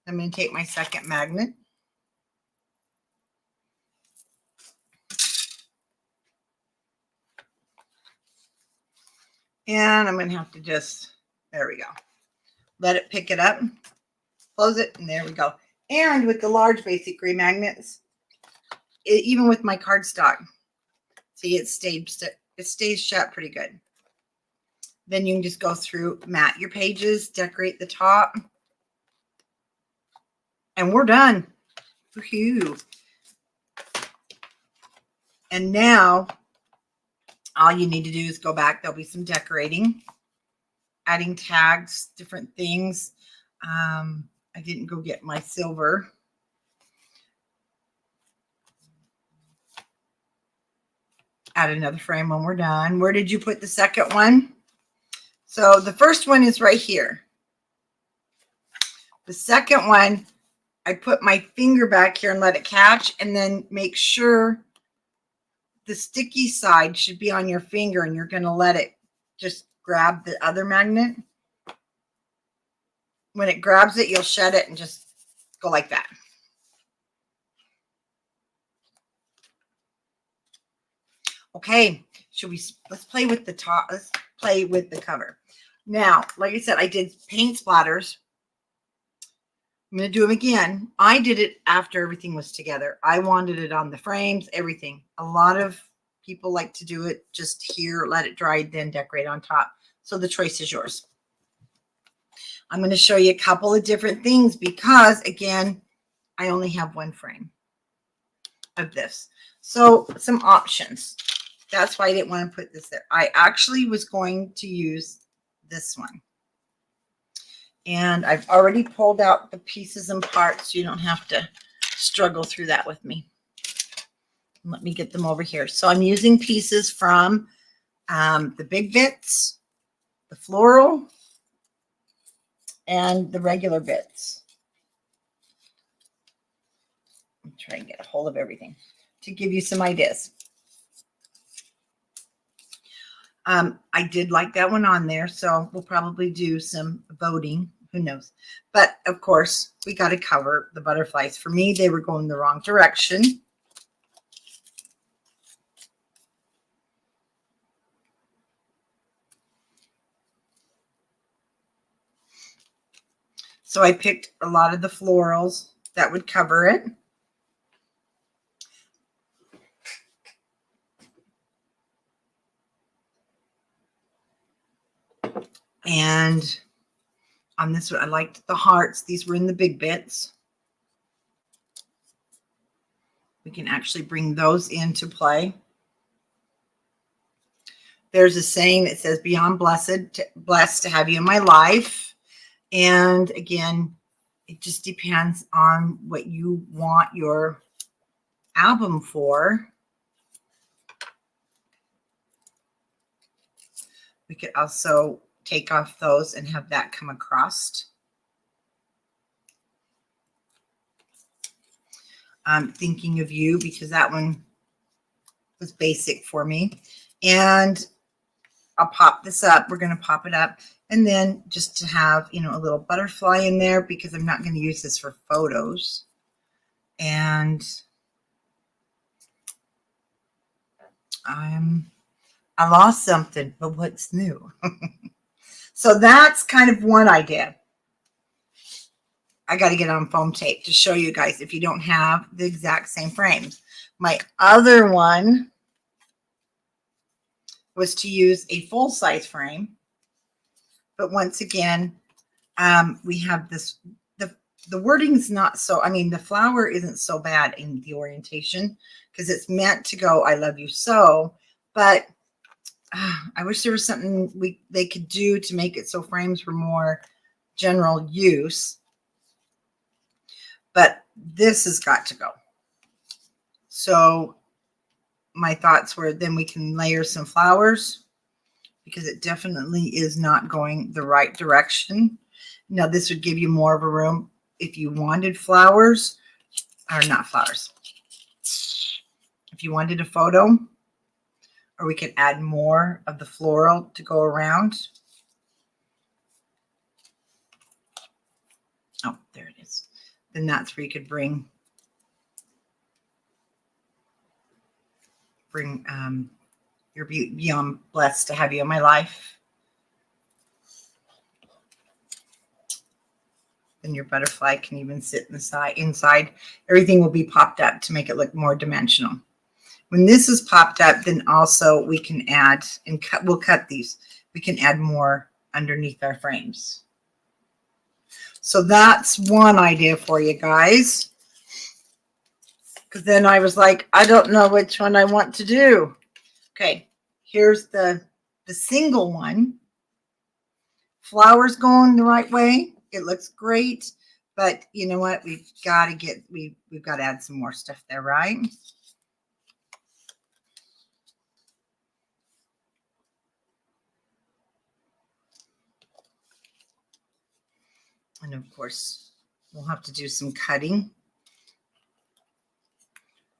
I'm going to take my second magnet. And I'm going to have to there we go. Let it pick it up. Close it, and there we go. And with the large basic gray magnets, even with my cardstock, see, it stays shut pretty good. Then you can just go through, mat your pages, decorate the top, and we're done. Woohoo! And now, all you need to do is go back. There'll be some decorating, adding tags, different things. I didn't go get my silver. Add another frame when we're done. Where did you put the second one? So the first one is right here. The second one, I put my finger back here and let it catch, and then make sure the sticky side should be on your finger, and you're going to let it just grab the other magnet. When it grabs it, you'll shed it and just go like that. Okay, let's play with the top. Let's play with the cover. Now, like I said, I did paint splatters. I'm going to do them again. I did it after everything was together. I wanted it on the frames, everything. A lot of people like to do it just here, let it dry, then decorate on top. So the choice is yours. I'm going to show you a couple of different things because, again, I only have one frame of this. So some options. That's why I didn't want to put this there. I actually was going to use this one. And I've already pulled out the pieces and parts, so you don't have to struggle through that with me. Let me get them over here. So I'm using pieces from the Big Bits, the Floral, and the regular bits. I'm trying to get a hold of everything to give you some ideas. I did like that one on there, so we'll probably do some voting. Who knows? But of course, we got to cover the butterflies. For me, they were going the wrong direction. So I picked a lot of the florals that would cover it. And on this one, I liked the hearts. These were in the big bits. We can actually bring those into play. There's a saying that says, beyond blessed to have you in my life. And again, it just depends on what you want your album for. We could also take off those and have that come across. I'm thinking of you because that one was basic for me. And I'll pop this up. We're going to pop it up. And then just to have, you know, a little butterfly in there because I'm not going to use this for photos. And I lost something, but what's new? So that's kind of one idea. I got to get on foam tape to show you guys if you don't have the exact same frames. My other one was to use a full-size frame. But once again, we have this, the wording's not so, I mean, the flower isn't so bad in the orientation because it's meant to go, I love you so, but I wish there was something they could do to make it so frames were more general use. But this has got to go. So my thoughts were then we can layer some flowers because it definitely is not going the right direction. Now this would give you more of a room if you wanted flowers, or not flowers. If you wanted a photo, or we could add more of the floral to go around. Oh, there it is. Then that's where you could bring you're beyond blessed to have you in my life. And your butterfly can even sit inside. Everything will be popped up to make it look more dimensional. When this is popped up, then also we can add and cut. We'll cut these. We can add more underneath our frames. So that's one idea for you guys. Because then I was like, I don't know which one I want to do. Okay, here's the single one. Flowers going the right way. It looks great, but you know what? We've got to add some more stuff there, right? And of course, we'll have to do some cutting.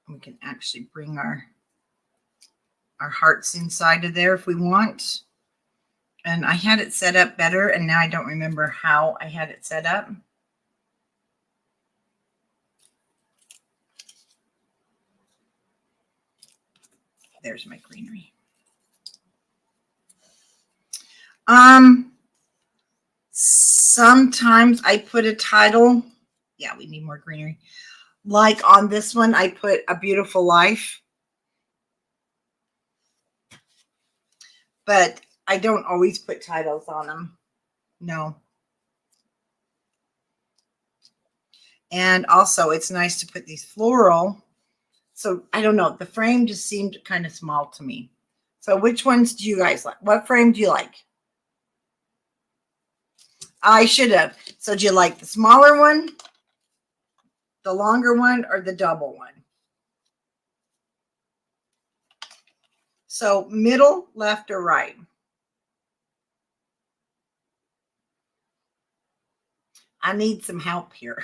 We can actually bring our hearts inside of there if we want. And I had it set up better, and now I don't remember how I had it set up. There's my greenery. Sometimes I put a title. Yeah, we need more greenery. Like on this one, I put A Beautiful Life. But I don't always put titles on them. No. And also, it's nice to put these floral. So, I don't know. The frame just seemed kind of small to me. So, which ones do you guys like? What frame do you like? I should have. So, do you like the smaller one, the longer one, or the double one? So, middle, left, or right? I need some help here.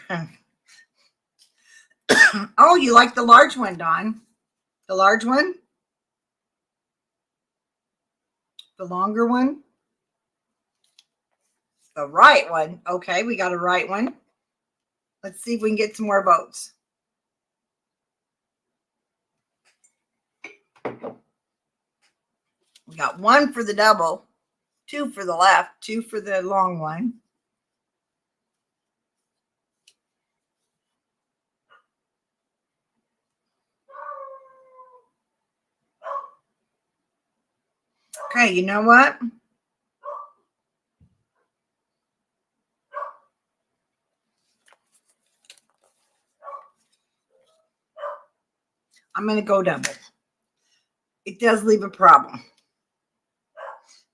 Oh, you like the large one, Dawn? The large one? The longer one? The right one. Okay, we got a right one. Let's see if we can get some more boats. We got one for the double, two for the left, two for the long one. Okay, you know what? I'm going to go double. It does leave a problem.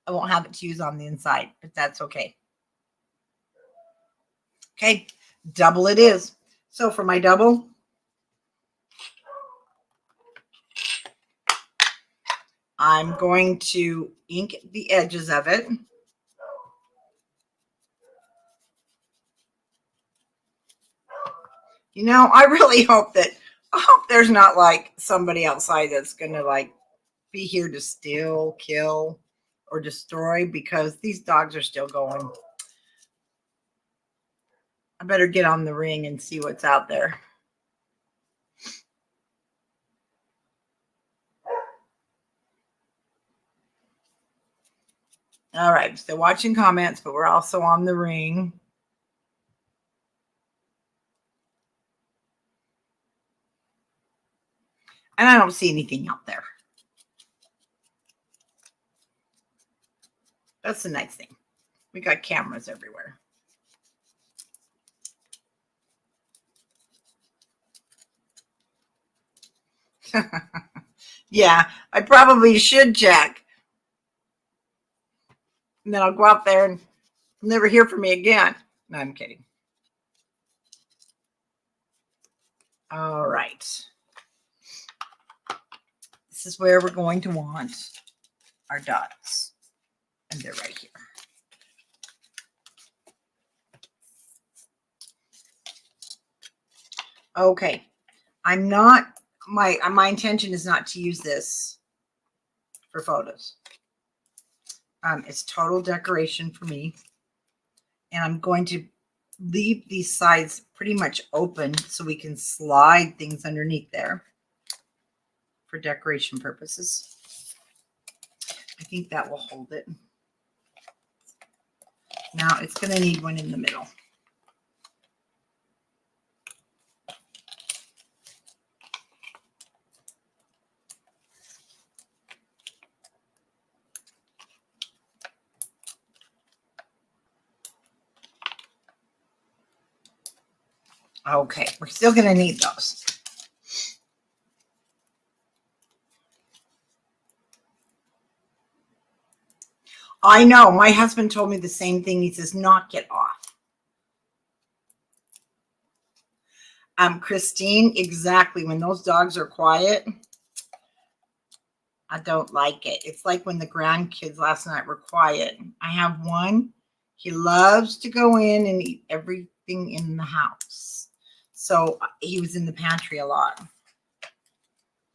I won't have it to use on the inside, but that's okay. Okay, double it is. So for my double, I'm going to ink the edges of it. You know, I really hope there's not like somebody outside that's going to like be here to steal, kill, or destroy, because these dogs are still going. I better get on the ring and see what's out there. All right, still watching comments, but we're also on the ring. And I don't see anything out there. That's the nice thing. We got cameras everywhere. Yeah, I probably should check. And then I'll go out there and never hear from me again. No, I'm kidding. All right. This is where we're going to want our dots. And they're right here. Okay. I'm not, my intention is not to use this for photos. It's total decoration for me. And I'm going to leave these sides pretty much open so we can slide things underneath there for decoration purposes. I think that will hold it. Now it's going to need one in the middle. Okay, we're still going to need those. I know, my husband told me the same thing. He says, knock it off. Christine, exactly. When those dogs are quiet, I don't like it. It's like when the grandkids last night were quiet. I have one. He loves to go in and eat everything in the house. So he was in the pantry a lot.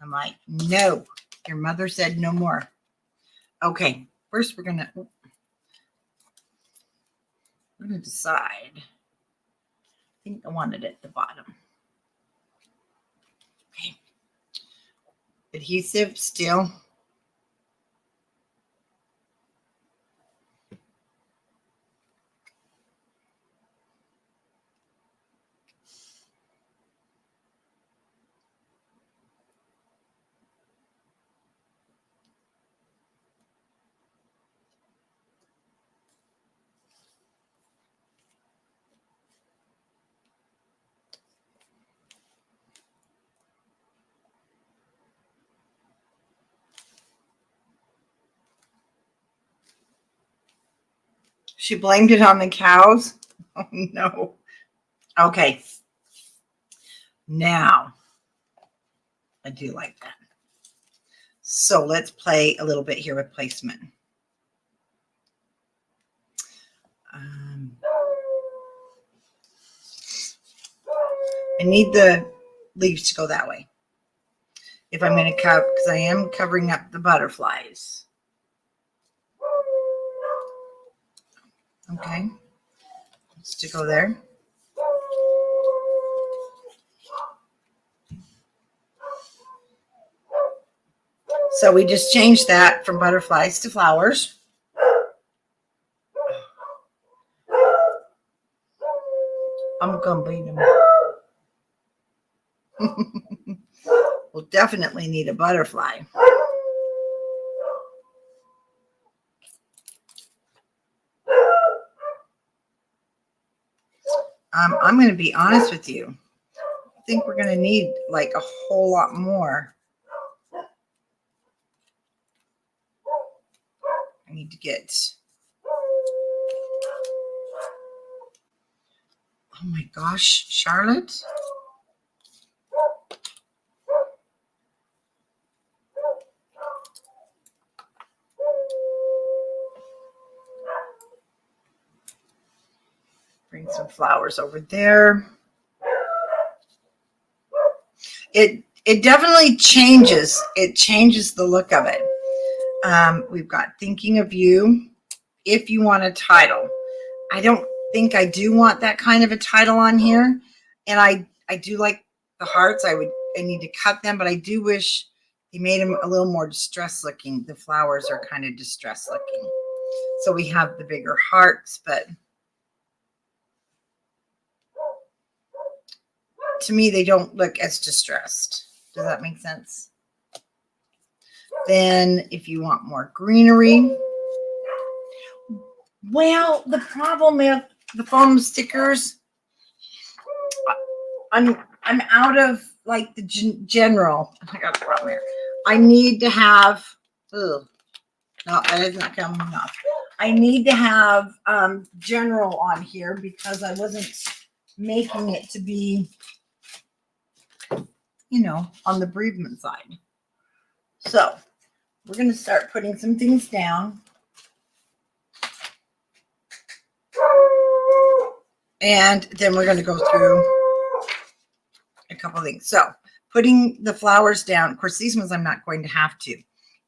I'm like, no, your mother said no more. Okay, first we're gonna decide. I think I want it at the bottom. Okay. Adhesive still. She blamed it on the cows. Oh, no. Okay. Now, I do like that. So let's play a little bit here with placement. I need the leaves to go that way. If I'm going to cover, because I am covering up the butterflies. Okay, just to go there. So we just changed that from butterflies to flowers. I'm gonna beat them. We'll definitely need a butterfly. I'm going to be honest with you. I think we're going to need like a whole lot more. I need to get. Oh my gosh, Charlotte. Bring some flowers over there. It definitely changes. It changes the look of it. We've got thinking of you. If you want a title, I don't think I do want that kind of a title on here. And I do like the hearts. I need to cut them, but I do wish they made them a little more distressed looking. The flowers are kind of distressed looking. So we have the bigger hearts, but to me, they don't look as distressed. Does that make sense? Then if you want more greenery, well, the problem with the foam stickers, I'm out of like the general. I got a problem here. I need to have, no, that isn't coming off. I need to have general on here because I wasn't making it to be, you know, on the bereavement side. So we're going to start putting some things down. And then we're going to go through a couple things. So putting the flowers down. Of course, these ones I'm not going to have to.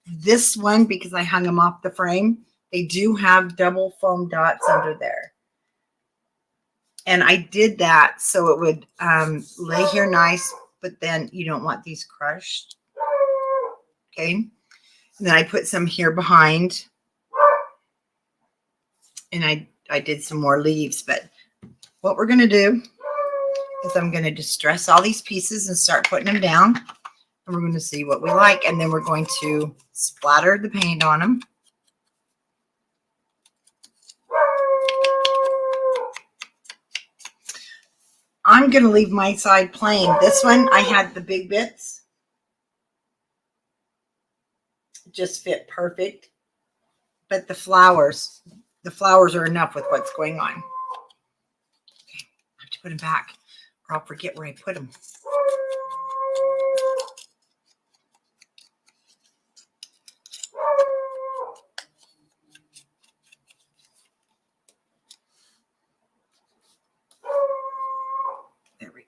This one, because I hung them off the frame, they do have double foam dots under there. And I did that so it would lay here nice, but then you don't want these crushed. Okay. And then I put some here behind. And I did some more leaves, but what we're going to do is I'm going to distress all these pieces and start putting them down. And we're going to see what we like. And then we're going to splatter the paint on them. I'm going to leave my side plain. This one, I had the big bits. It just fit perfect. But the flowers are enough with what's going on. Okay, I have to put them back or I'll forget where I put them. There we go.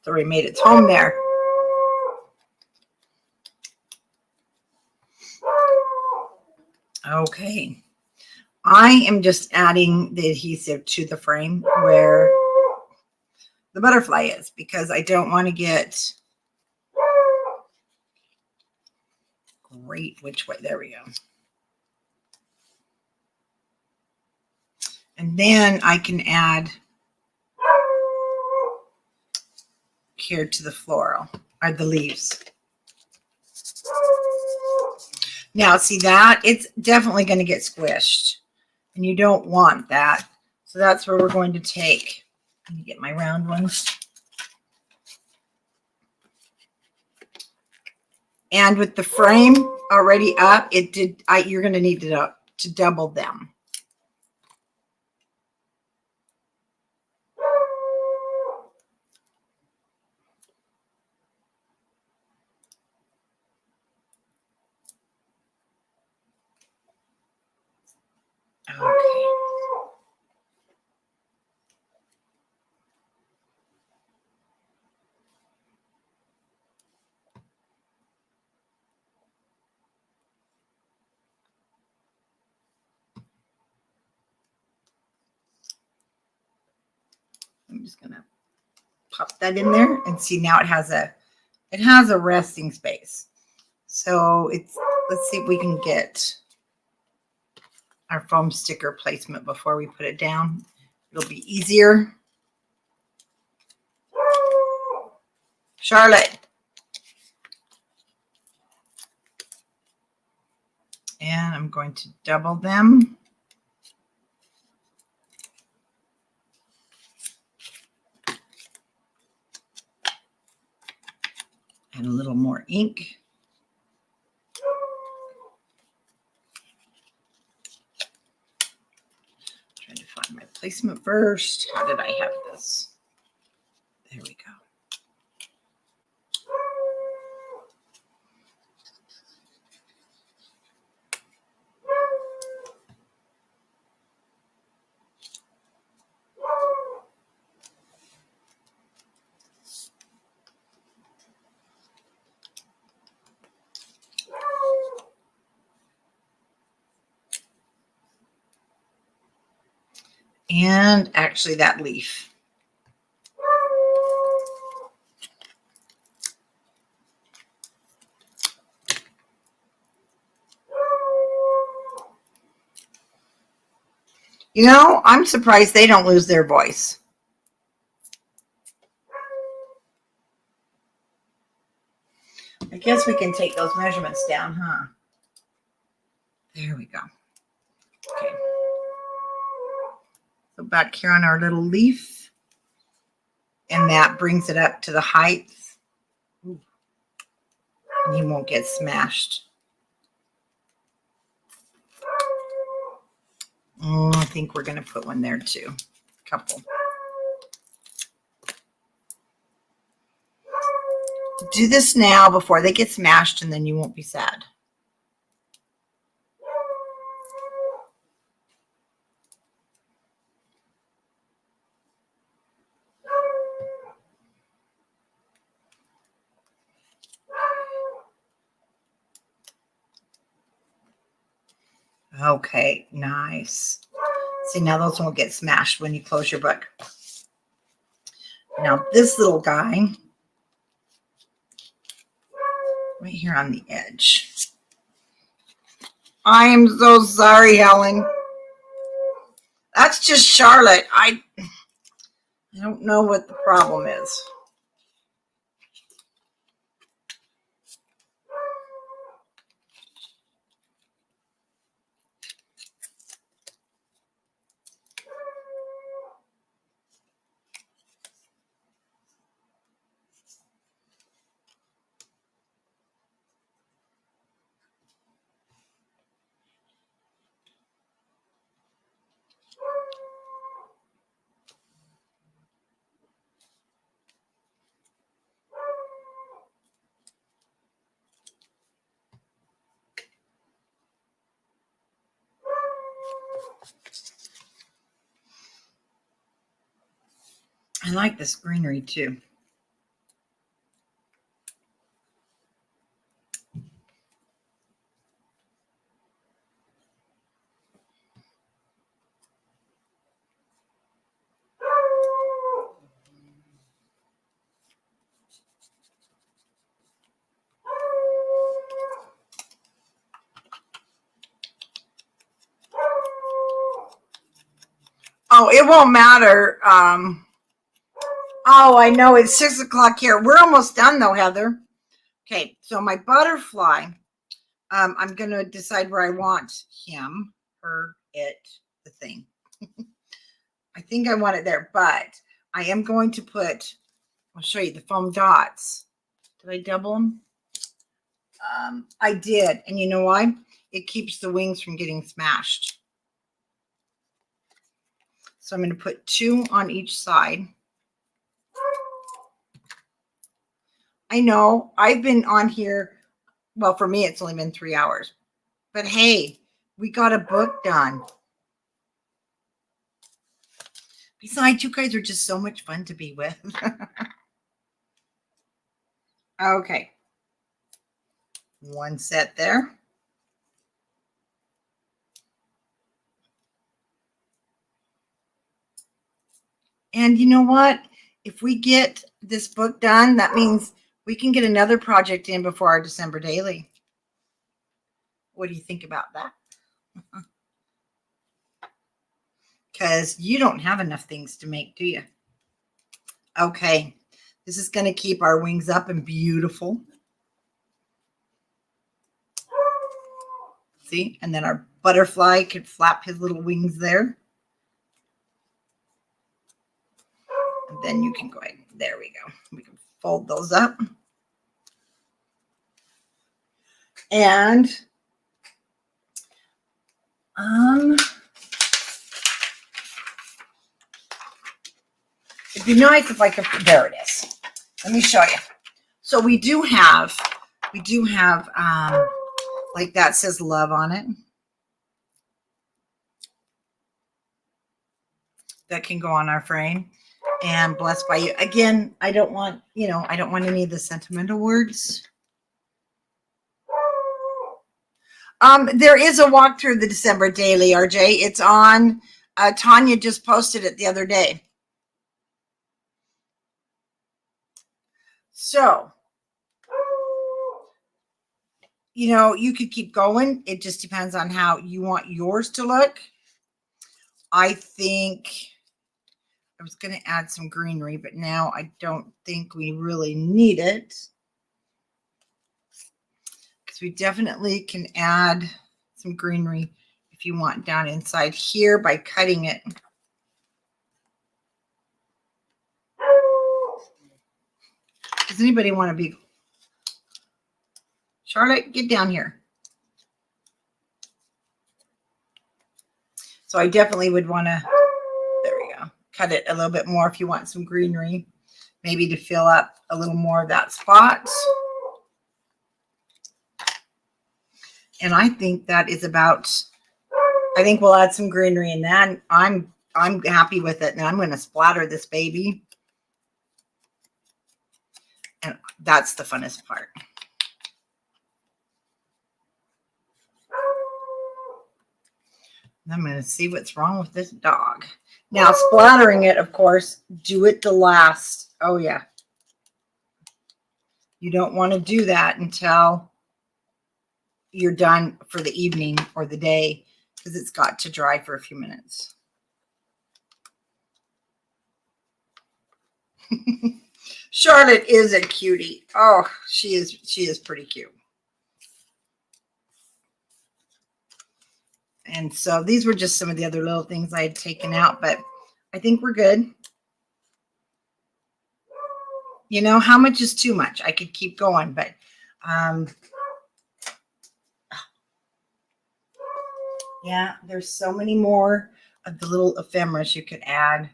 So we made its home there. Okay. I am just adding the adhesive to the frame where the butterfly is because I don't want to get great which way. There we go. And then I can add here to the floral or the leaves. Now, see that? It's definitely going to get squished. And you don't want that. So that's where we're going to take. Let me get my round ones. And with the frame already up, you're going to need to double them. I'm just gonna pop that in there and see now it has a resting space. So let's see if we can get our foam sticker placement before we put it down. It'll be easier. Charlotte. And I'm going to double them. And a little more ink. Trying to find my placement first. How did I have this? There we go. And actually that leaf. You know, I'm surprised they don't lose their voice. I guess we can take those measurements down, huh? There we go. Okay. So back here on our little leaf, and that brings it up to the height. Ooh. And you won't get smashed. Oh, I think we're going to put one there too. A couple. Do this now before they get smashed, and then you won't be sad. Okay, nice. See, now those won't get smashed when you close your book. Now this little guy, right here on the edge. I am so sorry, Helen. That's just Charlotte. I don't know what the problem is. I like this greenery too. Oh, it won't matter. Oh, I know. It's 6 o'clock here. We're almost done though, Heather. Okay, so my butterfly, I'm going to decide where I want him, her, it, the thing. I think I want it there, but I am going to put, I'll show you the foam dots. Did I double them? I did. And you know why? It keeps the wings from getting smashed. So I'm going to put 2 on each side. I know I've been on here. Well, for me, it's only been 3 hours. But hey, we got a book done. Besides, you guys are just so much fun to be with. Okay. 1 set there. And you know what? If we get this book done, that means we can get another project in before our December daily. What do you think about that? Because you don't have enough things to make, do you? Okay. This is going to keep our wings up and beautiful. See? And then our butterfly could flap his little wings there. And then you can go ahead. There we go. We can fold those up. And it'd be nice if I could, there it is. Let me show you. So we do have like that says love on it. That can go on our frame. And blessed by you. Again, I don't want any of the sentimental words. There is a walkthrough of the December daily, RJ. It's on. Tanya just posted it the other day. So, you could keep going. It just depends on how you want yours to look. I think I was going to add some greenery, but now I don't think we really need it. Because we definitely can add some greenery if you want down inside here by cutting it. Does anybody want to be? Charlotte, get down here. So I definitely would want to, there we go, cut it a little bit more if you want some greenery, maybe to fill up a little more of that spot. And I think that is about, I think we'll add some greenery in that. I'm happy with it. And I'm going to splatter this baby. And that's the funnest part. I'm going to see what's wrong with this dog. Now, splattering it, of course, do it the last. Oh, yeah. You don't want to do that until you're done for the evening or the day, because it's got to dry for a few minutes. Charlotte is a cutie. Oh, she is pretty cute. And so these were just some of the other little things I had taken out, but I think we're good. How much is too much? I could keep going, but yeah, there's so many more of the little ephemeras you could add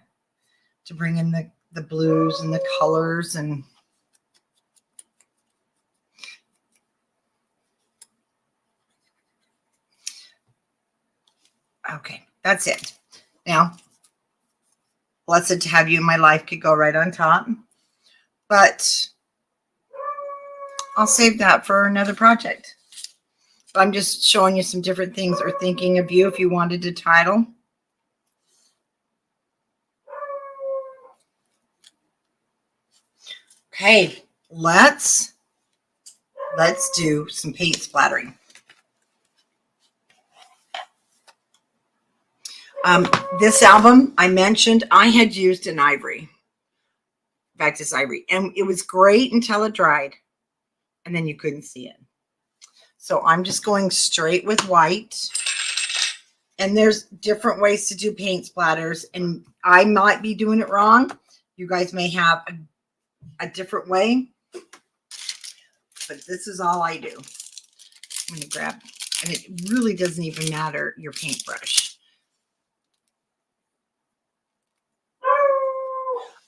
to bring in the blues and the colors. And okay, that's it. Now, blessed to have you in my life could go right on top, but I'll save that for another project. I'm just showing you some different things or thinking of you if you wanted to title. Okay, let's do some paint splattering. This album I mentioned, I had used an ivory. In fact, it's ivory. And it was great until it dried. And then you couldn't see it. So I'm just going straight with white. And there's different ways to do paint splatters. And I might be doing it wrong. You guys may have a different way. But this is all I do. I'm going to grab, and it really doesn't even matter your paintbrush.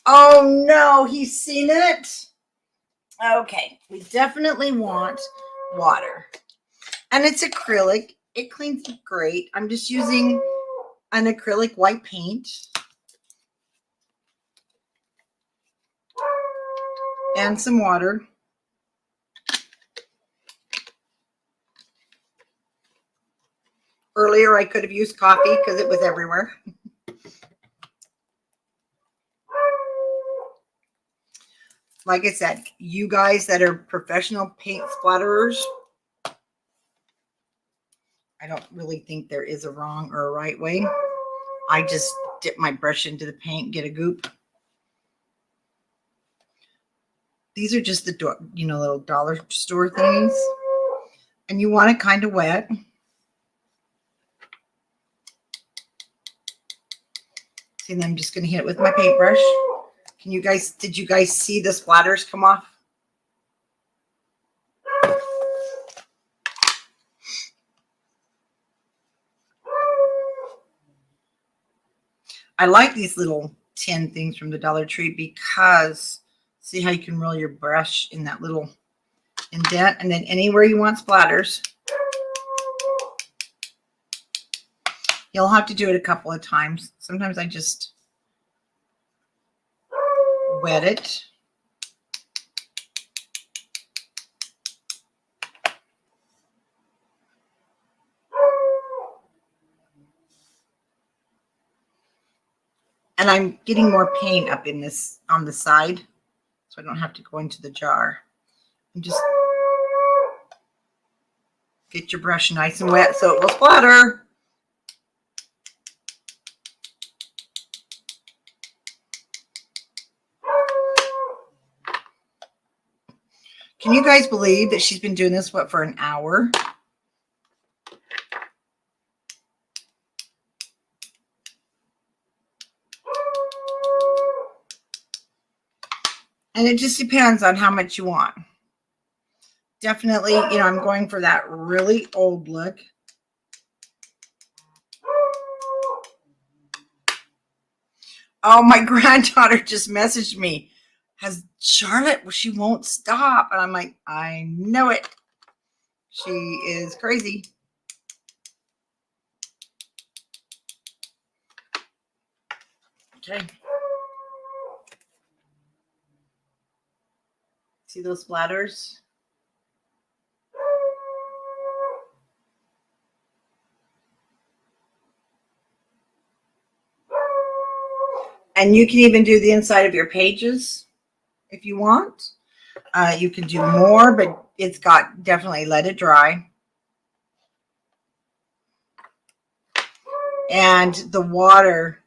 Oh no, he's seen it. Okay, we definitely want water. And it's acrylic. It cleans up great. I'm just using an acrylic white paint. And some water. Earlier, I could have used coffee because it was everywhere. like I said, you guys that are professional paint splatterers, I don't really think there is a wrong or a right way. I just dip my brush into the paint, get a goop. These are just the, little dollar store things. And you want it kind of wet. See, and I'm just going to hit it with my paintbrush. Did you guys see the splatters come off? I like these little tin things from the Dollar Tree because see how you can roll your brush in that little indent, and then anywhere you want splatters, you'll have to do it a couple of times. Sometimes I just wet it. And I'm getting more paint up in this on the side, so I don't have to go into the jar. And just get your brush nice and wet so it will splatter. Can you guys believe that she's been doing this, for an hour? And it just depends on how much you want. Definitely, I'm going for that really old look. Oh, my granddaughter just messaged me. Has Charlotte, she won't stop. And I'm like, I know it. She is crazy. Okay. See those splatters? And you can even do the inside of your pages if you want. You can do more, but it's got definitely let it dry. And the water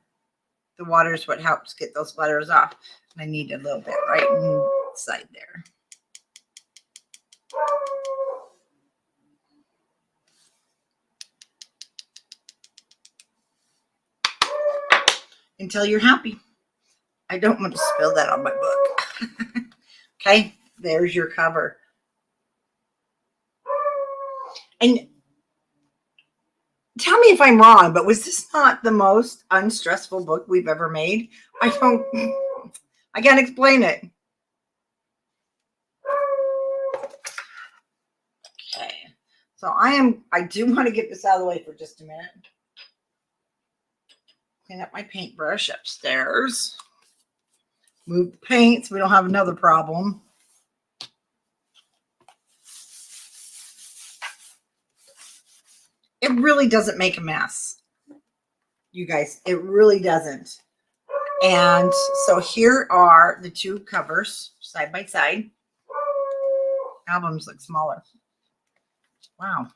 is what helps get those splatters off. And I need a little bit right inside there. Until you're happy. I don't want to spill that on my book. Okay, there's your cover. And tell me if I'm wrong, but was this not the most unstressful book we've ever made? I can't explain it. Okay, so I do want to get this out of the way for just a minute. Clean up my paintbrush upstairs. Move the paint so we don't have another problem. It really doesn't make a mess, you guys. It really doesn't. And so here are the two covers side by side. Albums look smaller. Wow.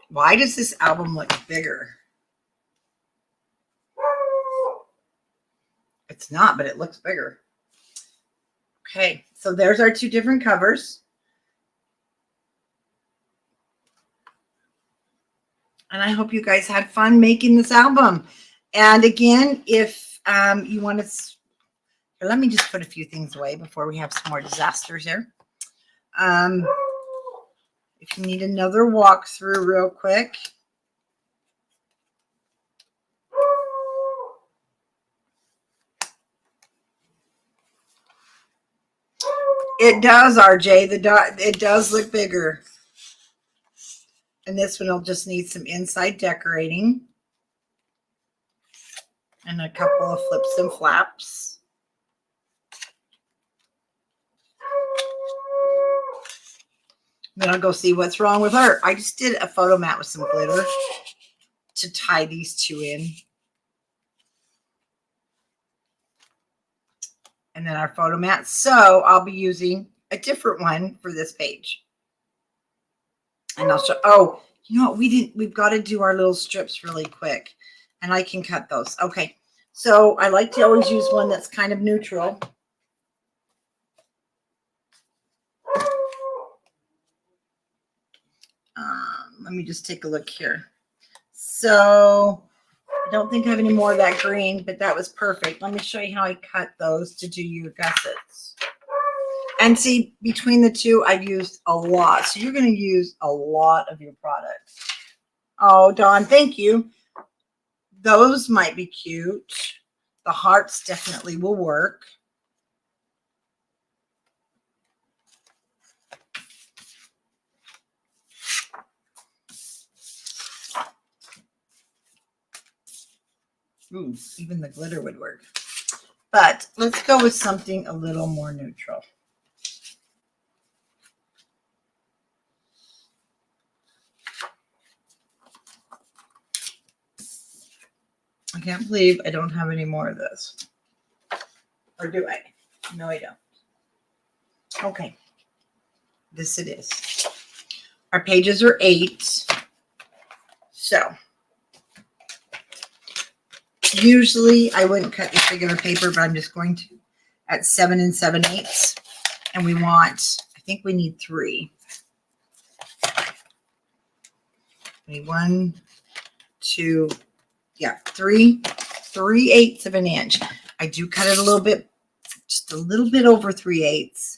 Why does this album look bigger? It's not, but it looks bigger. Okay, so there's our two different covers. And I hope you guys had fun making this album. And again, if you want to, let me just put a few things away before we have some more disasters here. If you need another walkthrough real quick. It does, RJ. It does look bigger. And this one will just need some inside decorating. And a couple of flips and flaps. Then I'll go see what's wrong with her. I just did a photo mat with some glitter. to tie these two in. And then our photo mat. So I'll be using a different one for this page. And I'll show, oh, you know what? We've got to do our little strips really quick. And I can cut those. Okay. So I like to always use one that's kind of neutral. Let me just take a look here. So I don't think I have any more of that green, but that was perfect. Let me show you how I cut those to do your gussets. And see, between the two, I've used a lot. So you're going to use a lot of your products. Oh, Dawn, thank you. Those might be cute. The hearts definitely will work. Ooh, even the glitter would work. But let's go with something a little more neutral. I can't believe I don't have any more of this. Or do I? No, I don't. Okay. This it is. Our pages are 8. So usually I wouldn't cut this regular paper, but I'm just going to at 7 7/8. And we want, I think we need 3. We need 1, 2, yeah, 3/8 of an inch. I do cut it a little bit, just a little bit over 3/8.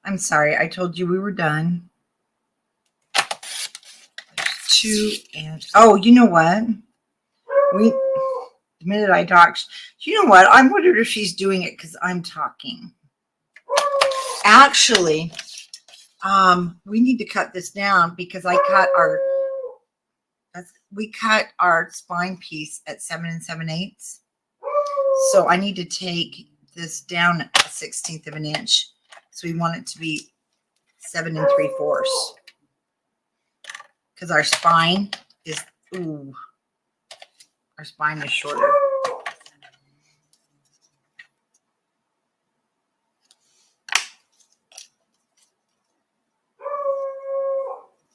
I'm sorry, I told you we were done. There's 2 and, oh, you know what? The minute I talked, you know what? I'm wondering if she's doing it because I'm talking. Actually, we need to cut this down because we cut our spine piece at 7 7/8. So I need to take this down a 1/16 of an inch. So we want it to be 7 3/4. Because our spine is, our spine is shorter.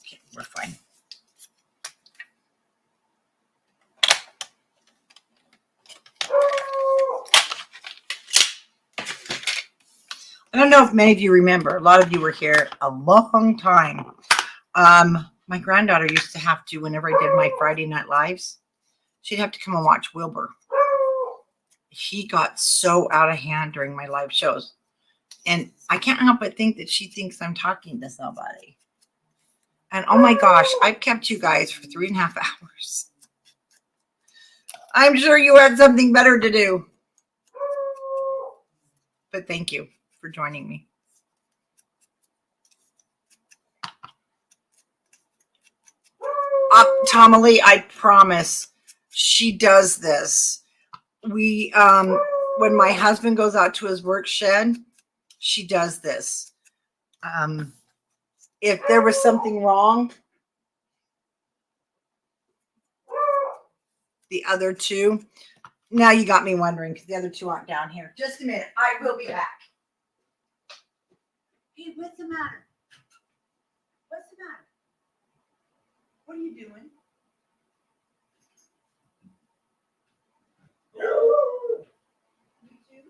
Okay, we're fine. I don't know if many of you remember. A lot of you were here a long time. My granddaughter used to have to, whenever I did my Friday night lives, she'd have to come and watch Wilbur. He got so out of hand during my live shows. And I can't help but think that she thinks I'm talking to somebody. And oh my gosh, I've kept you guys for 3.5 hours. I'm sure you had something better to do. But thank you for joining me. Tomalee, I promise she does this. We, when my husband goes out to his work shed, she does this. If there was something wrong, the other two, now you got me wondering because the other two aren't down here. Just a minute. I will be back. Hey, what's the matter? What's the matter? What are you doing? You too?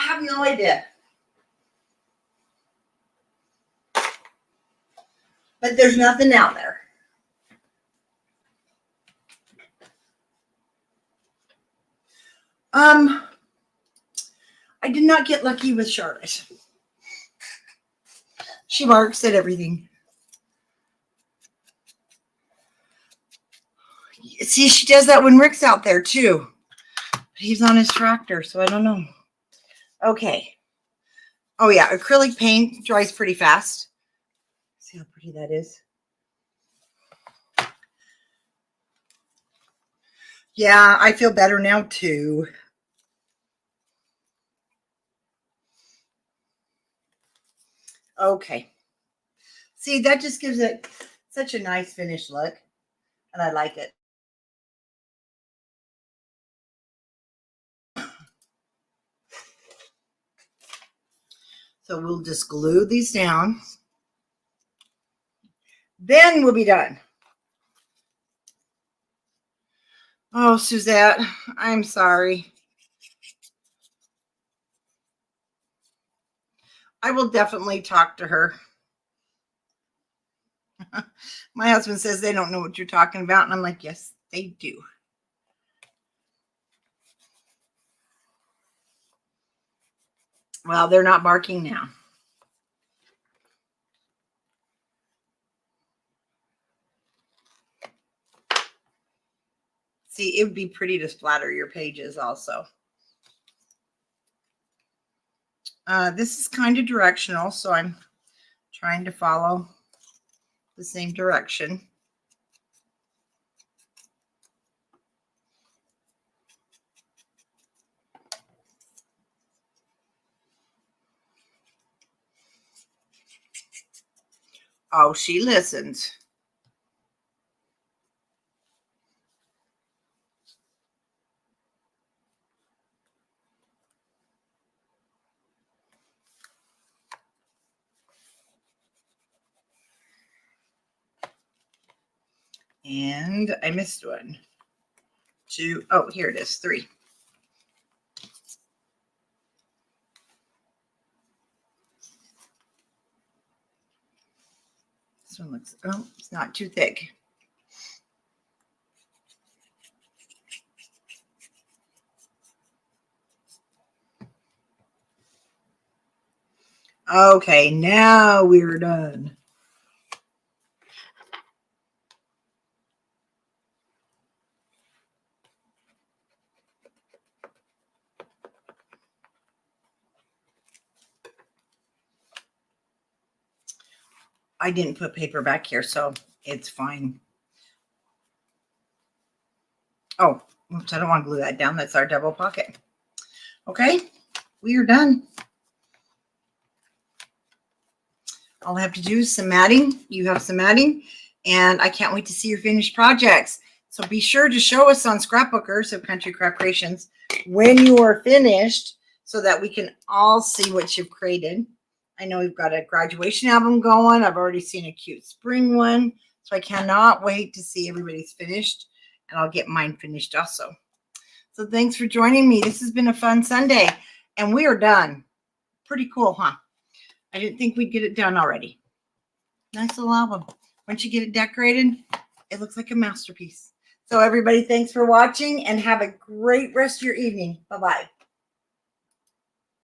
have no idea. But there's nothing out there. I did not get lucky with Charlotte. She marks at everything. See, she does that when Rick's out there too. But he's on his tractor, so I don't know. Okay. Oh yeah, acrylic paint dries pretty fast. See how pretty that is? Yeah, I feel better now too. Okay. See, that just gives it such a nice finished look, and I like it. So we'll just glue these down. Then we'll be done. Oh, Suzette, I'm sorry. I will definitely talk to her. My husband says they don't know what you're talking about, and I'm like, yes, they do. Well, they're not barking now. See, it would be pretty to splatter your pages also. This is kind of directional, so I'm trying to follow the same direction. Oh, she listens. And I missed one. 2. Oh, here it is. 3. This one looks, oh, it's not too thick. Okay, now we're done. I didn't put paper back here, so it's fine. Oh, oops, I don't want to glue that down. That's our double pocket. Okay, we are done. All I have to do is some matting. You have some matting, and I can't wait to see your finished projects. So be sure to show us on Scrapbookers of Country Craft Creations when you are finished so that we can all see what you've created. I know we've got a graduation album going. I've already seen a cute spring one. So I cannot wait to see everybody's finished, and I'll get mine finished also. So thanks for joining me. This has been a fun Sunday, and we are done. Pretty cool, huh? I didn't think we'd get it done already. Nice little album. Once you get it decorated, it looks like a masterpiece. So everybody, thanks for watching, and have a great rest of your evening. Bye-bye.